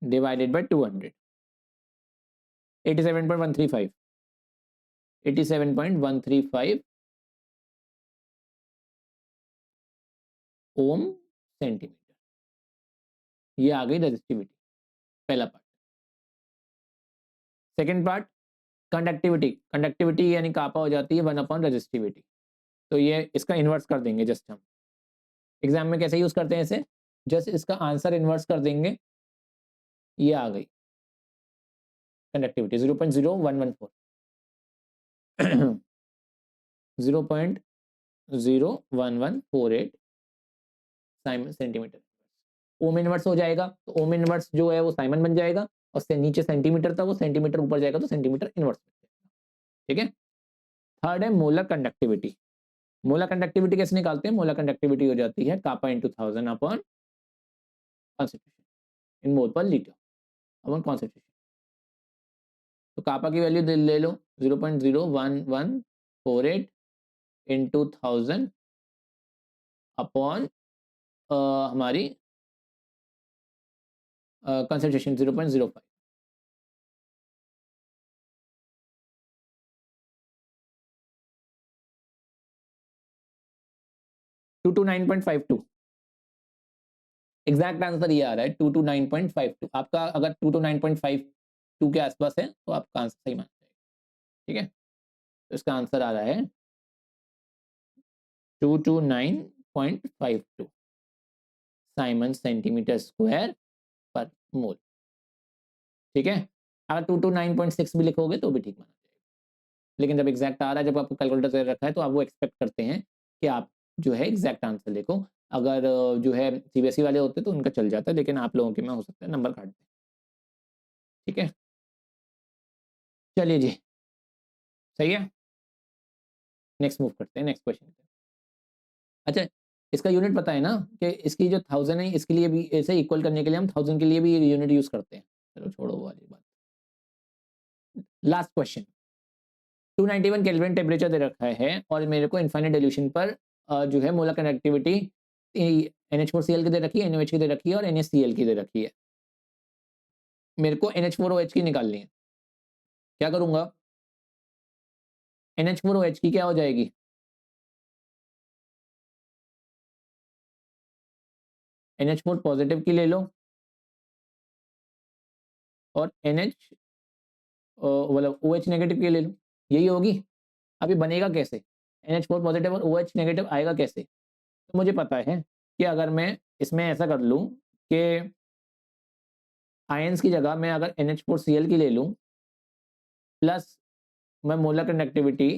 divided by 200, 87.135, 87.135 ohm centimetre, ये आ गई रेजिस्टिविटी, पहला part. Second part conductivity, conductivity यानी कापा हो जाती है 1 अपॉन रेजिस्टिविटी, तो ये इसका इन्वर्स कर देंगे जस्ट हम, एग्जाम में कैसे यूज करते हैं इसे, जस्ट इसका आंसर इन्वर्स कर देंगे, ये आ गई conductivity 0.0114 0.01148 Simon centimetre, ohm inverse हो जाएगा, तो ओम इनवर्स जो है वो साइमन बन जाएगा, और से नीचे सेंटीमीटर था वो सेंटीमीटर ऊपर जाएगा तो सेंटीमीटर इनवर्स बन जाएगा, ठीक है। थर्ड है मोलर कंडक्टिविटी, मोलर कंडक्टिविटी कैसे निकालते हैं, मोलर कंडक्टिविटी हो जाती है कापा इंटू 1000 अपॉन कॉन्सेंट्रेशन इन मोल पर लीटर अपॉन कॉन्सेंट्रेशन, तो कापा की वैल्यू ले लो 0.01148 इंटू 1000 अपॉन हमारी कंसंट्रेशन 0.05, 229.52 एग्जैक्ट आंसर ये आ रहा है 229.52। आपका अगर 229.52 के आसपास है तो आपका आंसर सही माना जाएगा, ठीक है। तो इसका आंसर आ रहा है 229.52 साइमन सेंटीमीटर स्क्वायर पर मोल, ठीक है। अगर 229.6 भी लिखोगे तो भी ठीक माना जाएगा, लेकिन जब एग्जैक्ट आ रहा है, जब आपको कैलकुलेटर से रखा है, तो आप वो एक्सपेक्ट करते हैं कि आप जो है एग्जैक्ट आंसर लिखो। अगर जो है सीबीएसई वाले होते तो उनका चल जाता है, लेकिन आप लोगों के में हो सकता है नंबर काट दें, ठीक है। चलिए जी, सही है। नेक्स्ट मूव करते हैं नेक्स्ट क्वेश्चन। अच्छा, इसका यूनिट पता है ना कि इसकी जो 1000 है, इसके लिए भी ऐसे इक्वल करने के लिए हम 1000 के लिए भी यूनिट यूज करते हैं। चलो छोड़ो वो वाली बात। लास्ट क्वेश्चन, 291 केल्विन टेम्परेचर दे रखा है और मेरे को इनफाइनाइट डिल्यूशन पर जो है मोलर कंडक्टिविटी NH4Cl की दे रखी है, NaOH की दे रखी है और NaCl की दे रखी है। मेरे को NH4OH की निकालनी है। क्या करूंगा? NH4OH की क्या हो जाएगी? NH4 पॉजिटिव की ले लो और NH मतलब OH नेगेटिव की ले लो, यही होगी। अभी बनेगा कैसे? NH4 पॉजिटिव और OH नेगेटिव आएगा कैसे? तो मुझे पता है कि अगर मैं इसमें ऐसा कर लूं कि आयंस की जगह मैं अगर NH4Cl की ले लूं प्लस मैं मोलर कंडक्टिविटी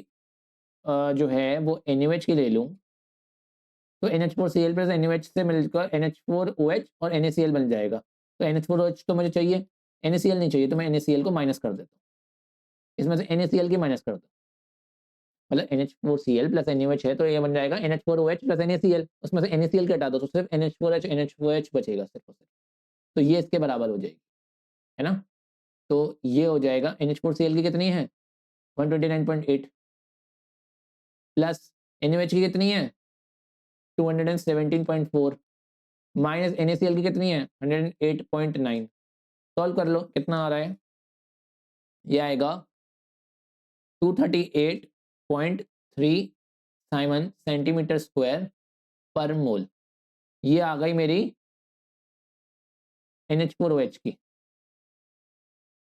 जो है वो NaOH की ले लूं, तो NH4Cl प्लस NaOH से मिलकर NH4OH और NaCl बन जाएगा। तो NH4OH तो मुझे चाहिए, NaCl नहीं चाहिए, तो मैं NaCl को माइनस कर देता हूँ। इसमें से NaCl की माइनस कर दो, मतलब NH4Cl प्लस NaOH है तो ये बन जाएगा NH4OH प्लस NaCl। उसमें से NaCl के हटा दो तो सिर्फ NH4H NH4OH बचेगा सिर्फ और सिर्फ। तो ये इसके बराबर हो जाएगी, है ना। तो ये हो जाएगा NH4Cl की कितनी है 129.8 प्लस NaOH की कितनी है 217.4 माइनस NaCl की कितनी है 108.9। सॉल्व कर लो, कितना आ रहा है? ये आएगा 238.3 साइमन सेंटीमीटर स्क्वायर पर मोल। ये आ गई मेरी NH4OH की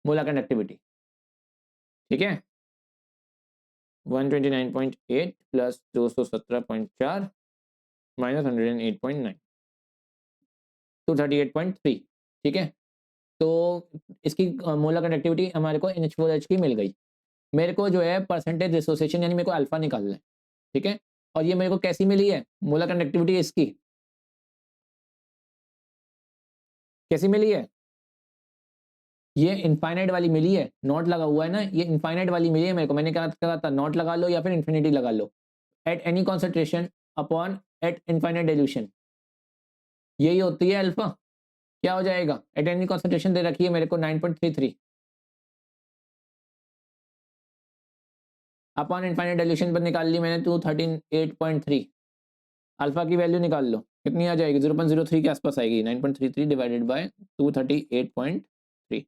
मोलर कंडक्टिविटी, ठीक है। 129.8 प्लस 217.4 माइनस 108.9 238.3, ठीक है। तो इसकी मोलर कंडक्टिविटी हमारे को NH4OH की मिल गई। मेरे को जो है परसेंटेज डिसोसिएशन यानी मेरे को अल्फा निकालना है, ठीक है। और ये मेरे को कैसी मिली है मोलर कंडक्टिविटी इसकी, कैसी मिली है? ये इनफाइनाइट वाली मिली है, नॉट लगा हुआ है ना, ये इनफाइनाइट वाली मिली है मेरे को। मैंने कहा था नॉट लगा लो या फिर इन्फिनिटी लगा लो, at any concentration upon at infinite dilution, यही होती है अल्फा। क्या हो जाएगा? एट एनी कॉन्सेंट्रेशन दे रखी है मेरे को 9.33 अपॉन इनफाइनाइट डिल्यूशन पर निकाल ली मैंने 238.3। अल्फा की वैल्यू निकाल लो, कितनी आ जाएगी 0.03 के आसपास आएगी। 9.33 डिवाइडेड बाय 238.3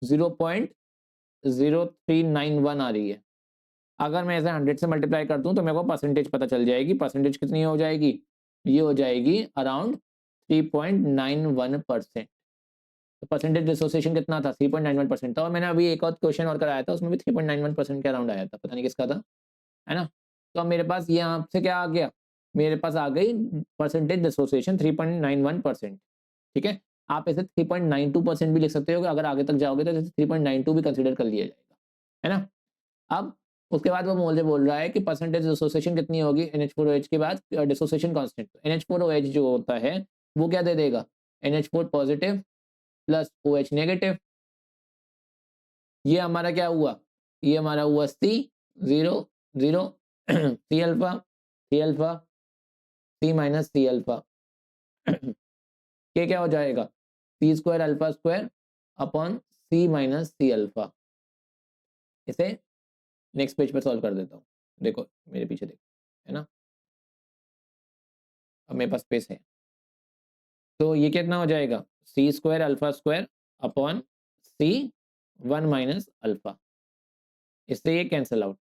0.0391 आ रही है। अगर मैं ऐसे 100 से मल्टीप्लाई कर दूं तो मेरे को परसेंटेज पता चल जाएगी। परसेंटेज कितनी हो जाएगी? ये हो जाएगी अराउंड 3.91%। तो परसेंटेज डिसोसिएशन कितना था 3.91% था। और मैंने अभी एक और क्वेश्चन और कराया था, उसमें भी 3.91% के अराउंड आया था, पता नहीं किसका था, है ना। तो अब मेरे पास यहाँ से क्या आ गया, मेरे पास आ गई परसेंटेज डिसोसिएशन 3.91%, ठीक है। आप इसे 3.92% भी लिख सकते हो, अगर आगे तक जाओगे तो 3.92 भी कंसिडर कर लिया जाएगा, है ना। अब उसके बाद वो मुझे बोल रहा है कि परसेंटेज डिसोसिएशन कितनी होगी NH4OH के बाद डिसोसिएशन कांस्टेंट। NH4OH जो होता है वो क्या दे देगा NH4 positive plus OH negative. ये हमारा क्या हुआ? ये हमारा हुआ C0 C alpha C minus C alpha के क्या हो जाएगा C square alpha square upon C minus C alpha. इसे नेक्स्ट पेज पर सॉल्व कर देता हूँ, देखो मेरे पीछे देखो, है ना। अब मेरे पास स्पेस है तो ये कितना हो जाएगा C square alpha square upon C 1 minus alpha. इससे ये cancel out,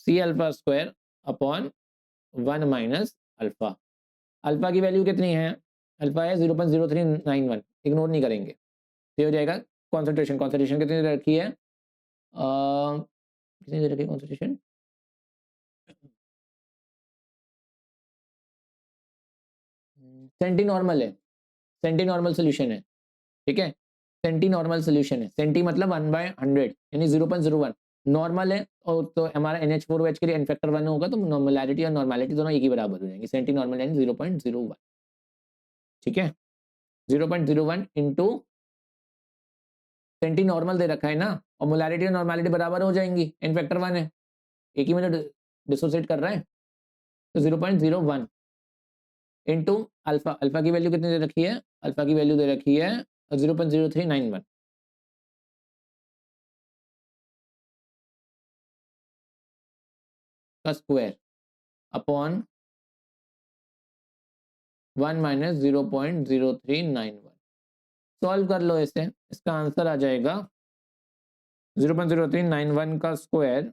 C alpha square upon 1 minus alpha. Alpha की वैल्यू कितनी है? अल्फा है 0.0391, इग्नोर नहीं करेंगे। ये हो जाएगा कॉन्सेंट्रेशन। कॉन्सेंट्रेशन कितनी दे रखी है? कितनी दे रखी है कॉन्सेंट्रेशन? सेंटी नॉर्मल है, सेंटी नॉर्मल सोल्यूशन है, ठीक है। सेंटी नॉर्मल सोल्यूशन है, सेंटी मतलब 1/100 यानी 0.01 नॉर्मल है। और तो हमारा NH4OH के लिए n फैक्टर 1 होगा तो नॉर्मलिटी और नॉर्मलिटी दोनों एक ही बराबर हो जाएंगे। सेंटी नॉर्मल यानी 0.01, ठीक है। 0.01 इंटू सेंटी नॉर्मल दे रखा है ना, और मोलैरिटी और नॉर्मलिटी बराबर हो जाएंगी, n फैक्टर 1 है, एक ही में डिसोसिएट कर रहा है। तो 0.01 इंटू अल्फा। अल्फा की वैल्यू कितनी दे रखी है? अल्फा की वैल्यू दे रखी है 0.0391 का स्क्वायर अपॉन 1 माइनस 0.0391। सॉल्व कर लो इसे, इसका आंसर आ जाएगा 0.0391 का square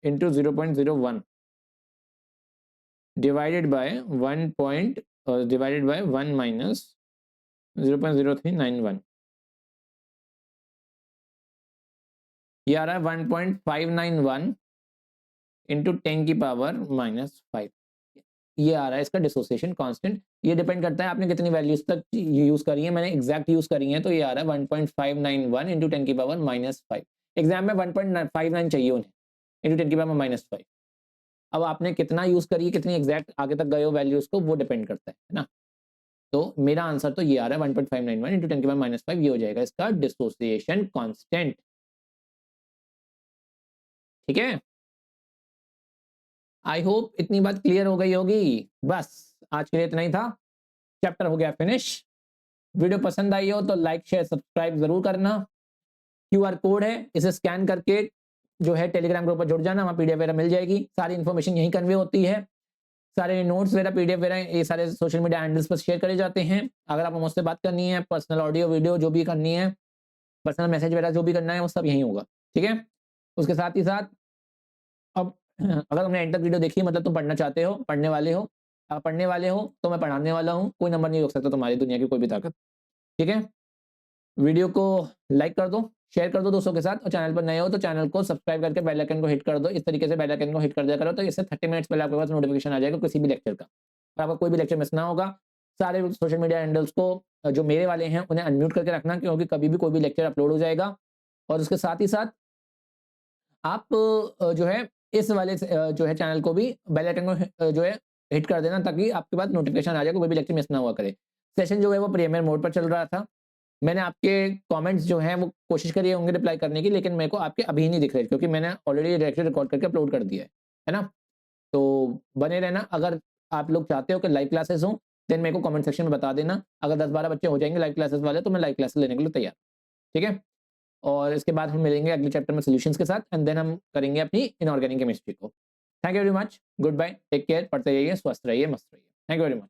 into 0.01 divided by 1 minus 0.0391। ये आ रहा है 1.591 इंटू 10 की पावर -5। ये आ रहा है इसका डिसोसिएशन कांस्टेंट। ये डिपेंड करता है आपने कितनी वैल्यूज तक यूज करी है। मैंने एग्जैक्ट यूज करी है तो ये आ रहा है 1.591 इंटू 10 की पावर -5। एग्जाम में 1.59 चाहिए उन्हें इंटू 10 की पावर -5। अब आपने कितना यूज करी है, कितनी एग्जैक्ट आगे तक गए हो वैल्यूज को, वो डिपेंड करता है ना। तो मेरा आंसर तो ये आ रहा है 1.591 इंटू 10 की पावर -5। ये हो जाएगा इसका डिसोसिएशन कांस्टेंट, ठीक है। आई होप इतनी बात क्लियर हो गई होगी। बस आज के लिए इतना ही था, चैप्टर हो गया फिनिश। वीडियो पसंद आई हो तो लाइक शेयर सब्सक्राइब जरूर करना। QR कोड है, इसे स्कैन करके जो है टेलीग्राम ग्रुप पर जुड़ जाना, वहाँ PDF वगैरह मिल जाएगी। सारी इन्फॉर्मेशन यहीं कन्वे होती है, सारे नोट्स वगैरह PDF वगैरह ये सारे सोशल मीडिया हैंडल्स पर शेयर करे जाते हैं। अगर आपको मुझसे बात करनी है, पर्सनल ऑडियो वीडियो जो भी करनी है, पर्सनल मैसेज वगैरह जो भी करना है, वो सब यहीं होगा, ठीक है। उसके साथ ही साथ अब अगर तुमने एंड तक वीडियो देखी मतलब तुम पढ़ना चाहते हो, पढ़ने वाले हो, पढ़ने वाले हो तो मैं पढ़ाने वाला हूँ, कोई नंबर नहीं रोक सकता तुम्हारी दुनिया की कोई भी ताकत, ठीक है। वीडियो को लाइक कर दो, शेयर कर दो दोस्तों के साथ, और चैनल पर नए हो तो चैनल को सब्सक्राइब करके बेल आइकन को हिट कर दो। इस तरीके से बेल आइकन को हिट कर दिया करो तो इससे 30 मिनट्स पहले आपके पास नोटिफिकेशन आ जाएगा किसी भी लेक्चर का, और आपका कोई भी लेक्चर मिस ना होगा। सारे सोशल मीडिया हैंडल्स को जो मेरे वाले हैं उन्हें अनम्यूट करके रखना, क्योंकि कभी भी कोई भी लेक्चर अपलोड हो जाएगा। और उसके साथ ही साथ आप जो है इस वाले जो है चैनल को भी बेल आइकन को जो है हिट कर देना, ताकि आपके पास नोटिफिकेशन आ जाए, कोई भी लेक्चर मिस ना हुआ करे। सेशन जो है वो प्रीमियर मोड पर चल रहा था। मैंने आपके कमेंट्स जो हैं वो कोशिश करी होंगे रिप्लाई करने की, लेकिन मेरे को आपके अभी नहीं दिख रहे क्योंकि मैंने ऑलरेडी लेक्चर रिकॉर्ड करके अपलोड कर दिया है ना। तो बने रहना। अगर आप लोग चाहते हो कि लाइव क्लासेस हों देन मेरे को कमेंट सेक्शन में बता देना। अगर 10-12 बच्चे हो जाएंगे लाइव क्लासेस वाले तो मैं लाइव क्लासेस लेने के लिए तैयार, ठीक है। और इसके बाद हम मिलेंगे अगले चैप्टर में सॉल्यूशंस के साथ, एंड देन हम करेंगे अपनी इनऑर्गेनिक केमिस्ट्री को। Thank you very much, good bye, take care, पढ़ते रहिए, स्वस्थ रहिए, मस्त रहिए। Thank you very much.